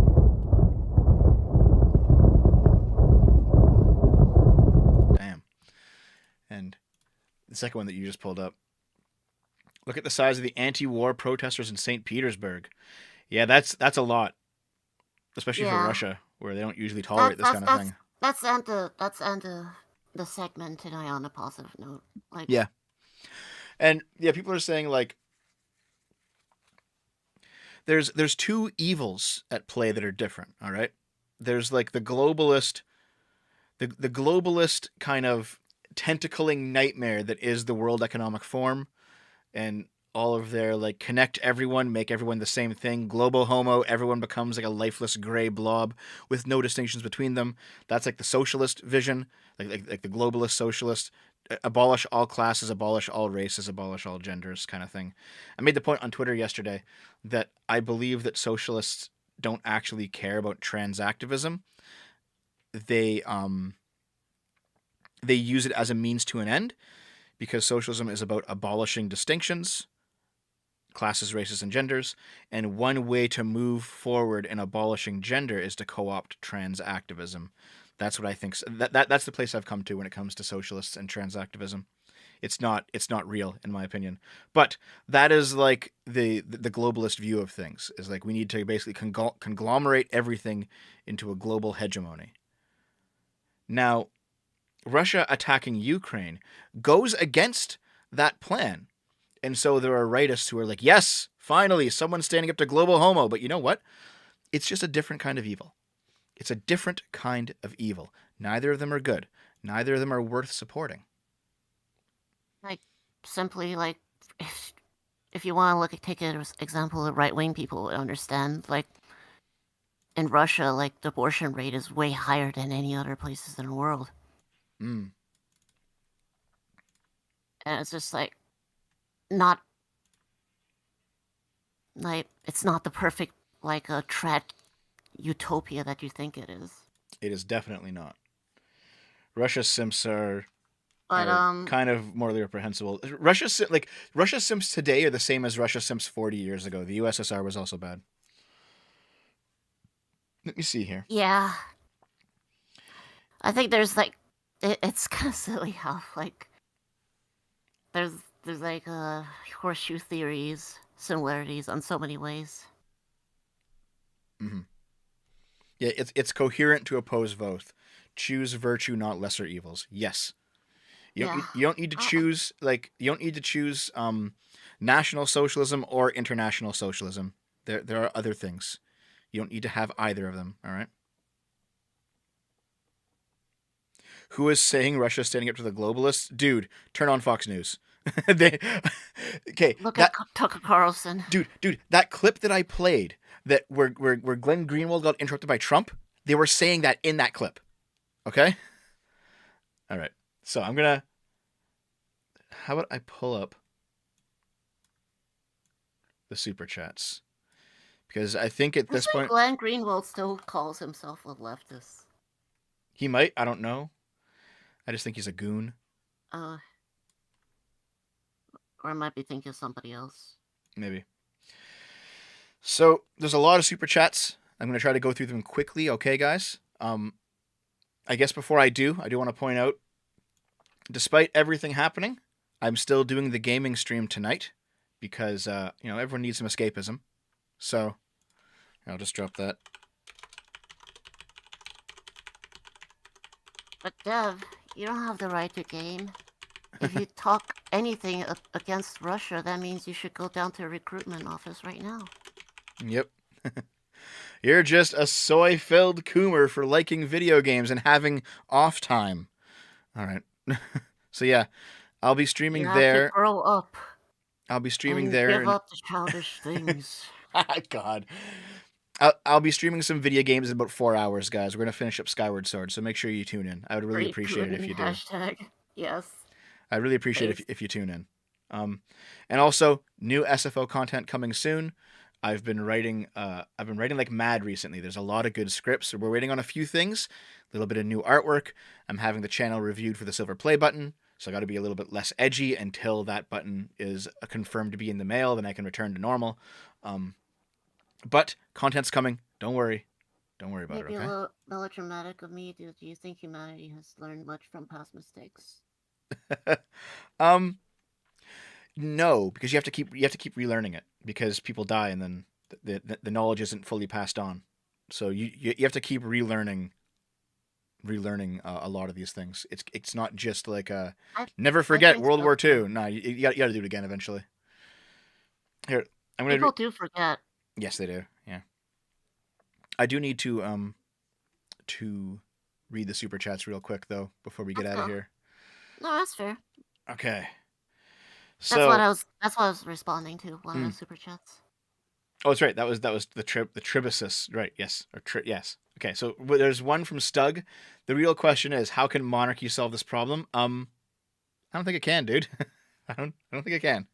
Damn. And the second one that you just pulled up. Look at the size of the anti-war protesters in St. Petersburg. Yeah, that's a lot. Especially for Russia, where they don't usually tolerate this kind of thing. That's end the segment today on a positive note. Like yeah. And yeah, people are saying like there's two evils at play that are different, all right? There's like the globalist kind of tentacling nightmare that is the World Economic Forum and all of their like connect everyone, make everyone the same thing, global homo, everyone becomes like a lifeless gray blob with no distinctions between them. That's like the socialist vision, like the globalist socialist, abolish all classes, abolish all races, abolish all genders kind of thing. I made the point on Twitter yesterday that I believe that socialists don't actually care about trans activism. They use it as a means to an end because socialism is about abolishing distinctions, classes, races, and genders, and one way to move forward in abolishing gender is to co-opt trans activism. That's what I think. That's the place I've come to when it comes to socialists and trans activism. It's not real, in my opinion. But that is like the globalist view of things, is like we need to basically conglomerate everything into a global hegemony. Now, Russia attacking Ukraine goes against that plan. And so there are rightists who are like, yes, finally, someone's standing up to global homo. But you know what? It's just a different kind of evil. It's a different kind of evil. Neither of them are good. Neither of them are worth supporting. Like, simply, like, if you want to take an example of right-wing people would understand, like, in Russia, like, the abortion rate is way higher than any other places in the world. Mm. And it's just, like, not, like, it's not the perfect, like, a utopia that you think it is. It is definitely not. Russia simps are But kind of morally reprehensible. Russia simps today are the same as Russia simps 40 years ago. The USSR was also bad. Let me see here. Yeah. I think there's like it's kind of silly how like there's like horseshoe theories, similarities on so many ways. Mm-hmm. Yeah, it's coherent to oppose both. Choose virtue, not lesser evils. Yes. You don't need to choose National Socialism or International Socialism. There are other things. You don't need to have either of them, all right? Who is saying Russia's standing up to the globalists? Dude, turn on Fox News. Okay. Look at Tucker Carlson. Dude, that clip that I played that where Glenn Greenwald got interrupted by Trump, they were saying that in that clip. Okay? All right. So I'm going to... How about I pull up the super chats? Because I think at this point... Glenn Greenwald still calls himself a leftist. He might. I don't know. I just think he's a goon. Or I might be thinking of somebody else. Maybe. So there's a lot of super chats. I'm going to try to go through them quickly. Okay, guys? I guess before I do want to point out, despite everything happening, I'm still doing the gaming stream tonight because, everyone needs some escapism. So I'll just drop that. But Dev, you don't have the right to game. If you talk anything against Russia, that means you should go down to a recruitment office right now. Yep. You're just a soy-filled coomer for liking video games and having off time. All right. So yeah, I'll be streaming there. To grow up. I'll be streaming and there. Give up the childish things. God. I'll be streaming some video games in about 4 hours, guys. We're going to finish up Skyward Sword, so make sure you tune in. I would really appreciate it if you do. Hashtag. Yes. I'd really appreciate it if you tune in. And also, new SFO content coming soon. I've been writing like mad recently. There's a lot of good scripts. We're waiting on a few things. A little bit of new artwork. I'm having the channel reviewed for the silver play button, so I got to be a little bit less edgy until that button is confirmed to be in the mail. Then I can return to normal. But content's coming. Don't worry. Don't worry about it, okay? Maybe a little melodramatic of me. Do you think humanity has learned much from past mistakes? No, because you have to keep relearning it because people die and then the knowledge isn't fully passed on. So you have to keep relearning a lot of these things. It's not just like never forget World War II. No, you got to do it again eventually. Here, I'm gonna. People do forget. Yes, they do. Yeah. I do need to read the super chats real quick though before we get out of here. No, that's fair. Okay. That's what I was responding to. One of the super chats. Oh, that's right. That was the tribasis, right? Yes, yes. Okay, so there's one from Stug. The real question is, how can monarchy solve this problem? I don't think it can, dude. I don't think it can.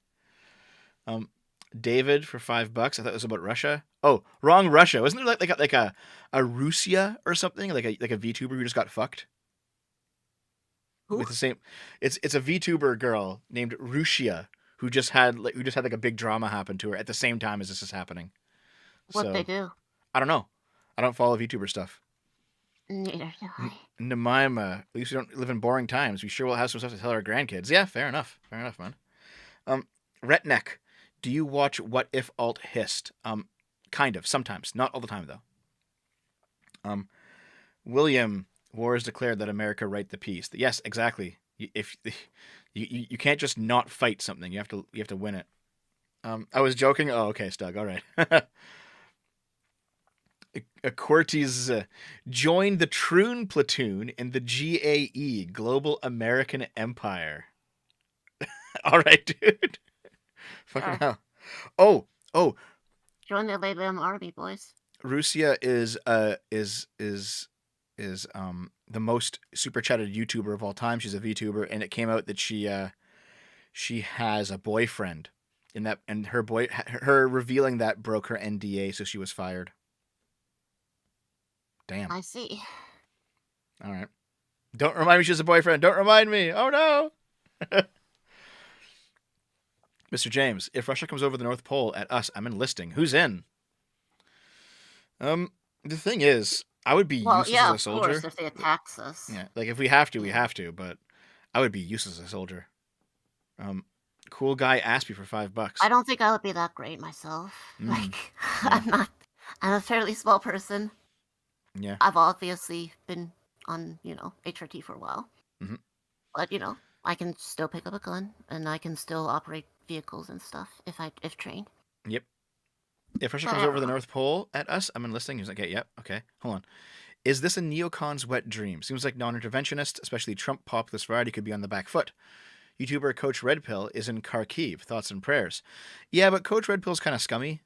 David for $5. I thought it was about Russia. Oh, wrong Russia. Wasn't there like a Russia or something? Like a VTuber who just got fucked? Who? With the same, it's a VTuber girl named Rusia who just had like a big drama happen to her at the same time as this is happening. What they do? I don't know. I don't follow VTuber stuff. Neither do I. Nemaima, at least we don't live in boring times. We sure will have some stuff to tell our grandkids. Yeah, fair enough. Fair enough, man. Retneck, do you watch What If Alt Hist? Kind of, sometimes. Not all the time, though. William, war is declared that America write the peace. Yes, exactly. If you can't just not fight something, you have to win it. I was joking. Oh, okay, Stug. All right. Cortes joined the Troon platoon in the GAE, Global American Empire. All right, dude. Fucking hell. Oh. Join the LABM army, boys. Rusia is the most super chatted YouTuber of all time. She's a VTuber, and it came out that she has a boyfriend, and her revealing that broke her NDA, so she was fired. Damn. I see. All right. Don't remind me she has a boyfriend. Don't remind me. Oh no. Mr. James, if Russia comes over the North Pole at us, I'm enlisting. Who's in? The thing is, I would be useless as a soldier. Of course, if they attack us. Yeah, like if we have to, we have to, but I would be useless as a soldier. Cool guy asked me for $5. I don't think I would be that great myself. Like, yeah. I'm a fairly small person. Yeah. I've obviously been on, HRT for a while. Mm-hmm. But, I can still pick up a gun, and I can still operate vehicles and stuff if trained. Yep. If Russia comes over the North Pole at us, I'm enlisting. He's like, okay, yep, okay. Hold on. Is this a neocon's wet dream? Seems like non-interventionist, especially Trump populist variety, could be on the back foot. YouTuber Coach Red Pill is in Kharkiv. Thoughts and prayers. Yeah, but Coach Red Pill's kind of scummy.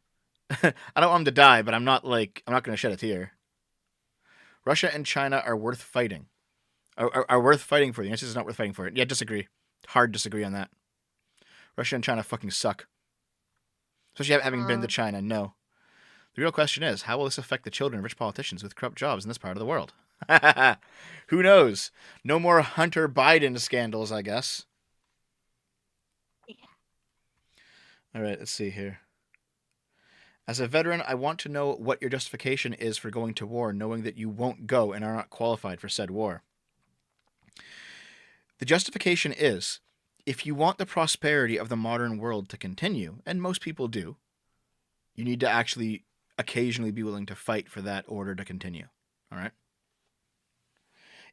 I don't want him to die, but I'm not going to shed a tear. Russia and China are worth fighting. Are worth fighting for. The answer is not worth fighting for it. Yeah, disagree. Hard disagree on that. Russia and China fucking suck. Especially having been to China, no. The real question is, how will this affect the children of rich politicians with corrupt jobs in this part of the world? Who knows? No more Hunter Biden scandals, I guess. Yeah. All right, let's see here. As a veteran, I want to know what your justification is for going to war, knowing that you won't go and are not qualified for said war. The justification is, if you want the prosperity of the modern world to continue, and most people do, you need to actually occasionally be willing to fight for that order to continue. All right?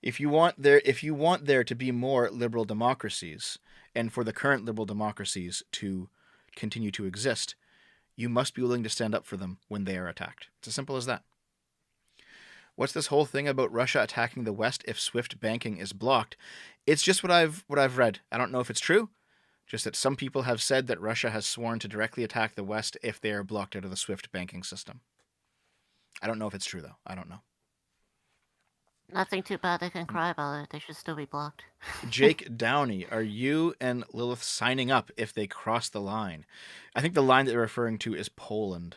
If you want there to be more liberal democracies, and for the current liberal democracies to continue to exist, you must be willing to stand up for them when they are attacked. It's as simple as that. What's this whole thing about Russia attacking the West if SWIFT banking is blocked? It's just what I've read. I don't know if it's true. Just that some people have said that Russia has sworn to directly attack the West if they are blocked out of the SWIFT banking system. I don't know if it's true, though. I don't know. Nothing too bad they can cry about it. They should still be blocked. Jake Downey, are you and Lilith signing up if they cross the line? I think the line that they're referring to is Poland.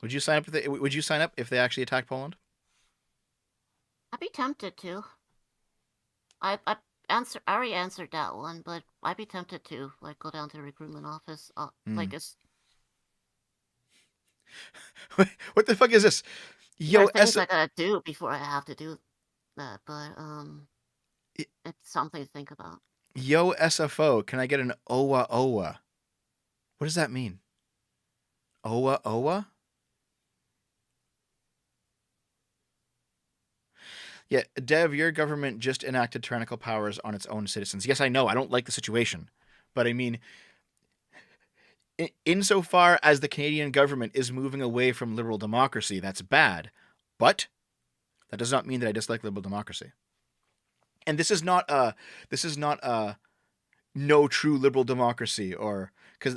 Would you sign up if they actually attack Poland? I'd be tempted to. I already answered that one, but I'd be tempted to go down to the recruitment office. What the fuck is this? There are things I gotta do before I have to do that, but it's something to think about. Yo, SFO, can I get an OWA OWA? What does that mean? OWA OWA? Yeah, Dev, your government just enacted tyrannical powers on its own citizens. Yes, I know. I don't like the situation. But I mean, insofar as the Canadian government is moving away from liberal democracy, that's bad. But that does not mean that I dislike liberal democracy. And this is not no true liberal democracy or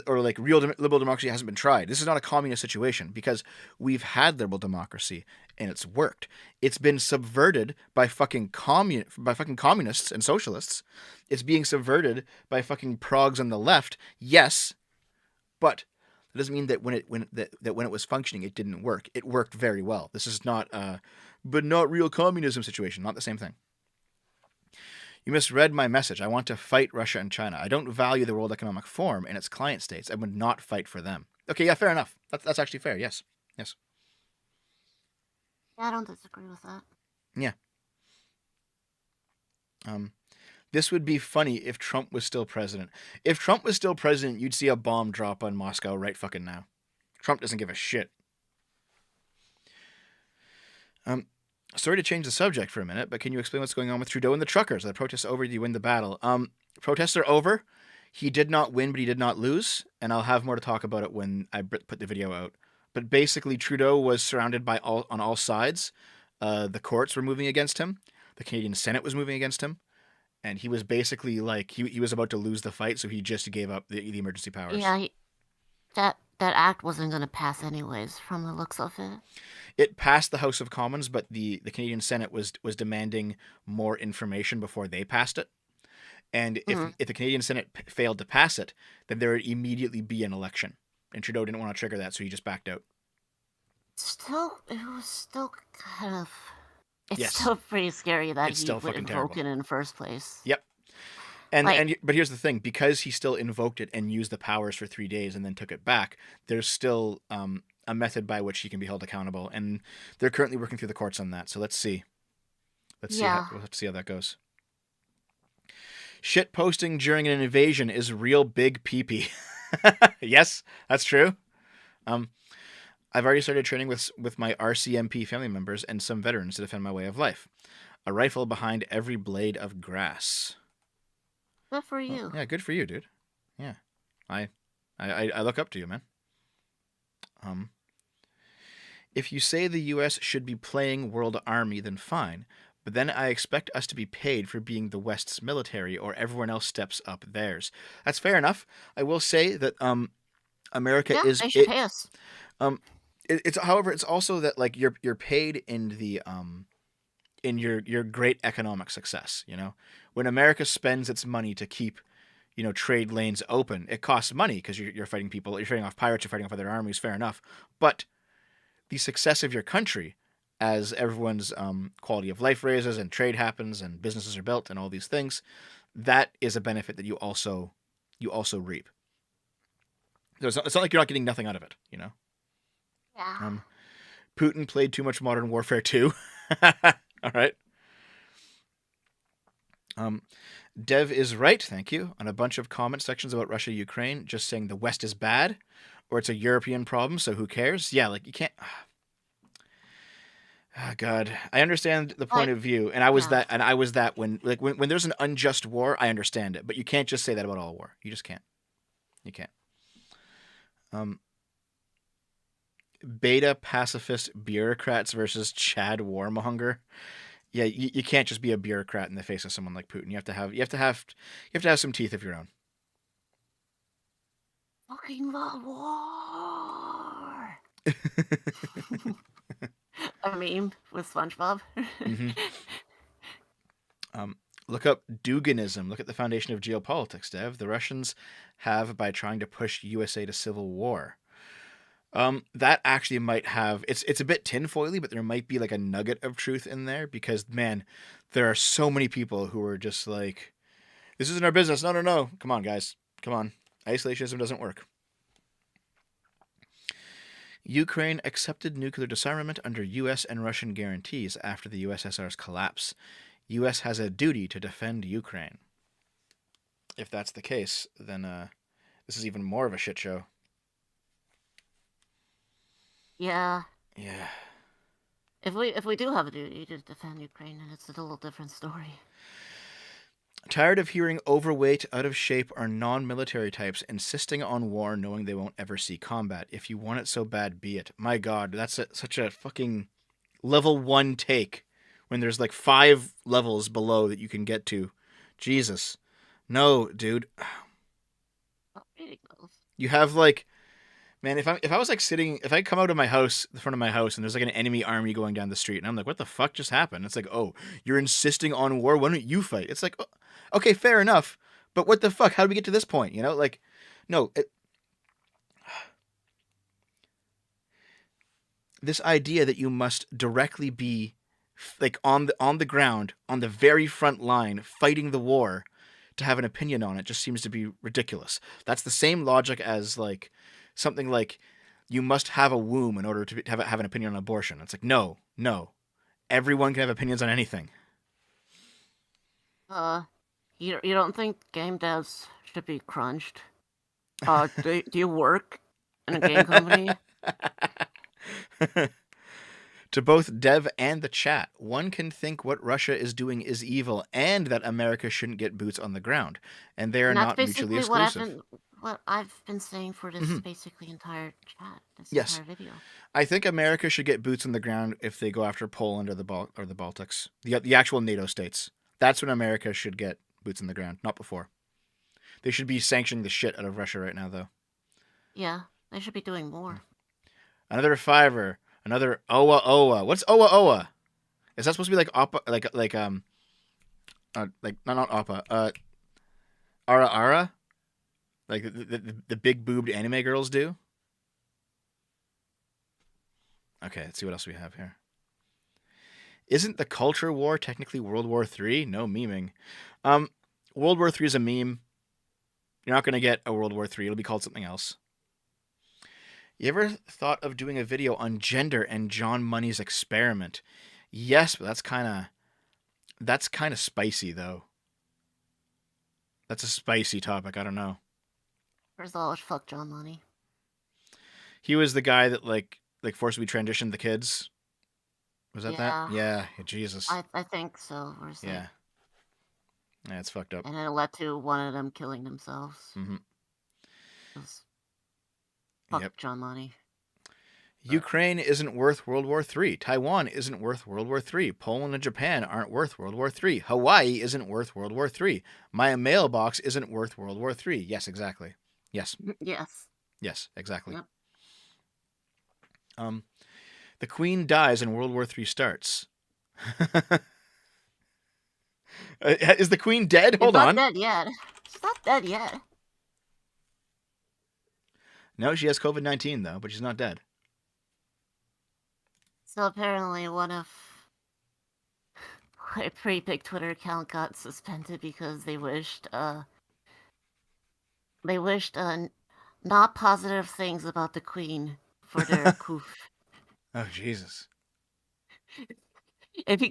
real liberal democracy hasn't been tried. This is not a communist situation because we've had liberal democracy and it's worked. It's been subverted by fucking communists and socialists. It's being subverted by fucking progs on the left. Yes, but that doesn't mean that when it was functioning, it didn't work. It worked very well. This is not but not real communism situation. Not the same thing. You misread my message. I want to fight Russia and China. I don't value the World Economic Forum and its client states. I would not fight for them. Okay, yeah, fair enough. That's actually fair. Yes. Yes. Yeah, I don't disagree with that. Yeah. This would be funny if Trump was still president. If Trump was still president, you'd see a bomb drop on Moscow right fucking now. Trump doesn't give a shit. Sorry to change the subject for a minute, but can you explain what's going on with Trudeau and the truckers? Are the protests over? Do you win the battle? Protests are over. He did not win, but he did not lose. And I'll have more to talk about it when I put the video out. But basically, Trudeau was surrounded on all sides. The courts were moving against him. The Canadian Senate was moving against him. And he was basically he was about to lose the fight, so he just gave up the emergency powers. Yeah, that act wasn't going to pass anyways, from the looks of it. It passed the House of Commons, but the Canadian Senate was demanding more information before they passed it. And if the Canadian Senate failed to pass it, then there would immediately be an election. And Trudeau didn't want to trigger that, so he just backed out. It was still kind of... It's yes. still pretty scary that it's he still would invoke it in the first place. Yep. But here's the thing, because he still invoked it and used the powers for 3 days and then took it back, there's still a method by which he can be held accountable, and they're currently working through the courts on that. So let's see. We'll have to see how that goes. Shit posting during an invasion is real big pee-pee. Yes, that's true. I've already started training with my RCMP family members and some veterans to defend my way of life. A rifle behind every blade of grass. Good for you. Yeah, good for you, dude. Yeah. I look up to you, man. If you say the US should be playing World Army, then fine. but then I expect us to be paid for being the West's military, or everyone else steps up theirs. That's fair enough. I will say that America is they should pay us. It's however, it's also that like you're paid in the in your great economic success. You know, when America spends its money to keep, you know, trade lanes open, it costs money because you're fighting people, you're fighting off pirates, you're fighting off other armies. Fair enough, but the success of your country, as everyone's quality of life raises and trade happens and businesses are built and all these things, that is a benefit that you also reap. So it's not like you're not getting nothing out of it, you know. Yeah. Putin played too much Modern Warfare 2. All right. Dev is right, thank you, on a bunch of comment sections about Russia, Ukraine, just saying the West is bad, or it's a European problem, so who cares? Yeah, like you can't. Oh, God, I understand the point of view, and I was that when there's an unjust war, I understand it, but you can't just say that about all war. You just can't. You can't. Beta pacifist bureaucrats versus Chad warmonger. Yeah, you can't just be a bureaucrat in the face of someone like Putin. You have to have some teeth of your own. Fucking the war. A meme with SpongeBob. Mm-hmm. Look up Duginism. Look at the foundation of geopolitics, Dev. The Russians have by trying to push USA to civil war. That actually might have, it's a bit tinfoily, but there might be like a nugget of truth in there because, man, there are so many people who are just like, this isn't our business. No. Come on, guys. Come on. Isolationism doesn't work. Ukraine accepted nuclear disarmament under U.S. and Russian guarantees after the USSR's collapse. U.S. has a duty to defend Ukraine. If that's the case, then this is even more of a shit show. Yeah. Yeah. If we do have a duty to defend Ukraine, then it's a little different story. Tired of hearing overweight, out of shape, or non-military types insisting on war knowing they won't ever see combat. If you want it so bad, be it. My God, that's such a fucking level 1 take when there's like 5 levels below that you can get to. Jesus. No, dude. You have like, man, if I was like sitting, if I come out of my house, the front of my house, and there's like an enemy army going down the street, and I'm like, what the fuck just happened? It's like, oh, you're insisting on war? Why don't you fight? It's like, oh, okay, fair enough, but what the fuck? How did we get to this point? You know, like, no. This idea that you must directly be like on the ground, on the very front line, fighting the war, to have an opinion on it just seems to be ridiculous. That's the same logic as like something like you must have a womb in order to have an opinion on abortion. It's like, no. Everyone can have opinions on anything. You don't think game devs should be crunched? Do you work in a game company? To both Dev and the chat, one can think what Russia is doing is evil and that America shouldn't get boots on the ground, and they are not mutually exclusive. What I've been saying for this basically entire chat, this yes. entire video. I think America should get boots on the ground if they go after Poland or the Baltics, the actual NATO states. That's when America should get boots on the ground, not before. They should be sanctioning the shit out of Russia right now, though. Yeah, they should be doing more. Another fiver. Another Owa. What's Owa? Is that supposed to be like Oppa, like not Oppa, Ara? Like the big boobed anime girls do? Okay, let's see what else we have here. Isn't the culture war technically World War III? No memeing. World War III is a meme. You're not going to get a World War III. It'll be called something else. You ever thought of doing a video on gender and John Money's experiment? Yes, but that's kind of spicy, though. That's a spicy topic. I don't know. First of all, fuck John Money. He was the guy that like forcibly transitioned the kids. Was that that? Yeah, Jesus. I think so. Yeah, it's fucked up. And it led to one of them killing themselves. Mm-hmm. Fuck John Money. Ukraine isn't worth World War III. Taiwan isn't worth World War III. Poland and Japan aren't worth World War III. Hawaii isn't worth World War III. My mailbox isn't worth World War III. Yes, exactly. Yes. Yes. Yes, exactly. Yep. The Queen dies and World War III starts. Is the Queen dead? Hold on. She's not dead yet. She's not dead yet. No, she has COVID-19 though, but she's not dead. So apparently one of a pretty big Twitter account got suspended because they wished not positive things about the Queen for their coup. Oh Jesus! If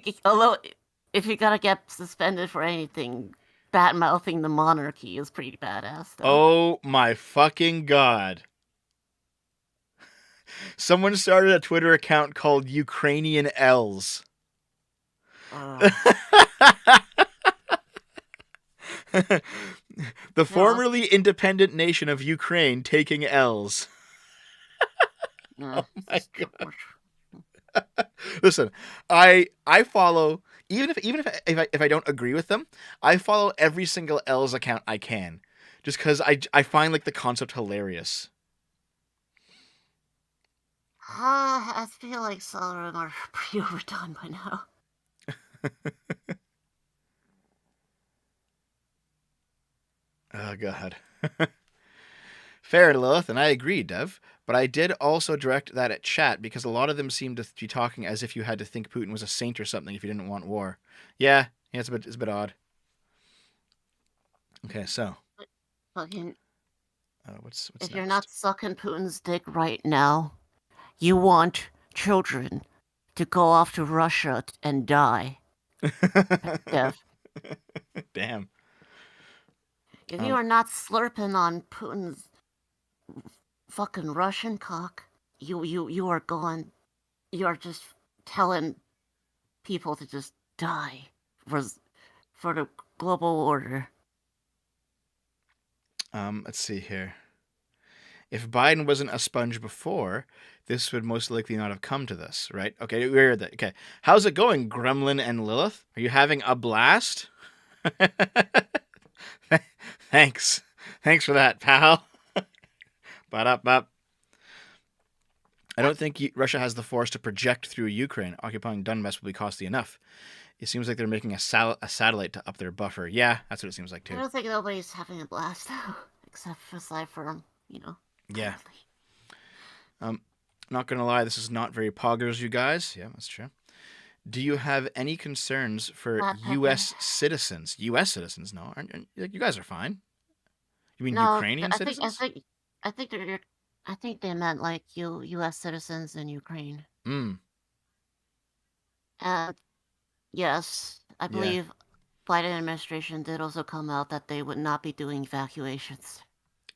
you gotta get suspended for anything, bad mouthing the monarchy is pretty badass. Though. Oh my fucking god! Someone started a Twitter account called Ukrainian L's. The formerly independent nation of Ukraine taking L's. Oh my god! Listen, I follow even if I don't agree with them, I follow every single L's account I can, just because I find like the concept hilarious. I feel like some of them are pretty overdone by now. Oh god. Fair, Lilith, and I agree, Dev. But I did also direct that at chat because a lot of them seem to be talking as if you had to think Putin was a saint or something if you didn't want war. Yeah, it's a bit odd. Okay, so. Fucking. What's if next? You're not sucking Putin's dick right now, you want children to go off to Russia and die. Dev. Damn. If you are not slurping on Putin's fucking Russian cock, you are going. You are just telling people to just die for the global order. Let's see here. If Biden wasn't a sponge before, this would most likely not have come to this, right? Okay, we heard that. Okay, how's it going, Gremlin and Lilith? Are you having a blast? Thanks for that, pal. Ba-da-ba. I don't think Russia has the force to project through Ukraine. Occupying Donbass will be costly enough. It seems like they're making a satellite to up their buffer. Yeah, that's what it seems like too. I don't think nobody's having a blast, except aside from, Yeah. Not gonna lie, this is not very poggers, you guys. Yeah, that's true. Do you have any concerns for U.S. citizens? U.S. citizens? No, you guys are fine. You mean no, Ukrainian citizens? I think they meant like U.S. citizens in Ukraine. Mm. And yes, I believe Biden administration did also come out that they would not be doing evacuations.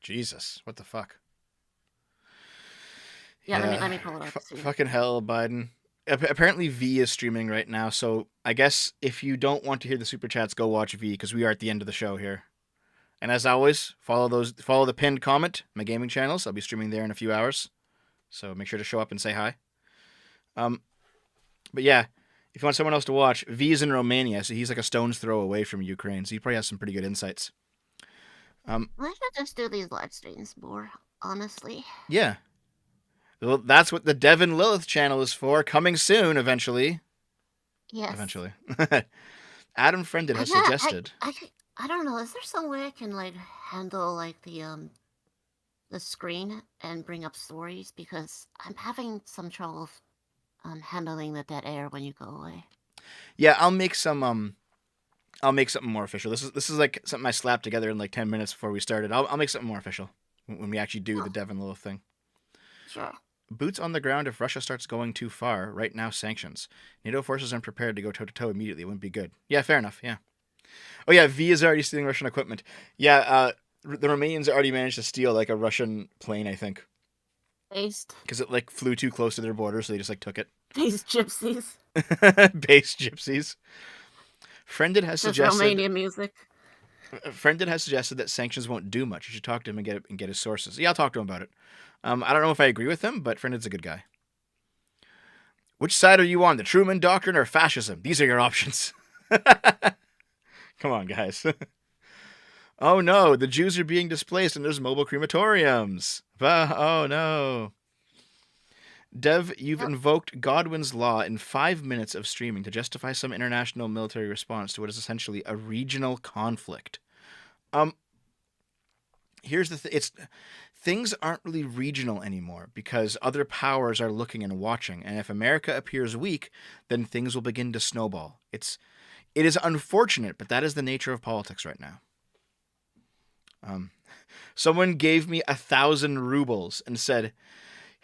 Jesus, what the fuck? Yeah, let me pull it up. Fucking hell, Biden. Apparently V is streaming right now, so I guess if you don't want to hear the super chats, go watch V, because we are at the end of the show here. And as always, follow the pinned comment, my gaming channels. I'll be streaming there in a few hours, so make sure to show up and say hi. But yeah, if you want someone else to watch, V is in Romania, so he's like a stone's throw away from Ukraine, so he probably has some pretty good insights. I should just do these live streams more, honestly. Yeah. Well, that's what the Devin Lilith channel is for. Coming soon, eventually. Yes. Eventually. Adam Friended has suggested. I don't know. Is there some way I can handle the screen and bring up stories, because I'm having some trouble handling the dead air when you go away. Yeah, I'll make something more official. This is like something I slapped together in like 10 minutes before we started. I'll make something more official when we actually do the Devin Lilith thing. Sure. Boots on the ground if Russia starts going too far. Right now, sanctions. NATO forces aren't prepared to go toe-to-toe immediately. It wouldn't be good. Yeah, fair enough, yeah. Oh yeah, V is already stealing Russian equipment. Yeah, the Romanians already managed to steal like a Russian plane, I think. Based. Because it like flew too close to their border, so they just like took it. Based gypsies. Based gypsies. Friended has suggested Romanian music. Friended has suggested that sanctions won't do much. You should talk to him and get his sources. Yeah, I'll talk to him about it. I don't know if I agree with him, but Friended's a good guy. Which side are you on, the Truman Doctrine or fascism? These are your options. Come on, guys. Oh no, the Jews are being displaced and there's mobile crematoriums. Oh no. Dev, you've invoked Godwin's law in 5 minutes of streaming to justify some international military response to what is essentially a regional conflict. Here's the thing. Things aren't really regional anymore because other powers are looking and watching. And if America appears weak, then things will begin to snowball. It is unfortunate, but that is the nature of politics right now. Someone gave me 1,000 rubles and said,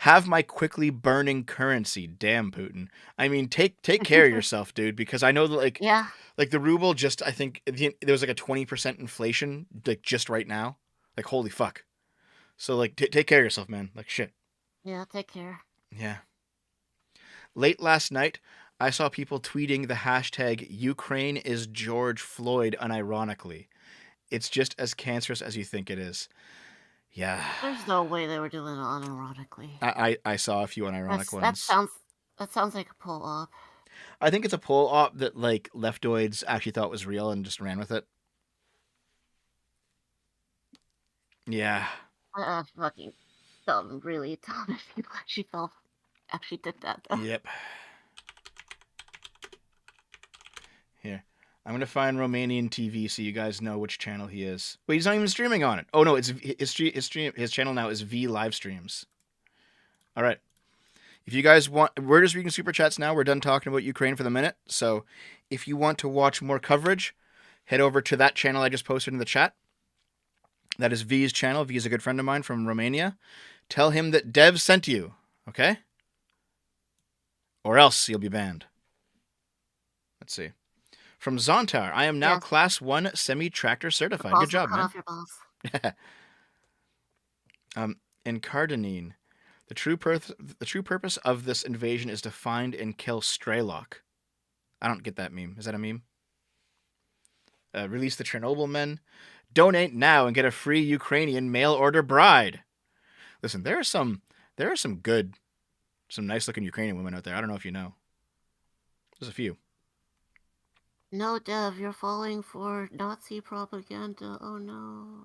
have my quickly burning currency. Damn, Putin. I mean, take care of yourself, dude, because I know that, like the ruble just, I think there was like a 20% inflation, like just right now. Like, holy fuck. So, like, take care of yourself, man. Like, shit. Yeah, take care. Yeah. Late last night, I saw people tweeting the hashtag Ukraine is George Floyd unironically. It's just as cancerous as you think it is. Yeah. There's no way they were doing it unironically. I saw a few unironic ones. That sounds like a pull-op. I think it's a pull-op that, like, leftoids actually thought was real and just ran with it. Yeah. Fucking dumb, really dumb if people actually did that, though. Yep. Here. I'm going to find Romanian TV so you guys know which channel he is. Wait, he's not even streaming on it. Oh, no, it's his channel now is V Live Streams. All right. If you guys want... We're just reading Super Chats now. We're done talking about Ukraine for the minute. So if you want to watch more coverage, head over to that channel I just posted in the chat. That is V's channel. V is a good friend of mine from Romania. Tell him that Dev sent you, okay? Or else you'll be banned. Let's see. From Zontar, I am now Class 1 semi-tractor certified. Good job, man. In Cardanine, the true purpose of this invasion is to find and kill Strelok. I don't get that meme. Is that a meme? Release the Chernobyl men. Donate now and get a free Ukrainian mail-order bride. Listen, there are some nice-looking Ukrainian women out there. I don't know if you know. There's a few. No, Dev, you're falling for Nazi propaganda. Oh, no.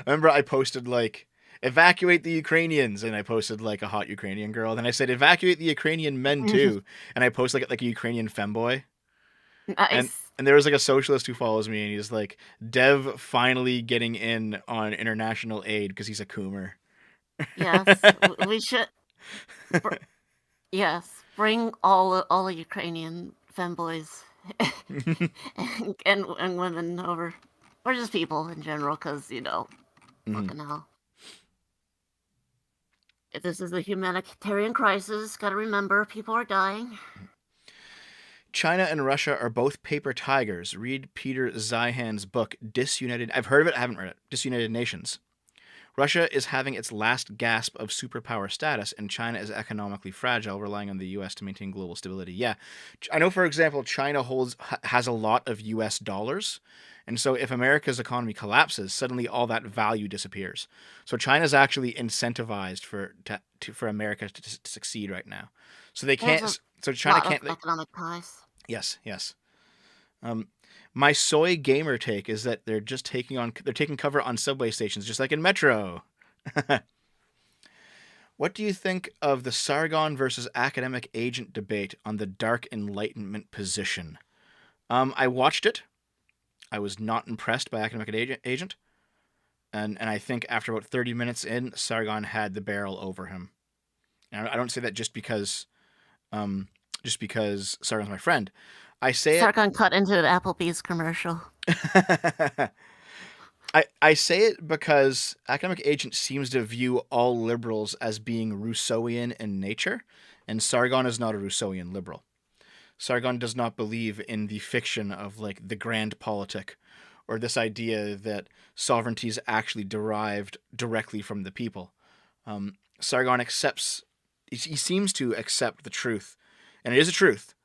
Remember, I posted, like, evacuate the Ukrainians, and I posted, like, a hot Ukrainian girl. Then I said, evacuate the Ukrainian men, too. And I posted, like a Ukrainian femboy. Nice. And there was, like, a socialist who follows me, and he's like, Dev finally getting in on international aid because he's a coomer. Yes, we should. Yes, bring all the Ukrainian femboys and women over, or just people in general, because fucking hell. If this is a humanitarian crisis, gotta remember people are dying. China and Russia are both paper tigers. Read Peter Zeihan's book, Disunited... I've heard of it, I haven't read it. Disunited Nations. Russia is having its last gasp of superpower status, and China is economically fragile, relying on the U.S. to maintain global stability. Yeah. I know, for example, China has a lot of U.S. dollars, and so if America's economy collapses, suddenly all that value disappears. So China's actually incentivized for America to succeed right now. So they can't... So China can't... economic ties. Yes. My soy gamer take is that they're taking cover on subway stations, just like in Metro. What do you think of the Sargon versus academic agent debate on the Dark Enlightenment position? I watched it. I was not impressed by academic agent. And I think after about 30 minutes in, Sargon had the barrel over him. And I don't say that just because Sargon's my friend. I say Sargon cut into an Applebee's commercial. I say it because academic agent seems to view all liberals as being Rousseauian in nature, and Sargon is not a Rousseauian liberal. Sargon does not believe in the fiction of, like, the grand politic, or this idea that sovereignty is actually derived directly from the people. Sargon he seems to accept the truth, and it is a truth,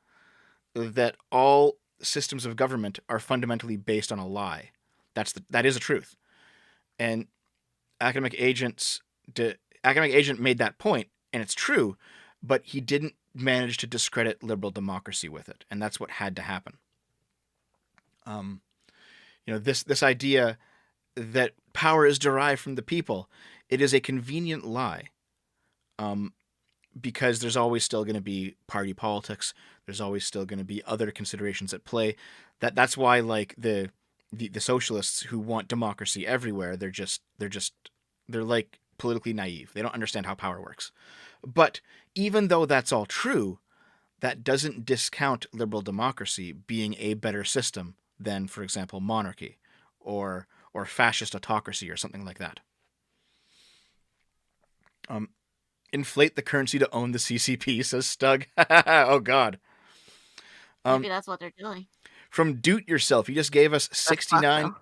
that all systems of government are fundamentally based on a lie. That is a truth. And academic agent made that point, and it's true, but he didn't manage to discredit liberal democracy with it, and that's what had to happen. This idea that power is derived from the people, it is a convenient lie, because there's always still going to be party politics. There's always still going to be other considerations at play. That's why, like, the socialists who want democracy everywhere, they're like politically naive. They don't understand how power works. But even though that's all true, that doesn't discount liberal democracy being a better system than, for example, monarchy or fascist autocracy or something like that. Inflate the currency to own the CCP, says Stug. Oh, God. Maybe that's what they're doing. From Doot Yourself, you just gave us 69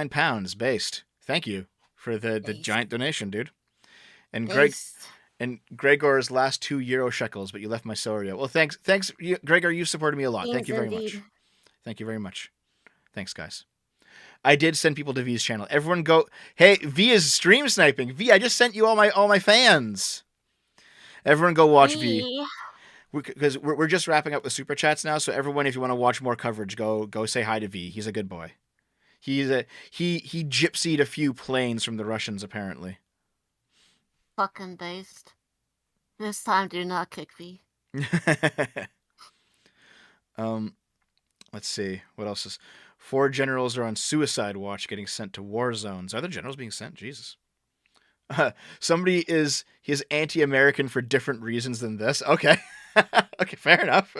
pounds based. Thank you for the giant donation, dude. And Gregor's last 2 euro shekels, but you left my Soria. Well, thanks, Gregor. You supported me a lot. Thank you very much. Thank you very much. Thanks, guys. I did send people to V's channel. Everyone go. Hey, V is stream sniping. V, I just sent you all my fans. Everyone go watch V. Because we're just wrapping up the super chats now. So everyone, if you want to watch more coverage, go say hi to V. He's a good boy. He gypsied a few planes from the Russians, apparently. Fucking based. This time, do not kick V. Let's see. What else is... 4 generals are on suicide watch getting sent to war zones. Are the generals being sent? Jesus. Somebody is anti-American for different reasons than this. Okay. Okay, fair enough.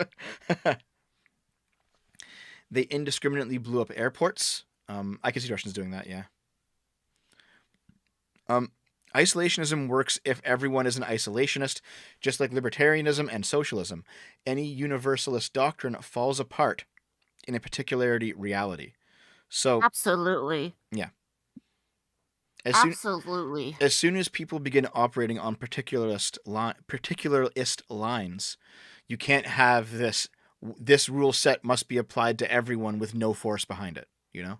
They indiscriminately blew up airports. I can see Russians doing that, yeah. Isolationism works if everyone is an isolationist, just like libertarianism and socialism. Any universalist doctrine falls apart in a particularity reality. So absolutely. Yeah. Absolutely. As soon as people begin operating on particularist lines, you can't have this rule set must be applied to everyone with no force behind it, you know?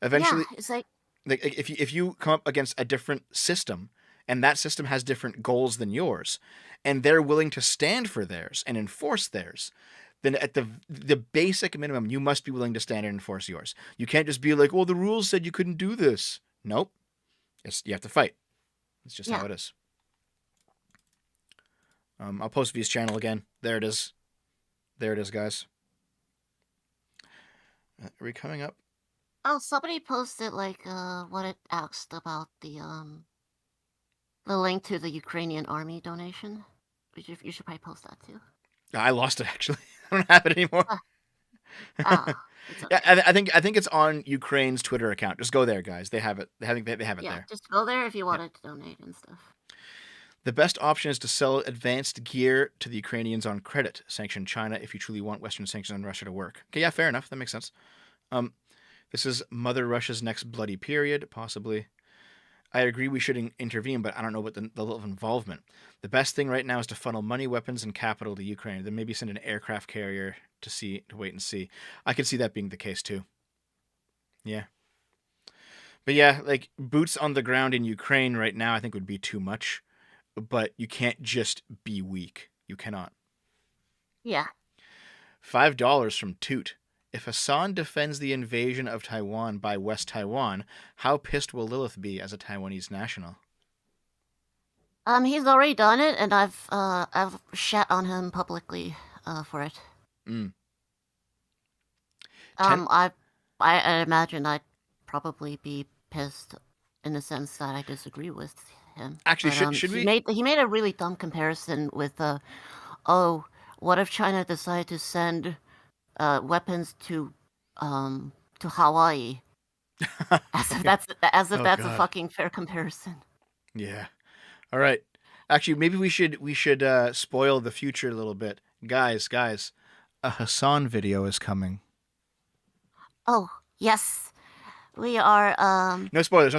Eventually, yeah, it's like if you come up against a different system and that system has different goals than yours, and they're willing to stand for theirs and enforce theirs, then at the basic minimum, you must be willing to stand and enforce yours. You can't just be like, well, the rules said you couldn't do this. Nope. You have to fight. It's just how it is. I'll post V's channel again. There it is. There it is, guys. Are we coming up? Oh, somebody posted what it asked about the link to the Ukrainian army donation. You should probably post that too. I lost it, actually. I don't have it anymore. Okay. Yeah, I think it's on Ukraine's Twitter account. Just go there, guys. They have it. They have it there. Yeah, just go there if you wanted to donate and stuff. The best option is to sell advanced gear to the Ukrainians on credit. Sanction China if you truly want Western sanctions on Russia to work. Okay, yeah, fair enough. That makes sense. This is Mother Russia's next bloody period, possibly. I agree we should intervene, but I don't know what the level of involvement. The best thing right now is to funnel money, weapons, and capital to Ukraine. Then maybe send an aircraft carrier to wait and see. I could see that being the case too. Yeah. But yeah, like boots on the ground in Ukraine right now, I think would be too much. But you can't just be weak. You cannot. Yeah. $5 from Toot. If Hassan defends the invasion of Taiwan by West Taiwan, how pissed will Lilith be as a Taiwanese national? He's already done it, and I've shat on him publicly for it. I imagine I'd probably be pissed in the sense that I disagree with him. Actually, but, should we? He made a really dumb comparison with, what if China decided to send weapons to Hawaii? As if that's a fucking fair comparison. Yeah. All right. Actually, maybe we should spoil the future a little bit, guys. A Hassan video is coming. Oh yes, we are. No spoilers. No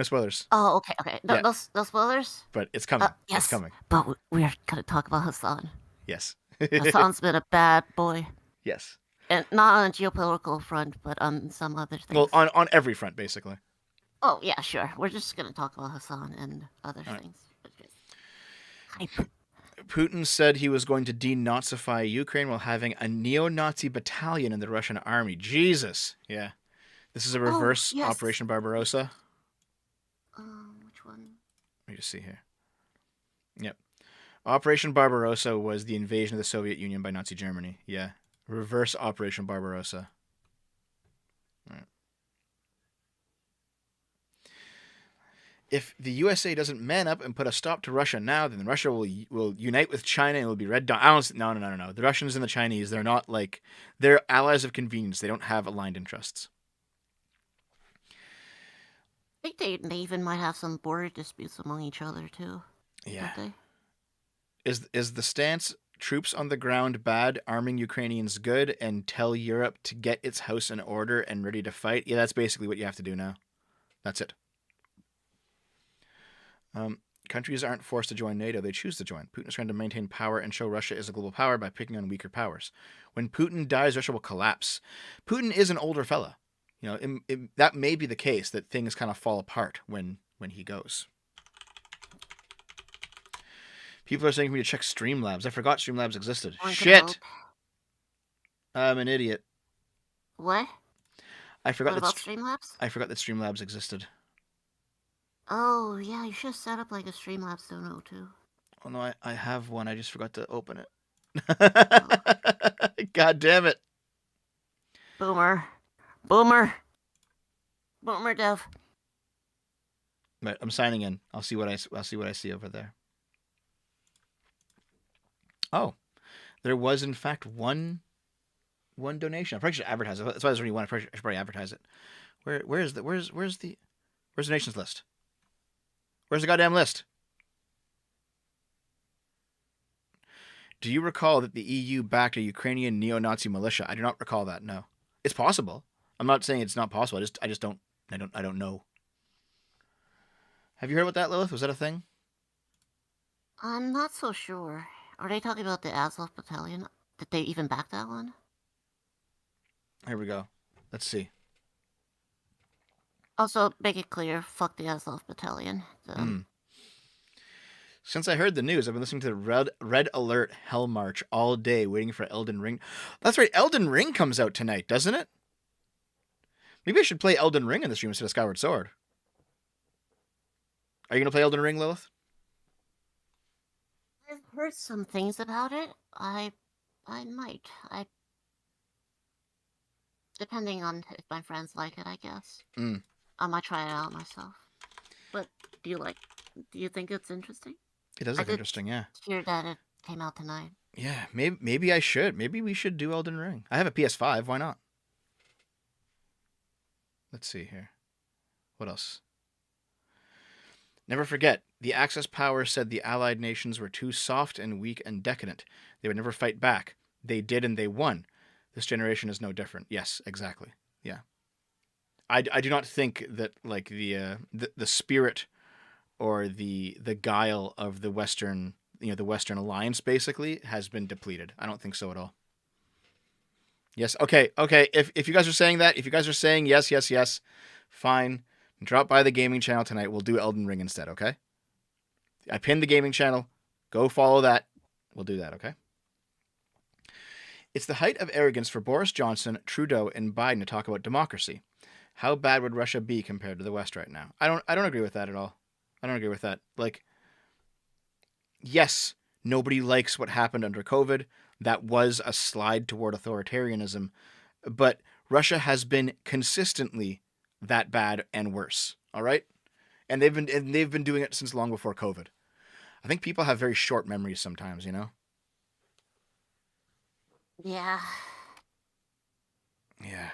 spoilers. Oh, okay. No spoilers. But it's coming. Yes, it's coming. But we're gonna talk about Hassan. Yes. Hassan's been a bad boy. Yes. And not on a geopolitical front, but on some other things. Well, on every front, basically. Oh yeah, sure. We're just gonna talk about Hassan and other things. Putin said he was going to denazify Ukraine while having a neo-Nazi battalion in the Russian army. Jesus. Yeah. This is a reverse Operation Barbarossa. Which one? Let me just see here. Yep. Operation Barbarossa was the invasion of the Soviet Union by Nazi Germany. Yeah. Reverse Operation Barbarossa. All right. If the USA doesn't man up and put a stop to Russia now, then Russia will unite with China and will be red dawn. No. The Russians and the Chinese, they're not like, they're allies of convenience. They don't have aligned interests. I think they even might have some border disputes among each other too. Yeah. Is the stance troops on the ground bad, arming Ukrainians good, and tell Europe to get its house in order and ready to fight? Yeah, that's basically what you have to do now. That's it. Countries aren't forced to join NATO, they choose to join. Putin is trying to maintain power and show Russia is a global power by picking on weaker powers. When Putin dies, Russia will collapse. Putin is an older fella. You know, that may be the case, that things kind of fall apart when he goes. People are saying for me to check Streamlabs. I forgot Streamlabs existed. Shit! I'm an idiot. What? I forgot what about Streamlabs? I forgot that Streamlabs existed. Oh, yeah, you should have set up like a Streamlabs dono too. Oh no, I have one. I just forgot to open it. God damn it. Boomer, Dev. Right, I'm signing in. I'll see what I see over there. Oh, there was in fact one donation. I probably should advertise it. That's why there's only one. I should probably advertise it. Where's the donations list? Where's the goddamn list? Do you recall that the EU backed a Ukrainian neo-Nazi militia? I do not recall that. No, it's possible. I'm not saying it's not possible. I don't know. Have you heard about that, Lilith? Was that a thing? I'm not so sure. Are they talking about the Azov Battalion? Did they even back that one? Here we go. Let's see. Also, make it clear, fuck the Azov Battalion. Since I heard the news, I've been listening to the Red Alert Hell March all day, waiting for Elden Ring. That's right, Elden Ring comes out tonight, doesn't it? Maybe I should play Elden Ring in the stream instead of Skyward Sword. Are you going to play Elden Ring, Lilith? I've heard some things about it. I might. Depending on if my friends like it, I guess. I might try it out myself. But do you think it's interesting? It does look interesting, yeah. Hear that it came out tonight. Yeah, maybe I should. Maybe we should do Elden Ring. I have a PS5. Why not? Let's see here. What else? Never forget, the Axis powers said the Allied nations were too soft and weak and decadent. They would never fight back. They did, and they won. This generation is no different. Yes, exactly. Yeah. I do not think that like the spirit or the guile of the Western Alliance basically has been depleted. I don't think so at all. Yes. Okay. If you guys are saying that, if you guys are saying yes, fine. Drop by the gaming channel tonight. We'll do Elden Ring instead. Okay. I pinned the gaming channel. Go follow that. We'll do that. Okay. It's the height of arrogance for Boris Johnson, Trudeau, and Biden to talk about democracy. How bad would Russia be compared to the West right now? I don't agree with that at all. I don't agree with that. Like, yes, nobody likes what happened under COVID. That was a slide toward authoritarianism, but Russia has been consistently that bad and worse. All right, and they've been doing it since long before COVID. I think people have very short memories sometimes, you know. Yeah. Yeah.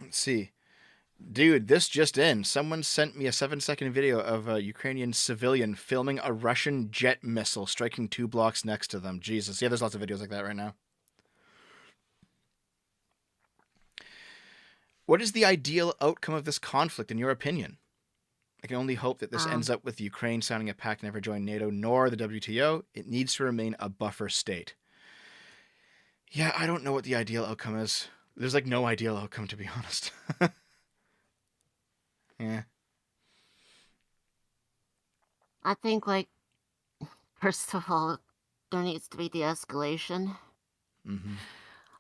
Let's see. Dude, this just in. Someone sent me a 7-second video of a Ukrainian civilian filming a Russian jet missile striking 2 blocks next to them. Jesus. Yeah, there's lots of videos like that right now. What is the ideal outcome of this conflict, in your opinion? I can only hope that this ends up with Ukraine signing a pact to never join NATO nor the WTO. It needs to remain a buffer state. Yeah, I don't know what the ideal outcome is. There's like no ideal outcome, to be honest. Yeah. I think, like, first of all, there needs to be de-escalation. Mm-hmm.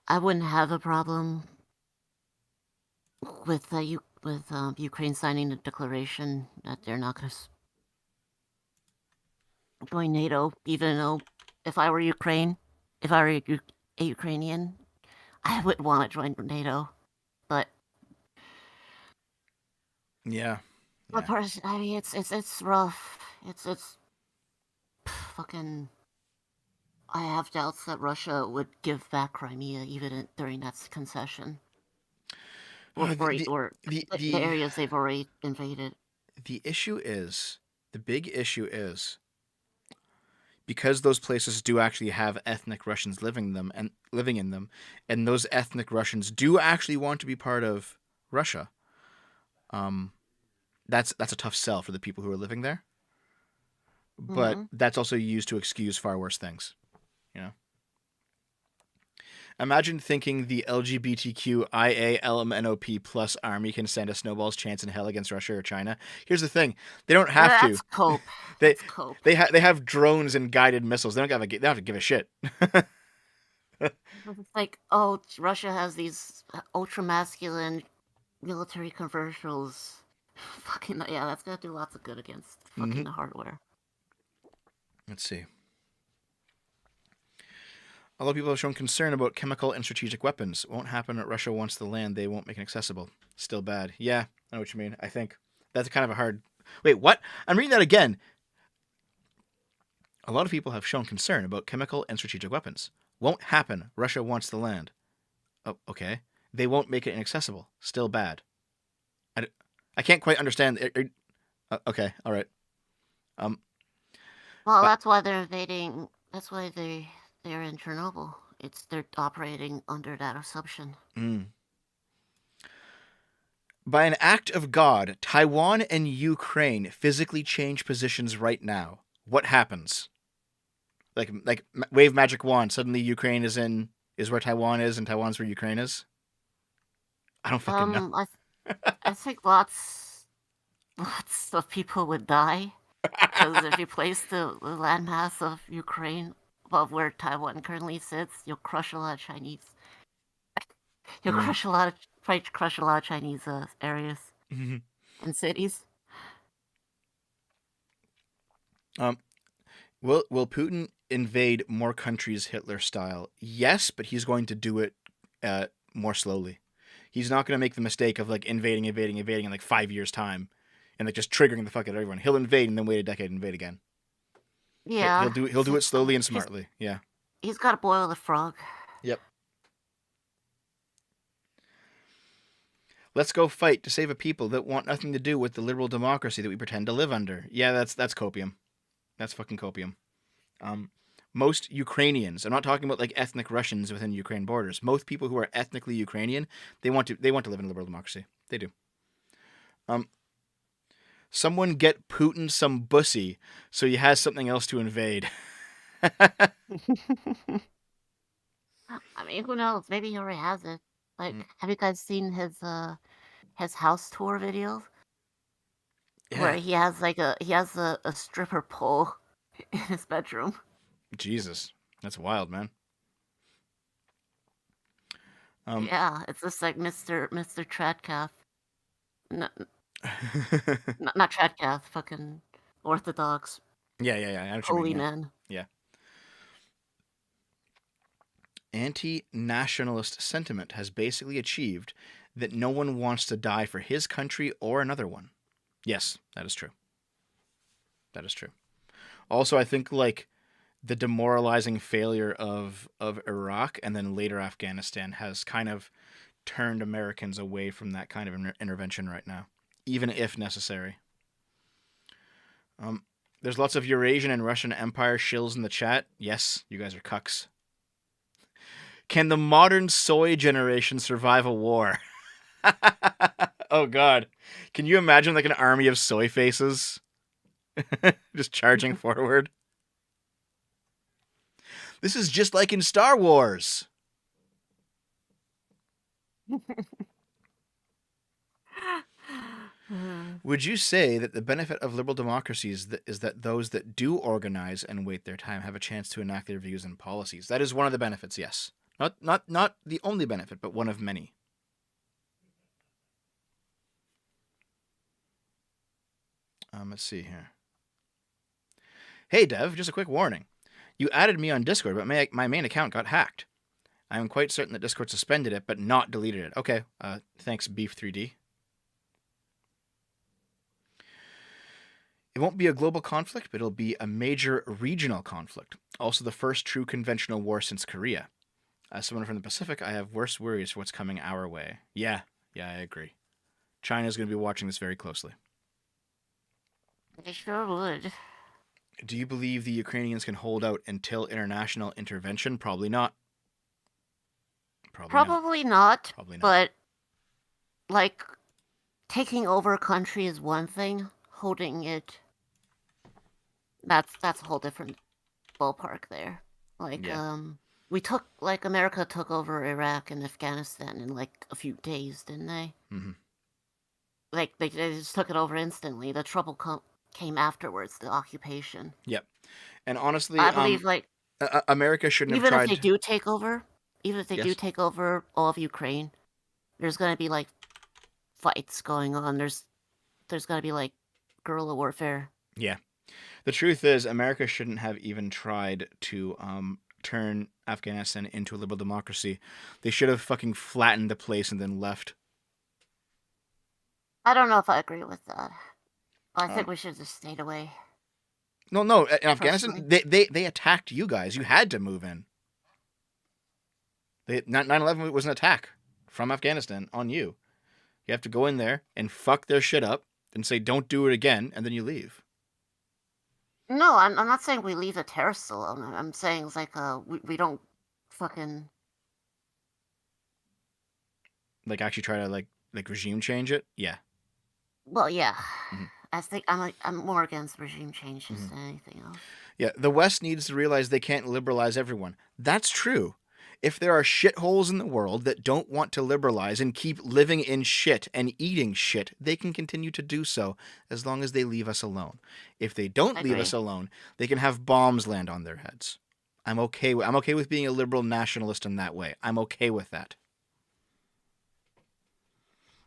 I wouldn't have a problem with Ukraine signing a declaration that they're not going to join NATO, even though if I were Ukraine, if I were a Ukrainian, I would want to join NATO. But yeah. Of course, I mean it's rough. It's fucking. I have doubts that Russia would give back Crimea even during that concession. Or the areas they've already invaded. The big issue is, because those places do actually have ethnic Russians living in them, and those ethnic Russians do actually want to be part of Russia. That's a tough sell for the people who are living there. But that's also used to excuse far worse things, you know. Imagine thinking the LGBTQIA LMNOP+ army can stand a snowball's chance in hell against Russia or China. Here's the thing: they don't have That's to. Cope. They That's cope. They have drones and guided missiles. They don't have to give a shit. It's like, oh, Russia has these ultra masculine military commercials. Fucking yeah, that's gonna do lots of good against fucking the hardware. Let's see. Although people have shown concern about chemical and strategic weapons. Won't happen. Russia wants the land. They won't make it accessible. Still bad. Yeah, I know what you mean. I think that's kind of a hard... Wait, what? I'm reading that again. A lot of people have shown concern about chemical and strategic weapons. Won't happen. Russia wants the land. Oh, okay. They won't make it inaccessible. Still bad. I can't quite understand. Okay, all right. Well, that's why they're invading. That's why they're in Chernobyl. They're operating under that assumption. By an act of God, Taiwan and Ukraine physically change positions right now. What happens? Like wave magic wand. Suddenly Ukraine is where Taiwan is, and Taiwan's where Ukraine is. I don't fucking know. I think lots of people would die because if you place the landmass of Ukraine above where Taiwan currently sits, you'll crush a lot of Chinese. You'll crush a lot of Chinese areas and cities. Will Putin invade more countries Hitler style? Yes, but he's going to do it more slowly. He's not going to make the mistake of like invading in like 5 years' time, and like just triggering the fuck out of everyone. He'll invade and then wait a decade and invade again. Yeah, he'll do it slowly and smartly. Yeah, he's got to boil the frog. Yep. Let's go fight to save a people that want nothing to do with the liberal democracy that we pretend to live under. Yeah, that's copium. That's fucking copium. Most Ukrainians, I'm not talking about like ethnic Russians within Ukraine borders. Most people who are ethnically Ukrainian, they want to live in a liberal democracy. They do. Someone get Putin some bussy so he has something else to invade. I mean, who knows? Maybe he already has it. Like, have you guys seen his house tour videos? Yeah. Where he has a stripper pole in his bedroom. Jesus, that's wild, man. Yeah, it's just like Mr. Tradcath. Not Tradcath, fucking Orthodox. Yeah. I know holy man. Yeah. Anti-nationalist sentiment has basically achieved that no one wants to die for his country or another one. Yes, that is true. That is true. Also, I think like the demoralizing failure of Iraq and then later Afghanistan has kind of turned Americans away from that kind of intervention right now, even if necessary. There's lots of Eurasian and Russian Empire shills in the chat. Yes, you guys are cucks. Can the modern soy generation survive a war? Oh, God. Can you imagine like an army of soy faces just charging forward? This is just like in Star Wars. Would you say that the benefit of liberal democracies is that those that do organize and wait their time have a chance to enact their views and policies? That is one of the benefits, yes. Not the only benefit, but one of many. Let's see here. Hey, Dev, just a quick warning. You added me on Discord, but my main account got hacked. I am quite certain that Discord suspended it, but not deleted it. Okay, thanks, Beef3D. It won't be a global conflict, but it'll be a major regional conflict. Also, the first true conventional war since Korea. As someone from the Pacific, I have worse worries for what's coming our way. Yeah, I agree. China's going to be watching this very closely. They sure would. Do you believe the Ukrainians can hold out until international intervention? Probably not. Probably not. Probably not. But, like, taking over a country is one thing. Holding it, that's a whole different ballpark there. Like, America took over Iraq and Afghanistan in, like, a few days, didn't they? Mm-hmm. Like, they just took it over instantly. The trouble came afterwards, the occupation. Yep. And honestly, I believe, America shouldn't have tried... Even if they do take over all of Ukraine, there's going to be, like, fights going on. There's going to be, like, guerrilla warfare. Yeah. The truth is, America shouldn't have even tried to turn Afghanistan into a liberal democracy. They should have fucking flattened the place and then left. I don't know if I agree with that. I think we should have just stayed away. No. In Afghanistan, they attacked you guys. You had to move in. 9/11 was an attack from Afghanistan on you. You have to go in there and fuck their shit up and say, don't do it again, and then you leave. No, I'm not saying we leave the terrorists alone. I'm saying it's like, we don't fucking... Like, actually try to, like regime change it? Yeah. Well, yeah. Mm-hmm. I think I'm more against regime changes than anything else. Yeah, the West needs to realize they can't liberalize everyone. That's true. If there are shitholes in the world that don't want to liberalize and keep living in shit and eating shit, they can continue to do so as long as they leave us alone. If they don't leave us alone, they can have bombs land on their heads. I'm okay with being a liberal nationalist in that way. I'm okay with that.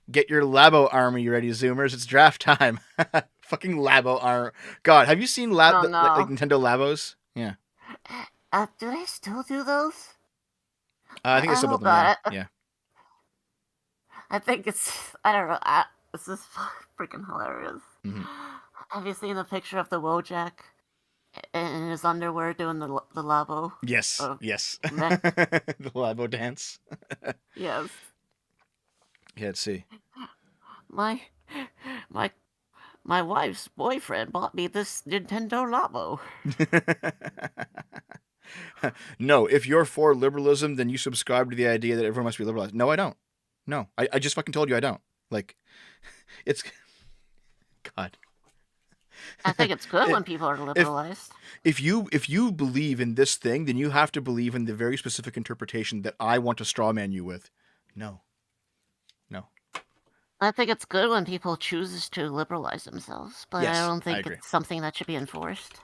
Get your Labo army ready, Zoomers. It's draft time. Fucking Labo armor. God, have you seen like Nintendo Labos? Yeah. Do they still do those? I think it's still them. Yeah. I think I don't know. It's just freaking hilarious. Mm-hmm. Have you seen the picture of the Wojak in his underwear doing the Labo? Yes. Yes. The Labo dance. Yes. Yeah, let's see. My wife's boyfriend bought me this Nintendo Labo. No, if you're for liberalism, then you subscribe to the idea that everyone must be liberalized. No, I don't. No, I just fucking told you I don't. Like, it's... God. I think it's good when people are liberalized. If you believe in this thing, then you have to believe in the very specific interpretation that I want to straw man you with. No. I think it's good when people choose to liberalize themselves, but yes, I don't think it's something that should be enforced.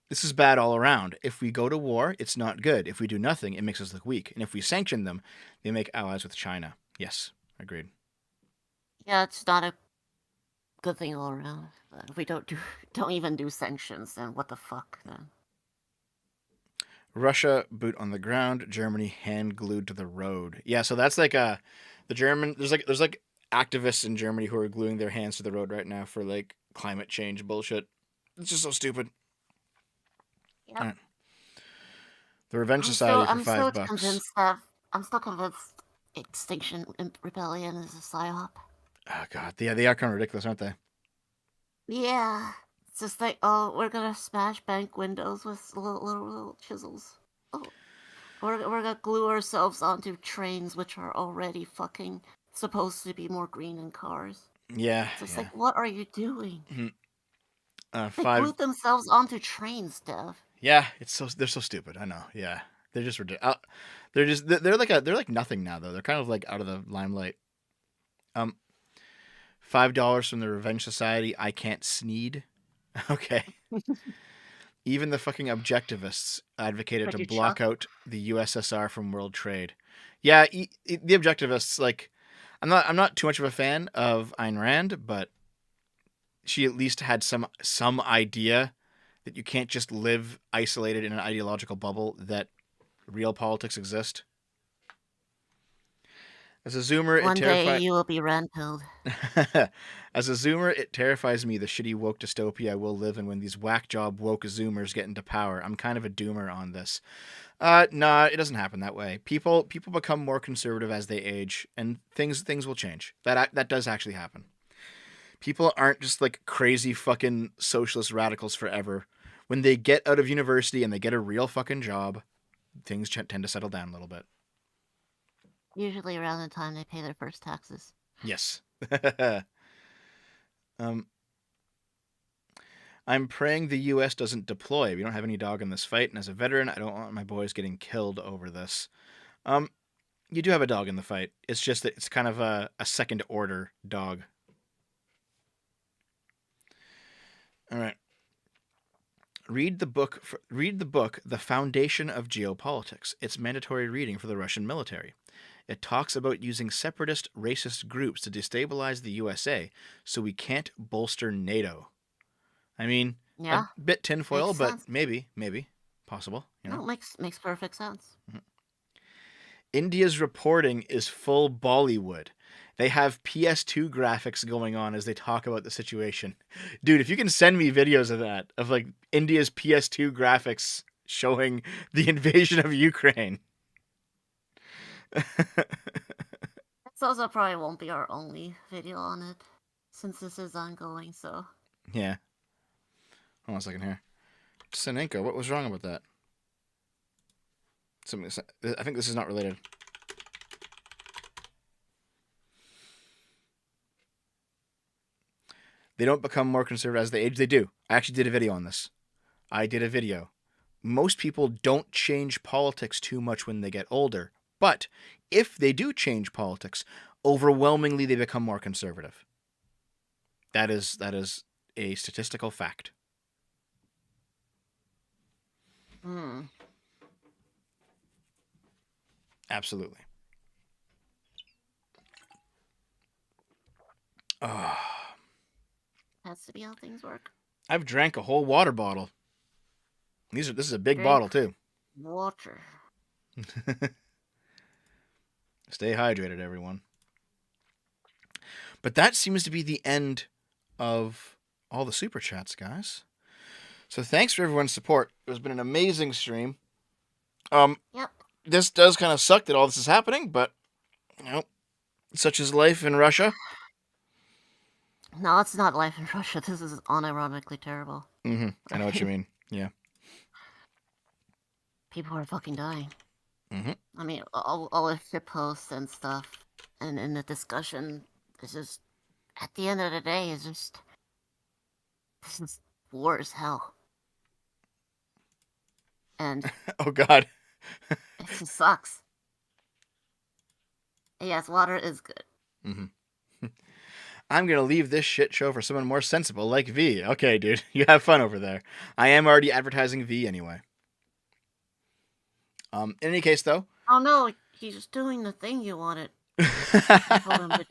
This is bad all around. If we go to war, it's not good. If we do nothing, it makes us look weak. And if we sanction them, they make allies with China. Yes, agreed. Yeah, it's not a good thing all around. But if we don't even do sanctions, then what the fuck then? Russia, boot on the ground. Germany, hand glued to the road. Yeah, so that's like the German. There's like activists in Germany who are gluing their hands to the road right now for like climate change bullshit. It's just so stupid. Yep. Right. The Revenge Society for $5. I'm still convinced Extinction Rebellion is a psyop. Oh god, yeah, they are kind of ridiculous, aren't they? Yeah. It's just like, oh, we're gonna smash bank windows with little chisels. Oh, we're gonna glue ourselves onto trains which are already fucking supposed to be more green than cars. Yeah. It's just like, what are you doing? Mm-hmm. They glued themselves onto trains, Dev. Yeah, they're so stupid. I know. Yeah. They're just ridiculous. They're like nothing now though. They're kind of like out of the limelight. $5 from the Revenge Society. I can't sneed. Okay. Even the fucking objectivists advocated to block out the USSR from world trade. Yeah, the objectivists, like, I'm not too much of a fan of Ayn Rand, but she at least had some idea that you can't just live isolated in an ideological bubble, that real politics exist. As a Zoomer, One day you will be red-pilled. As a Zoomer, it terrifies me the shitty woke dystopia I will live in when these whack job woke Zoomers get into power. I'm kind of a doomer on this. Nah, it doesn't happen that way. People become more conservative as they age, and things will change. That does actually happen. People aren't just like crazy fucking socialist radicals forever. When they get out of university and they get a real fucking job, things tend to settle down a little bit. Usually around the time they pay their first taxes. Yes. I'm praying the U.S. doesn't deploy. We don't have any dog in this fight, and as a veteran, I don't want my boys getting killed over this. You do have a dog in the fight. It's just that it's kind of a second-order dog. All right. Read the book, The Foundation of Geopolitics. It's mandatory reading for the Russian military. It talks about using separatist, racist groups to destabilize the USA so we can't bolster NATO. I mean, yeah, a bit tinfoil, makes but sense. maybe possible. You know? No, makes perfect sense. Mm-hmm. India's reporting is full Bollywood. They have PS2 graphics going on as they talk about the situation. Dude, if you can send me videos of that, of like India's PS2 graphics showing the invasion of Ukraine. This also probably won't be our only video on it, since this is ongoing, so... Yeah. Hold on a second here. Senenko, what was wrong about that? I think this is not related. They don't become more conservative as they age. They do. I actually did a video on this. I did a video. Most people don't change politics too much when they get older. But if they do change politics, overwhelmingly they become more conservative. That is a statistical fact. Absolutely. Has to be how things work. I've drank a whole water bottle. This is a big bottle too. Water. Stay hydrated, everyone. But that seems to be the end of all the super chats, guys. So thanks for everyone's support. It's been an amazing stream. Yep. This does kind of suck that all this is happening, but you know, such is life in Russia. No, it's not life in Russia. This is unironically terrible. Mm-hmm. I know what you mean. Yeah. People are fucking dying. Mm-hmm. I mean, all the shit posts and stuff, and in the discussion, it's just, at the end of the day, it's just, this is war as hell. And oh God, it just sucks. Yes, water is good. Mm-hmm. I'm gonna leave this shit show for someone more sensible like V. Okay, dude, you have fun over there. I am already advertising V anyway. In any case, though. Oh no, he's doing the thing you wanted. I told him to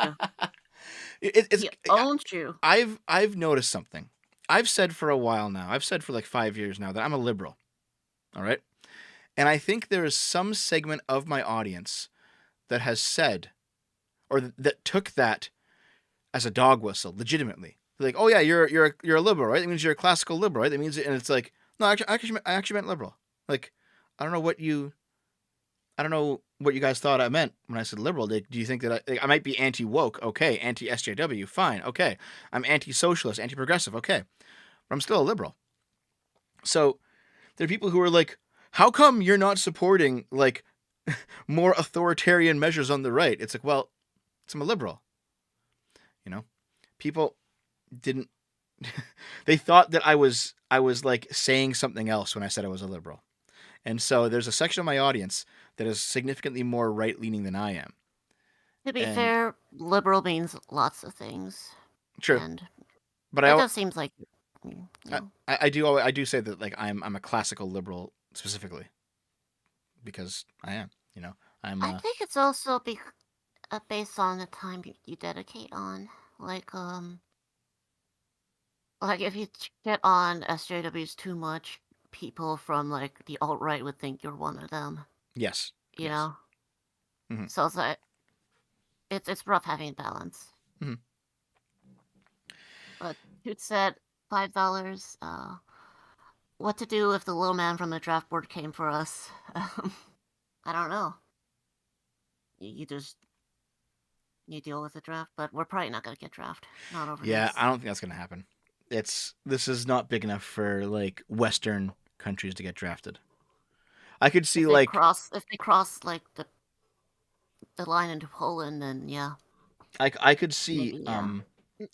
do. He owns you. I've noticed something. I've said for a while now. I've said for like 5 years now that I'm a liberal. All right, and I think there is some segment of my audience that has said, or that took that as a dog whistle, legitimately. They're like, oh yeah, you're a liberal, right? That means you're a classical liberal, right? That means, and it's like, no, I actually meant liberal. Like, I don't know what you guys thought I meant when I said liberal. Do you think that I might be anti-woke? Okay. Anti-SJW? Fine. Okay. I'm anti-socialist, anti-progressive? Okay. But I'm still a liberal. So there are people who are like, how come you're not supporting like more authoritarian measures on the right? It's like, well, I'm a liberal. You know, people didn't, they thought that I was like saying something else when I said I was a liberal. And so there's a section of my audience that is significantly more right-leaning than I am. To be fair, liberal means lots of things. True. And but it just seems like... I do say that like I'm a classical liberal specifically because I am, I think it's also based on the time you dedicate on. Like if you get on SJWs too much, people from like the alt-right would think you're one of them. Yes. You know? Mm-hmm. So it's like, it's rough having balance. Mm-hmm. But Toot said $5. What to do if the little man from the draft board came for us? I don't know. You deal with the draft, but we're probably not gonna get drafted. Not over. Yeah, this. I don't think that's gonna happen. This is not big enough for like Western countries to get drafted. I could see if they cross like the line into Poland, then yeah. I could see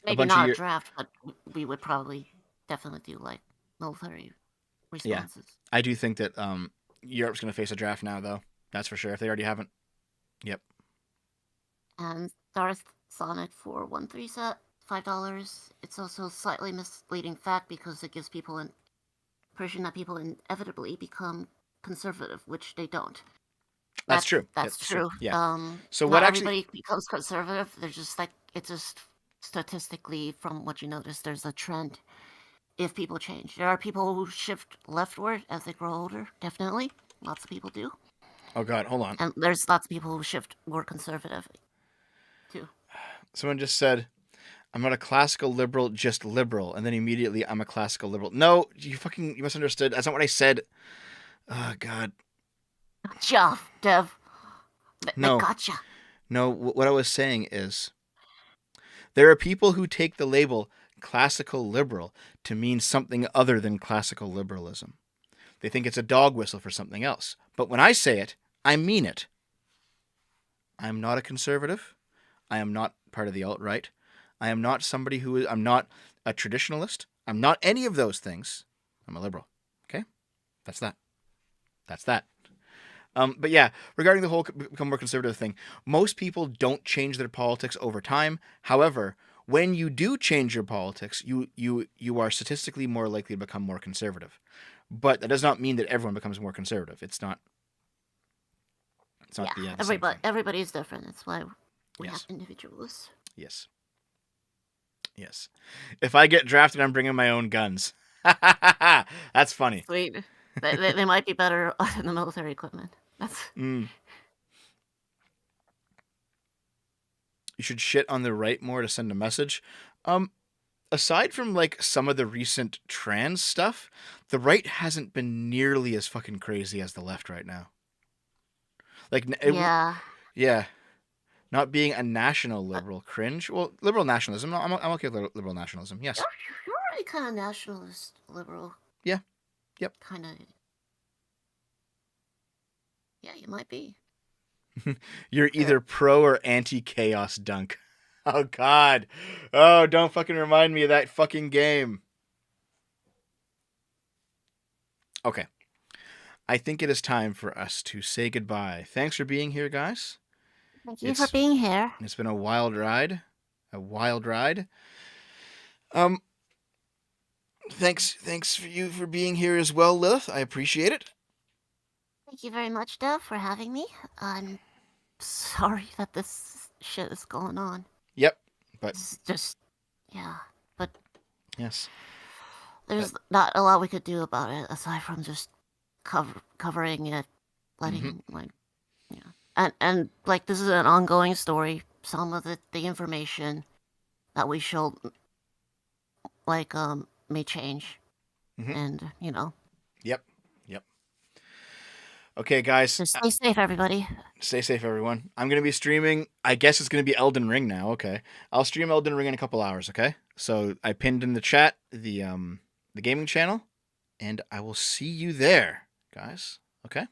maybe not a draft, but we would probably definitely do like military responses. Yeah, I do think that Europe's gonna face a draft now, though. That's for sure. If they already haven't. Yep. And Darth Sonic 413 set $5. It's also a slightly misleading fact because it gives people an impression that people inevitably become conservative, which they don't. That's true. That's true. Yeah. So not what everybody becomes conservative. They're just like it's just statistically from what you notice. There's a trend. If people change, there are people who shift leftward as they grow older. Definitely, lots of people do. Oh God, hold on. And there's lots of people who shift more conservative, too. Someone just said, "I'm not a classical liberal, just liberal," and then immediately I'm a classical liberal. No, you misunderstood. That's not what I said. Oh God. Gotcha, Dev. No. Gotcha. No, what I was saying is, there are people who take the label classical liberal to mean something other than classical liberalism. They think it's a dog whistle for something else. But when I say it, I mean it. I'm not a conservative. I am not part of the alt-right. I am not somebody I'm not a traditionalist. I'm not any of those things. I'm a liberal. Okay? That's that. But yeah, regarding the whole become more conservative thing, most people don't change their politics over time. However, when you do change your politics, you are statistically more likely to become more conservative. But that does not mean that everyone becomes more conservative. It's not. It's not the everybody is different. That's why we have individuals. Yes. Yes. If I get drafted, I'm bringing my own guns. That's funny. Sweet. They might be better than the military equipment. That's. You should shit on the right more to send a message. Aside from like some of the recent trans stuff, the right hasn't been nearly as fucking crazy as the left right now. Like yeah, not being a national liberal cringe. Well, liberal nationalism. I'm okay with liberal nationalism. Yes. You're already kind of nationalist liberal. Yeah. Yep. Kind of. Yeah, you might be. You're either pro or anti-chaos dunk. Oh, God. Oh, don't fucking remind me of that fucking game. Okay. I think it is time for us to say goodbye. Thanks for being here, guys. Thank you for being here. It's been a wild ride. Thanks for you for being here as well, Lilith. I appreciate it. Thank you very much, Dev, for having me. I'm sorry that this shit is going on. Yep, but it's just, but yes, there's not a lot we could do about it aside from just covering it, letting and like this is an ongoing story. Some of the information that we show, like may change, and Yep. Okay, guys. So stay safe, everybody. Stay safe, everyone. I'm going to be streaming. I guess it's going to be Elden Ring now. Okay. I'll stream Elden Ring in a couple hours, okay? So I pinned in the chat the gaming channel, and I will see you there, guys. Okay?